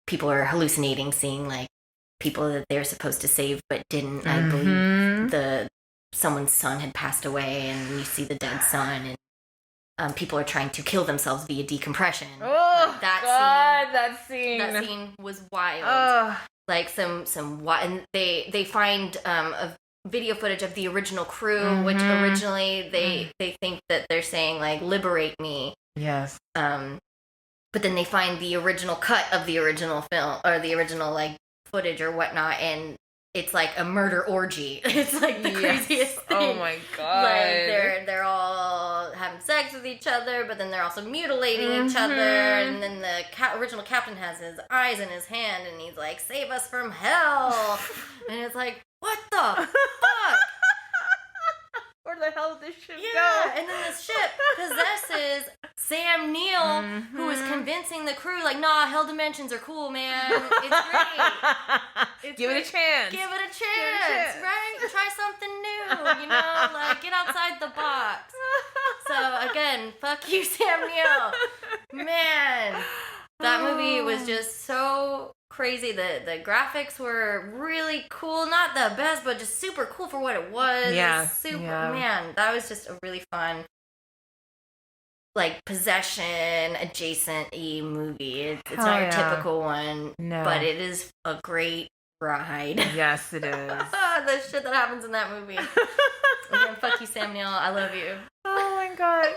People are hallucinating, seeing like people that they're supposed to save but didn't. I believe someone's son had passed away, and you see the dead son, and people are trying to kill themselves via decompression. That scene was wild. Like some and they find a video footage of the original crew, which originally they think that they're saying like liberate me. Yes. But then they find the original cut of the original film or the original like footage or whatnot, and it's like a murder orgy. It's like the craziest thing. Oh my god! Like they're all having sex with each other, but then they're also mutilating each other. And then the original captain has his eyes in his hand, and he's like, "Save us from hell!" And it's like, what the fuck? Where the hell did this ship go? Yeah, and then this ship possesses Sam Neill, who is convincing the crew, like, nah, hell dimensions are cool, man. It's great. Give it a chance. Give it a chance, right? Try something new, you know? Like, get outside the box. So, again, fuck you, Sam Neill. Man, that movie was just so crazy. The graphics were really cool. Not the best, but just super cool for what it was. Yeah. Man, that was just a really fun, like, possession adjacent-y movie. It's not your typical one, but it is a great ride. Yes, it is. The shit that happens in that movie. Again, fuck you, Sam Neill. I love you. Oh my god.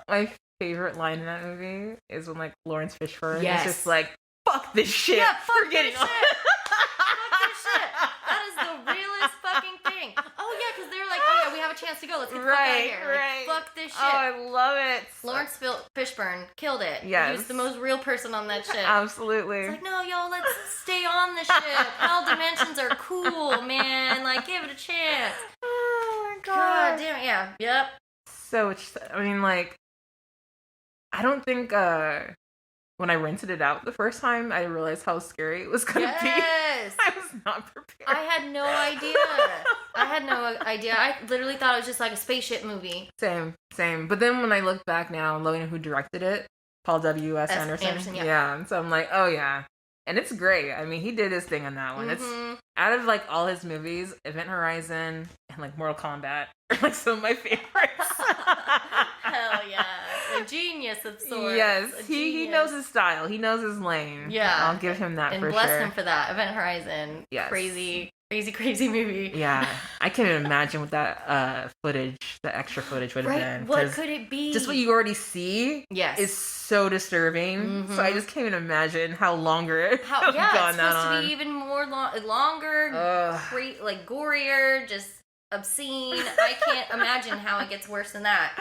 My favorite line in that movie is when, like, Lawrence Fishburne is just like, fuck this shit. Yeah, fuck this shit. Fuck this shit. That is the realest fucking thing. Oh yeah, because they're like, oh yeah, we have a chance to go. Let's get the fuck out of here. Like, fuck this shit. Oh, I love it. Lawrence Fishburne killed it. Yes. He was the most real person on that ship. Absolutely. It's like, no, y'all, let's stay on the ship. Hell dimensions are cool, man. Like, give it a chance. Oh my God god. damn it, yeah. Yep. So, I mean, like, I don't think, when I rented it out the first time, I realized how scary it was going to be. I was not prepared. I had no idea. I literally thought it was just like a spaceship movie. Same. But then when I look back now, knowing who directed it, Paul W.S. Anderson. Yeah. So I'm like, oh yeah. And it's great. I mean, he did his thing on that one. It's out of, like, all his movies, Event Horizon and, like, Mortal Kombat are, like, some of my favorites. Hell yeah. A genius of sorts. Yes. He knows his style. He knows his lane. Yeah. I'll give him that, and for sure. And bless him for that. Event Horizon. Yes. Crazy movie. Yeah. I can't imagine what that footage, the extra footage would have been. What could it be? Just what you already see is so disturbing. So I just can't even imagine how longer it it's supposed to be even more longer, like gorier, just obscene. I can't imagine how it gets worse than that.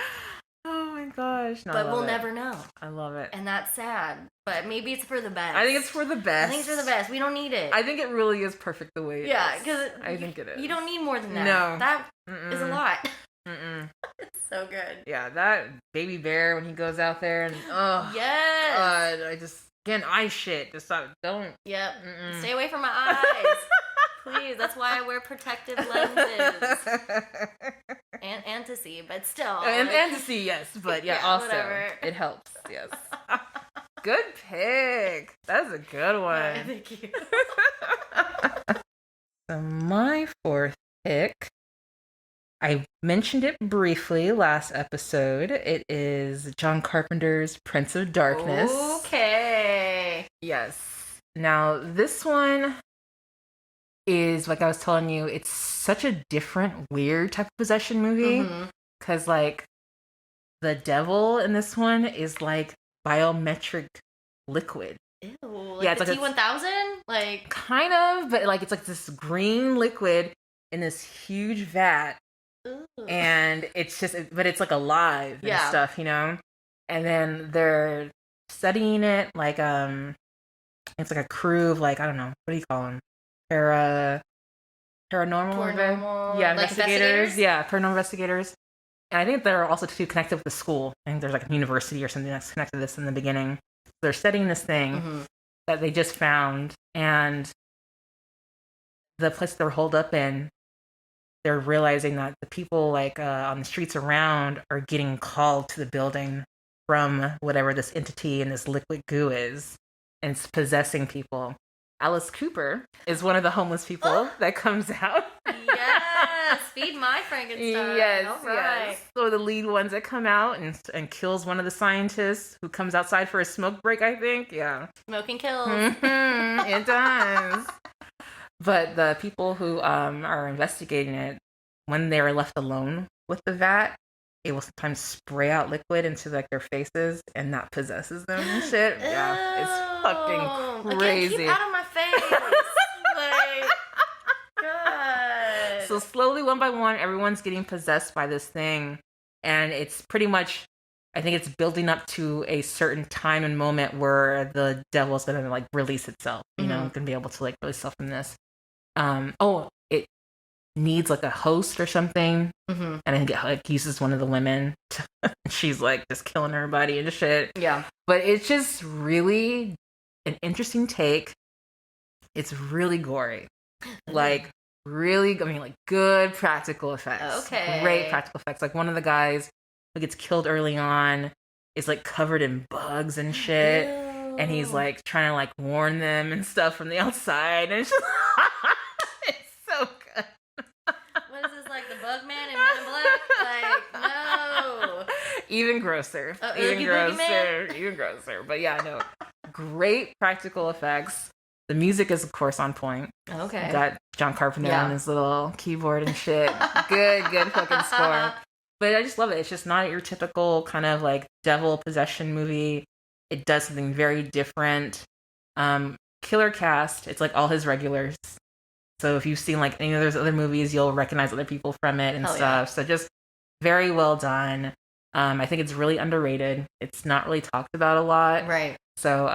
Oh my gosh. No, but we'll never know. I love it. And that's sad. But maybe it's for the best. I think it's for the best. We don't need it. I think it really is perfect the way it is. Yeah, because I think it is. You don't need more than that. No. That is a lot. Mm-mm. It's so good. Yeah, that baby bear when he goes out there and, yes. God, I just, again, eye shit. Just don't. Yep. Mm-mm. Stay away from my eyes. Please, that's why I wear protective lenses. and to see, but still. And to see, yes. But yeah, also, whatever. It helps, yes. Good pick. That's a good one. Thank you. So my fourth pick, I mentioned it briefly last episode. It is John Carpenter's Prince of Darkness. Okay. Yes. Now, this one is, like I was telling you, it's such a different, weird type of possession movie. Because, like, the devil in this one is, like, biometric liquid. Ew, like the T-1000? Like, kind of, but, like, it's like this green liquid in this huge vat. Ooh. And it's just, but it's, like, alive and stuff, you know? And then they're studying it, like, it's like a crew of, like, I don't know, what do you call them? Paranormal, investigators. Yeah, paranormal investigators. And I think they're also too connected with the school. I think there's like a university or something that's connected to this in the beginning. So they're studying this thing that they just found, and the place they're holed up in, they're realizing that the people like on the streets around are getting called to the building from whatever this entity and this liquid goo is, and it's possessing people. Alice Cooper is one of the homeless people that comes out. Yes, feed my Frankenstein. Yes. So the lead ones that come out and kills one of the scientists who comes outside for a smoke break, I think. Yeah. Smoking kills. It does. But the people who are investigating it, when they're left alone with the vat, it will sometimes spray out liquid into like their faces, and that possesses them and shit. Yeah, it's fucking crazy. Again, keep out of my face. Like, God. So slowly, one by one, everyone's getting possessed by this thing. And it's pretty much, I think it's building up to a certain time and moment where the devil's going to like release itself, you know, going to be able to like release itself from this. It needs like a host or something. And I think it like uses one of the women. She's like just killing everybody and shit. Yeah. But it's just really an interesting take. It's really gory. Like, really, I mean, like, good practical effects. Okay. Great practical effects. Like, one of the guys who gets killed early on is, like, covered in bugs and shit. Ew. And he's, like, trying to, like, warn them and stuff from the outside. And it's just... it's so good. What is this, like, the Bug Man in Men in Black? Like, no. Even grosser. Oh, even Oogie grosser. Boogie Man? Even grosser. But, yeah, no. Great practical effects. The music is, of course, on point. Okay. Got John Carpenter on his little keyboard and shit. Good fucking score. But I just love it. It's just not your typical kind of like devil possession movie. It does something very different. Killer cast. It's like all his regulars. So if you've seen like any of those other movies, you'll recognize other people from it and stuff. Yeah. So just very well done. I think it's really underrated. It's not really talked about a lot. Right. So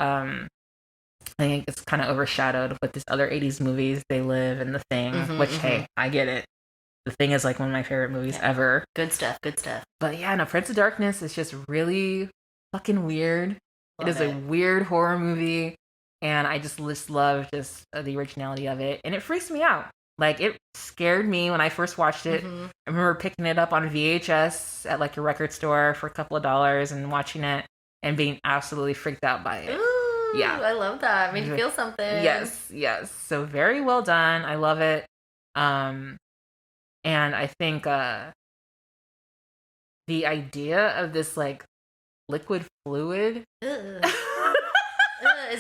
I think it's kind of overshadowed with these other 80s movies, They Live and The Thing, which, hey, I get it. The Thing is like one of my favorite movies ever. Good stuff. But yeah, no, Prince of Darkness is just really fucking weird. It is a weird horror movie, and I just love just the originality of it. And it freaks me out. Like, it scared me when I first watched it. I remember picking it up on VHS at like a record store for a couple of dollars and watching it and being absolutely freaked out by it. Ooh. Yeah. I love that. Made you feel something. Yes. So very well done. I love it. And I think the idea of this like liquid fluid. Is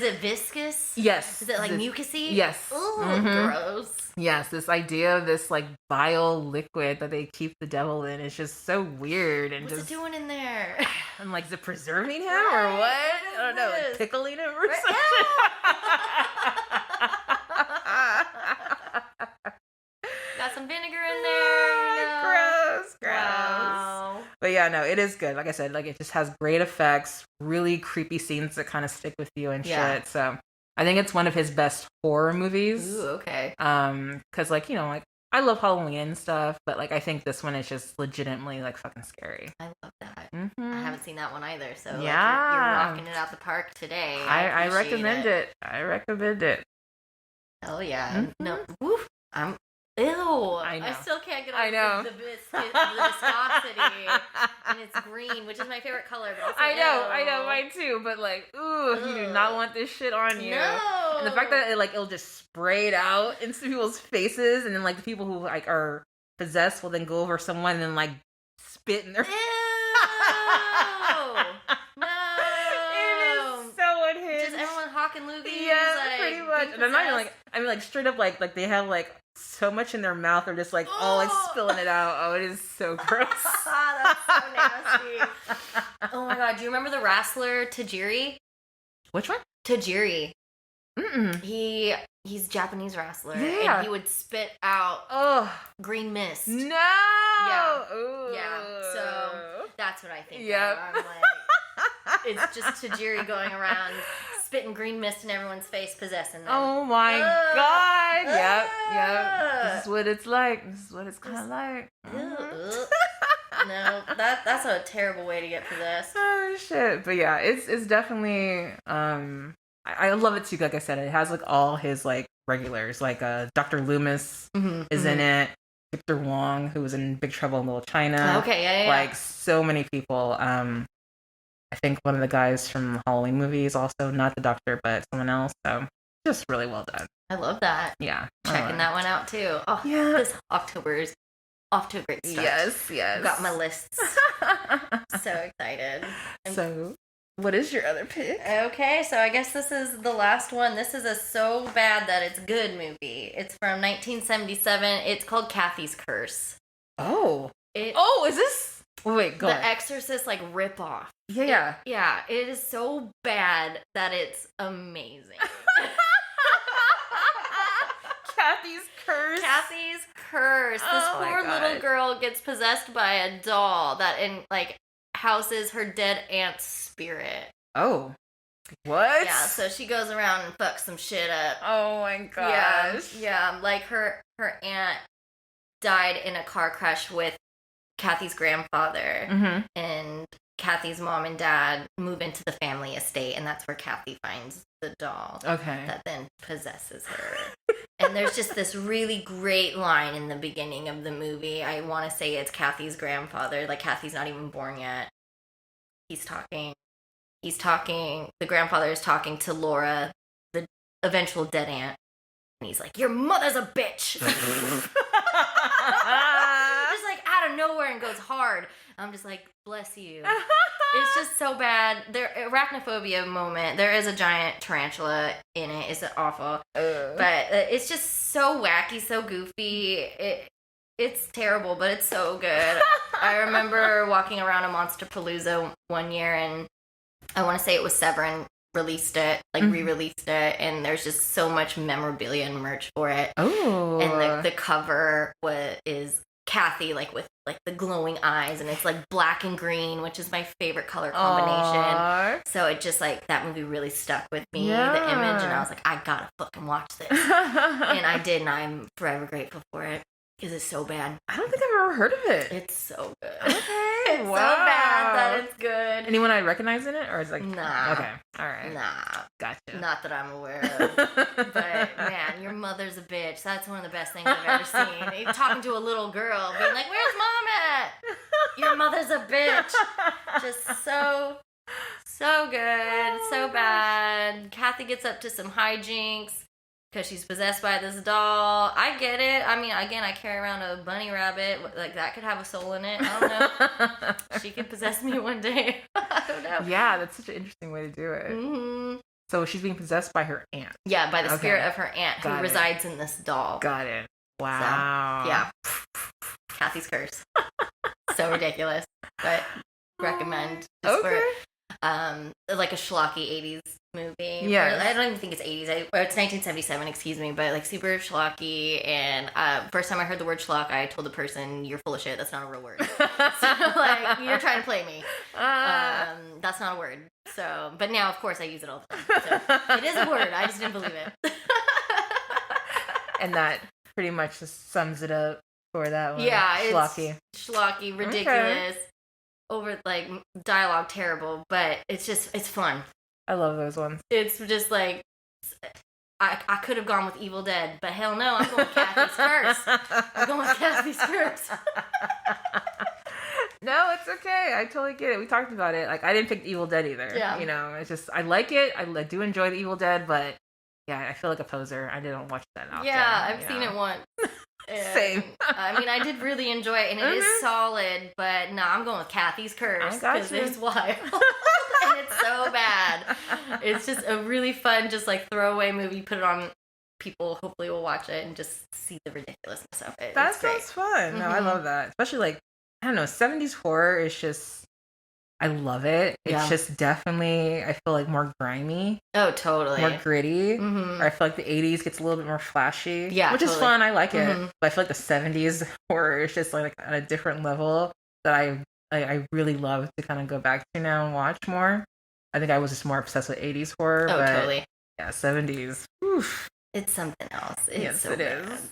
it viscous? Yes. Is it like mucusy? Yes. Ooh, gross. Yes, this idea of this like bile liquid that they keep the devil in is just so weird. And what's it doing in there? I'm like, is it preserving him or what? I don't know, like pickling him or something. Got some vinegar in there. You know? Gross. Wow. But yeah, no, it is good. Like I said, like it just has great effects, really creepy scenes that kind of stick with you and shit. So I think it's one of his best horror movies. Ooh, okay. Because like, you know, like I love Halloween and stuff, but like I think this one is just legitimately like fucking scary. I love that. I haven't seen that one either, so like, you're rocking it out the park today. I recommend it. I recommend it. Oh yeah. No. Woof. Ew. I know. I still can't get over the viscosity. And it's green, which is my favorite color. But also I know, mine too. But like, ooh, you do not want this shit on you. No. And the fact that it'll just spray it out into people's faces, and then like the people who like are possessed will then go over someone and then like spit in their. Ew. No. It is so unhinged. Just everyone hawking loogies. Yeah, like, pretty much. And I'm not even like, I mean like straight up like they have like so much in their mouth, they're just like all like spilling it out. Oh, it is so gross. That's so nasty. Oh my god, do you remember the wrestler Tajiri? Which one? Tajiri. Mm-mm. He's a Japanese wrestler. Yeah. And he would spit out green mist. No. Yeah. Ooh. Yeah. So that's what I think. Yep. I'm like, it's just Tajiri going around spitting green mist in everyone's face, possessing them. Oh my god. Yep. This is what it's like. This is what it's kind of like. No, that's a terrible way to get possessed. Oh shit. But yeah, it's definitely I love it too. Like I said, it has like all his like regulars, like Dr. Loomis is in it. Victor Wong, who was in Big Trouble in Little China. Okay, yeah. Like so many people. I think one of the guys from Halloween movies, also not the doctor, but someone else. So just really well done. I love that. Yeah, checking that one out too. Oh yeah, this October is off to a great start. Yes. Got my lists. So excited. So, what is your other pick? Okay, so I guess this is the last one. This is a so bad that it's good movie. It's from 1977. It's called Kathy's Curse. Oh, is this? Wait, go The on. Exorcist like rip off. Yeah. It is so bad that it's amazing. Kathy's curse. Kathy's curse. This Oh my poor little God. girl gets possessed by a doll that houses her dead aunt's spirit. Oh. What? Yeah, so she goes around and fucks some shit up. Oh my gosh. Yeah. Like her aunt died in a car crash with Kathy's grandfather, Mm-hmm. and Kathy's mom and dad move into the family estate, and that's where Kathy finds the doll Okay. that then possesses her. And there's just this really great line in the beginning of the movie. I want to say it's Kathy's grandfather. Like, Kathy's not even born yet. He's talking. The grandfather is talking to Laura, the eventual dead aunt. And he's like, your mother's a bitch. Just like out of nowhere and goes hard. I'm just like, bless you. It's just so bad. Arachnophobia moment. There is a giant tarantula in it. It's awful. But it's just so wacky, so goofy. It's terrible, but it's so good. I remember walking around a Monsterpalooza one year, and I want to say it was Severin released it, re-released it, and there's just so much memorabilia and merch for it. Oh. And the cover is Kathy, with the glowing eyes, and it's black and green, which is my favorite color combination. Aww. So it just that movie really stuck with me, Yeah. the image, and I was like, I gotta fucking watch this. And I did, and I'm forever grateful for it because it's so bad. I don't think I've ever heard of it. It's so good. Okay. It's so bad that it's good. Anyone I recognize in it, or is it Nah. Okay. All right. Nah. Gotcha. Not that I'm aware of. But man, your mother's a bitch. That's one of the best things I've ever seen. He's talking to a little girl, being like, "Where's mom at? Your mother's a bitch." Just so good, so bad. Kathy gets up to some hijinks because she's possessed by this doll. I get it. I mean, again, I carry around a bunny rabbit. That could have a soul in it. I don't know. She could possess me one day. I don't know. Yeah, that's such an interesting way to do it. Mm-hmm. So she's being possessed by her aunt. Yeah, by the spirit of her aunt who Got it. resides in this doll. Got it. Wow. So, yeah. Kathy's curse. So ridiculous. But recommend. Just Okay. for, a schlocky 80s movie. Yes. I don't even think it's 80s. It's 1977, excuse me, but super schlocky. And first time I heard the word schlock, I told the person, "You're full of shit. That's not a real word." So you're trying to play me. That's not a word. So, but now of course I use it all the time. So it is a word. I just didn't believe it. And that pretty much just sums it up for that one. Yeah, Schlocky. It's schlocky, ridiculous, over dialogue terrible, but it's fun. I love those ones. It's just I could have gone with Evil Dead, but hell no, I'm going with Kathy's curse. I'm going with Kathy's curse. No, it's okay. I totally get it. We talked about it. I didn't pick Evil Dead either. Yeah. It's just, I like it. I do enjoy the Evil Dead, but yeah, I feel like a poser. I didn't watch that often. Yeah, I've seen it once. Same. I mean, I did really enjoy it, and it is solid, but no, I'm going with Kathy's curse. I got because you. it's wild. And it's so bad. It's just a really fun, throwaway movie. Put it on, people hopefully will watch it and just see the ridiculousness of it. That It's great. sounds fun. No, I Mhm. love that. Especially I don't know, 70s horror is just, I love it. It's Yeah. just definitely, I feel more grimy, Oh, totally. more gritty. Mm-hmm. Or I feel the 80s gets a little bit more flashy. Yeah, which is totally. fun. I like it. Mhm. But I feel the 70s horror is just at a different level that I really love to kind of go back to now and watch more. I think I was just more obsessed with 80s horror. Oh, but totally. yeah, 70s. Oof. It's something else. It's Yes, so it bad. is.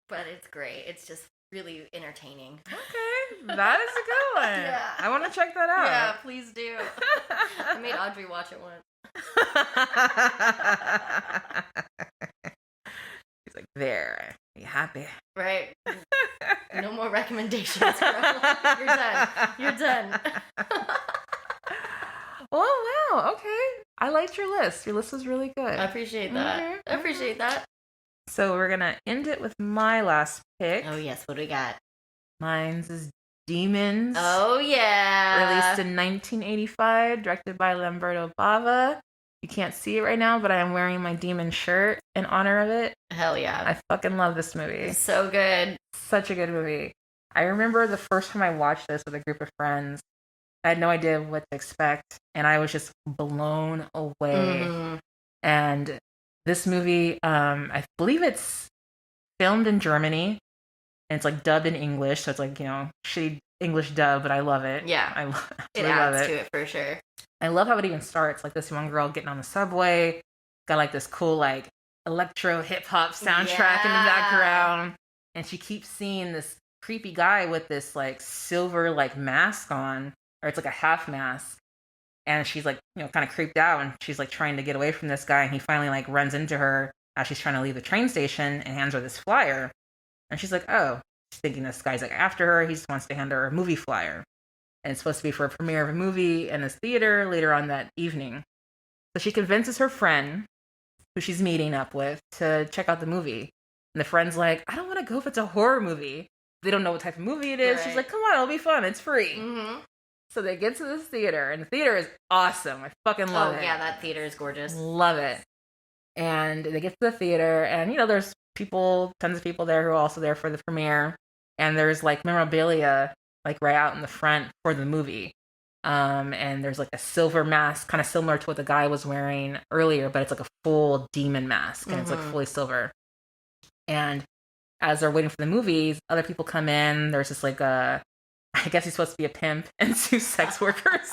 But it's great. It's just really entertaining. Okay, that is a good one. Yeah. I want to check that out. Yeah, please do. I made Audrey watch it once. He's like, there, be happy. Right? No more recommendations, girl. You're done. You're done. Oh, wow. Okay. I liked your list. Your list was really good. I appreciate that. Mhm. I appreciate that. So we're going to end it with my last pick. Oh, yes. What do we got? Mine's is Demons. Oh, yeah. Released in 1985, directed by Lamberto Bava. You can't see it right now, but I am wearing my demon shirt in honor of it. Hell yeah. I fucking love this movie. It's so good. Such a good movie. I remember the first time I watched this with a group of friends, I had no idea what to expect, and I was just blown away. Mhm. And this movie, I believe it's filmed in Germany, and it's like dubbed in English, so it's like, you know, shitty English dub, but I love it. Yeah. It adds to it for sure. I love how it even starts. Like this one girl getting on the subway, got like this cool like electro hip hop soundtrack in the background, and she keeps seeing this creepy guy with this like silver like mask on, or it's like a half mask, and she's like, you know, kind of creeped out, and she's like trying to get away from this guy, and he finally like runs into her as she's trying to leave the train station and hands her this flyer, and she's like, oh, she's thinking this guy's like after her. He just wants to hand her a movie flyer. And it's supposed to be for a premiere of a movie in this theater later on that evening. So she convinces her friend, who she's meeting up with, to check out the movie. And the friend's like, I don't want to go if it's a horror movie. They don't know what type of movie it is. Right. She's like, come on, it'll be fun. It's free. Mm-hmm. So they get to this theater, and the theater is awesome. I fucking love it. Oh, yeah, that theater is gorgeous. Love it. And they get to the theater, and, you know, there's tons of people there who are also there for the premiere. And there's, like, memorabilia like right out in the front for the movie. And there's like a silver mask, kind of similar to what the guy was wearing earlier, but it's like a full demon mask, and it's like fully silver. And as they're waiting for the movies, other people come in. There's this like I guess he's supposed to be a pimp and 2 sex workers.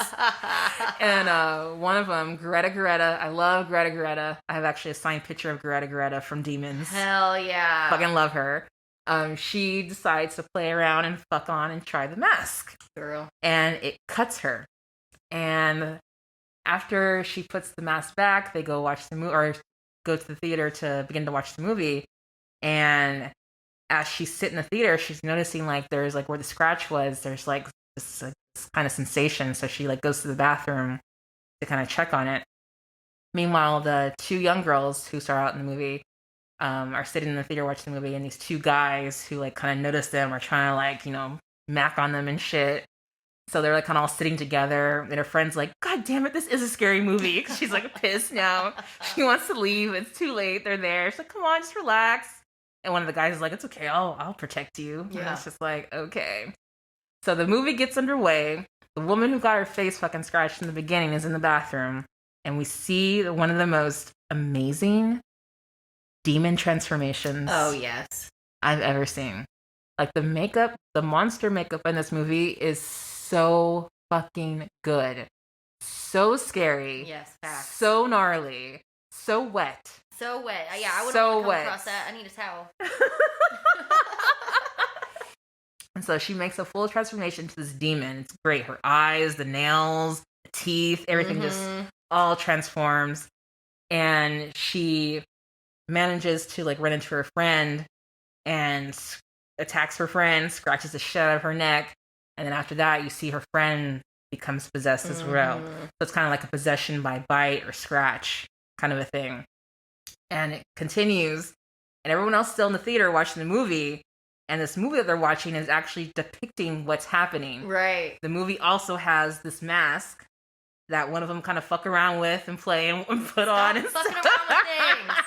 And one of them, Greta. I love Greta. I have actually a signed picture of Greta from Demons. Hell yeah. Fucking love her. She decides to play around and fuck on and try the mask. Girl. And it cuts her. And after she puts the mask back, they go watch the movie, or go to the theater to begin to watch the movie. And as she's sitting in the theater, she's noticing like there's like where the scratch was, there's like this kind of sensation. So she like goes to the bathroom to kind of check on it. Meanwhile, the 2 young girls who start out in the movie are sitting in the theater watching the movie, and these 2 guys who like kind of notice them are trying to like, you know, mac on them and shit. So they're like kind of all sitting together, and her friend's like, God damn it, this is a scary movie. She's like pissed now. She wants to leave. It's too late. They're there. She's like, come on, just relax. And one of the guys is like, it's okay. I'll protect you. Yeah. And it's just like, okay. So the movie gets underway. The woman who got her face fucking scratched in the beginning is in the bathroom, and we see one of the most amazing demon transformations I've ever seen. Like the makeup, the monster makeup in this movie is so fucking good. So scary. Yes, facts. So gnarly. So wet. So wet. Yeah, I wouldn't come across that. I need a towel. And so she makes a full transformation to this demon. It's great. Her eyes, the nails, the teeth, everything just all transforms. And she manages to like run into her friend and attacks her friend, scratches the shit out of her neck, and then after that you see her friend becomes possessed as well. So it's kind of like a possession by bite or scratch kind of a thing. And it continues, and everyone else is still in the theater watching the movie, and this movie that they're watching is actually depicting what's happening. Right. The movie also has this mask that one of them kind of fuck around with and play and put on. And fucking around with things.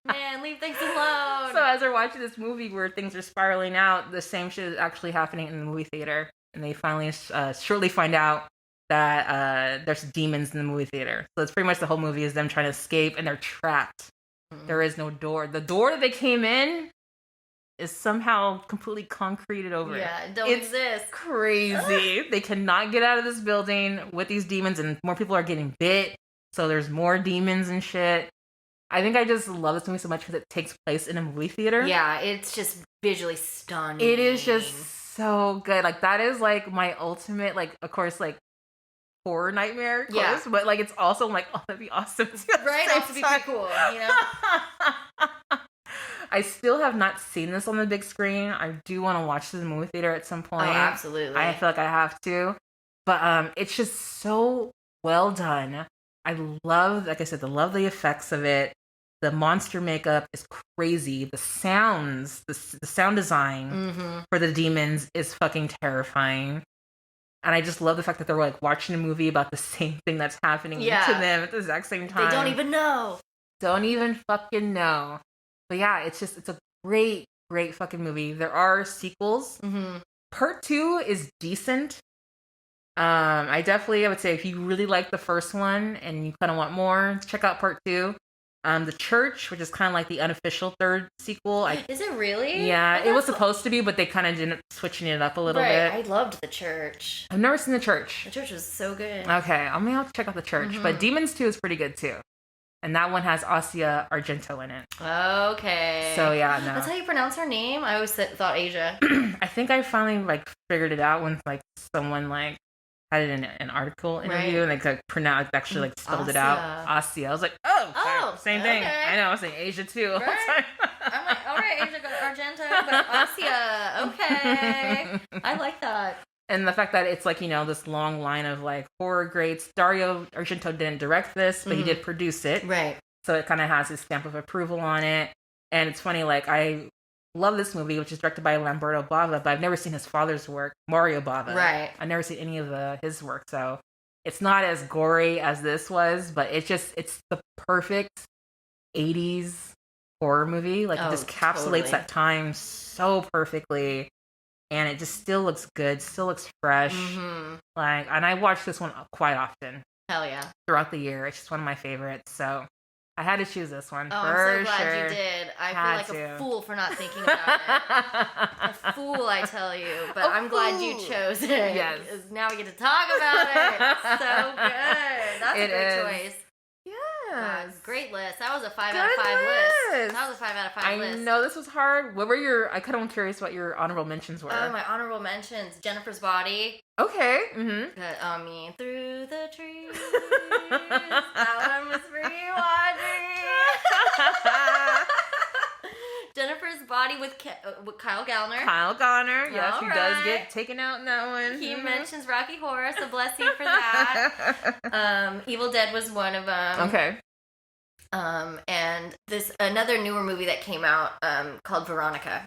Man, leave things alone. So as they're watching this movie where things are spiraling out, the same shit is actually happening in the movie theater. And they finally shortly find out that there's demons in the movie theater. So it's pretty much the whole movie is them trying to escape, and they're trapped. There is no door. The door that they came in is somehow completely concreted over. Yeah, it don't exist. Crazy. They cannot get out of this building with these demons, and more people are getting bit. So there's more demons and shit. I think I just love this movie so much because it takes place in a movie theater. Yeah, it's just visually stunning. It is just so good. Like that is like my ultimate, like, of course, like horror nightmare. Of course, but like it's also like, oh, that'd be awesome. Right? That would be pretty cool, you know? I still have not seen this on the big screen. I do want to watch this in the movie theater at some point. Oh, absolutely. I feel like I have to. But it's just so well done. I love, like I said, love the effects of it. The monster makeup is crazy. The sounds, the sound design for the demons is fucking terrifying. And I just love the fact that they're like watching a movie about the same thing that's happening to them at the exact same time. They don't even know. Don't even fucking know. But yeah, it's a great, great fucking movie. There are sequels. Part 2 is decent. I would say if you really like the first one and you kind of want more, check out part 2. The Church, which is kind of like the unofficial third sequel. Is it really? Yeah, Oh, it was supposed to be, but they kind of didn't switching it up a little right. bit. I loved The Church. I've never seen The Church. The Church was so good. Okay, I'm gonna have to check out The Church. But Demons 2 is pretty good too. And that one has Asia Argento in it. Okay. So yeah, no. That's how you pronounce her name? I always thought Asia. I think I finally like figured it out when like someone like had it in an article interview and they like pronounced actually like spelled it out. Asia. I was like, oh, same thing. Okay. I know. I was saying Asia too. All the time. I'm like, all right, Asia Argento, but Asia. Okay. I like that. And the fact that it's like, you know, this long line of like horror greats. Dario Argento didn't direct this, but he did produce it. Right. So it kind of has his stamp of approval on it. And it's funny, like, I love this movie, which is directed by Lamberto Bava, but I've never seen his father's work, Mario Bava. Right. I've never seen any of his work. So it's not as gory as this was, but it's the perfect 80s horror movie. Like, it just encapsulates that time so perfectly. And it just still looks good, still looks fresh. Like, and I watch this one quite often. Hell yeah. Throughout the year. It's just one of my favorites. So I had to choose this one. Oh, for I'm so glad sure. you did. I feel like a fool for not thinking about it. A fool, I tell you. But I'm glad you chose it. Yes. Because now we get to talk about it. So good. That's a great choice. Yes. Great list. That was a 5 out of 5 list. That was a 5 out of 5 list. I know this was hard. What were I kind of curious what your honorable mentions were. Oh, my honorable mentions. Jennifer's Body. Okay. Cut on me through the trees. That one was for you, Audrey. Jennifer's Body with Kyle Gallner. Kyle Gallner, yes, All he right. does get taken out in that one. He mentions Rocky Horror, so bless you for that. Evil Dead was one of them. Okay. And this another newer movie that came out called Veronica.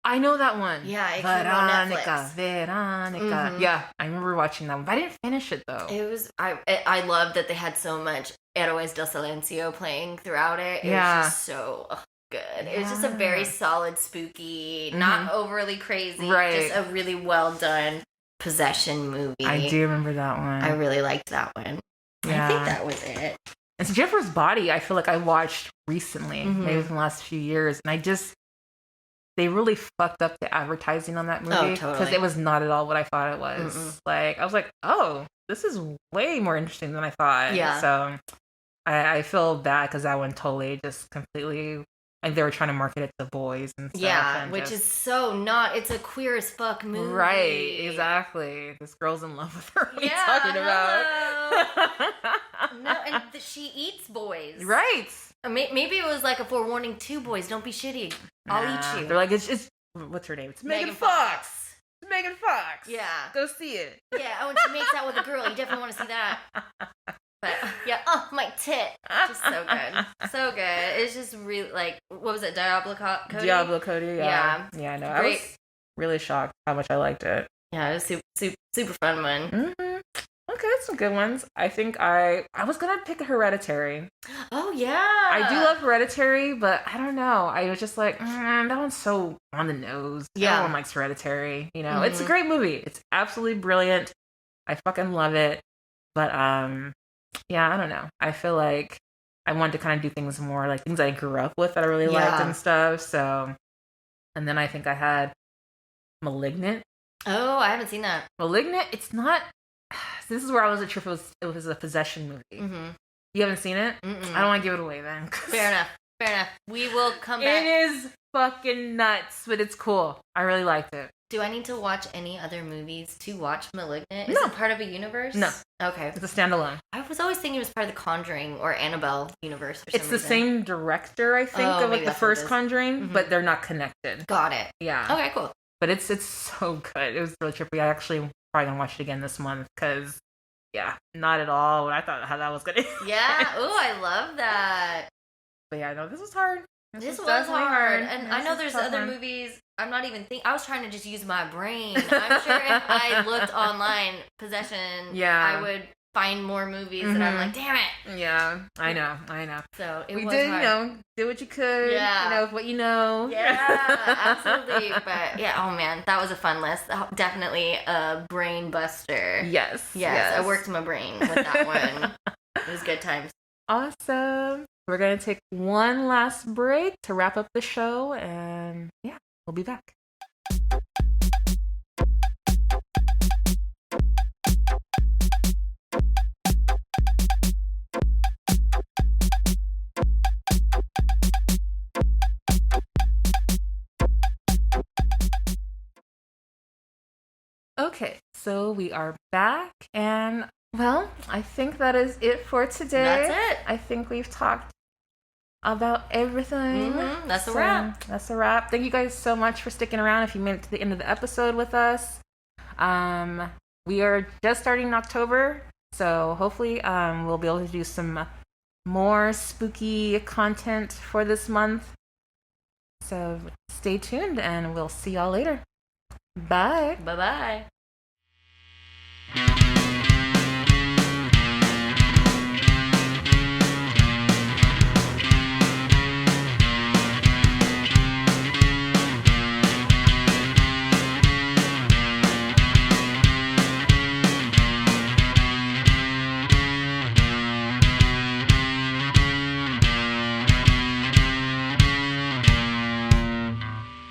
I know that one. Yeah, it came on Netflix. Veronica. Yeah, I remember watching that one, but I didn't finish it though. It was I loved that they had so much Eloise del Silencio playing throughout it. It was just so good. Yeah. It was just a very solid, spooky, not overly crazy, just a really well done possession movie. I do remember that one. I really liked that one. Yeah. I think that was it. And so Jennifer's Body, I feel like I watched recently, maybe in the last few years, and they really fucked up the advertising on that movie because it was not at all what I thought it was. Like, I was like, oh, this is way more interesting than I thought. Yeah. So I feel bad because that one totally just completely, like, they were trying to market it to boys and stuff. Yeah, which is so not. It's a queer as fuck movie. Right, exactly. This girl's in love with her. What are you talking about? No, and she eats boys. Right. Maybe it was like a forewarning to boys. Don't be shitty. I'll eat you. They're like, it's what's her name? It's Megan Fox. It's Megan Fox. Yeah. Go see it. Yeah. Oh, and she makes out with a girl. You definitely want to see that. But yeah, oh, my tit. Just so good. So good. It's just really, like, what was it? Diablo Cody? Diablo Cody, yeah. Yeah, no, I was really shocked how much I liked it. Yeah, it was super fun one. Okay, that's some good ones. I think I was going to pick Hereditary. Oh, yeah. I do love Hereditary, but I don't know. I was just like, that one's so on the nose. Yeah. Everyone likes Hereditary. You know, it's a great movie. It's absolutely brilliant. I fucking love it. But, yeah, I don't know. I feel like I wanted to kind of do things more like things I grew up with that I really liked and stuff. So, and then I think I had Malignant. Oh, I haven't seen that. Malignant, it's not. This is where I wasn't sure if it was a possession movie. You haven't seen it? I don't want to give it away then. Fair enough. We will come back. It is fucking nuts, but it's cool. I really liked it. Do I need to watch any other movies to watch Malignant? Is it part of a universe? No. Okay. It's a standalone. I was always thinking it was part of the Conjuring or Annabelle universe. It's the same director, I think, of like the first Conjuring, but they're not connected. Got it. Yeah. Okay, cool. But it's so good. It was really trippy. I actually probably gonna watch it again this month because, yeah, not at all what I thought how that was gonna. Yeah. Ooh, I love that. But yeah, no, this was hard. This was hard. And I know there's other movies. I'm not even thinking. I was trying to just use my brain. I'm sure if I looked online, Possession, I would find more movies. And I'm like, damn it. Yeah, I know. So it we was did, hard. do what you could. Yeah. With what you know. Yeah, absolutely. But yeah, oh man, that was a fun list. Definitely a brain buster. Yes. I worked my brain with that one. It was good times. Awesome. we're going to take one last break to wrap up the show, and yeah, we'll be back. Okay, so we are back, and well, I think that is it for today. That's it. I think we've talked about everything. That's a wrap. That's a wrap. Thank you guys so much for sticking around if you made it to the end of the episode with us. We are just starting in October, so hopefully we'll be able to do some more spooky content for this month. So stay tuned, and we'll see y'all later. Bye. Bye-bye.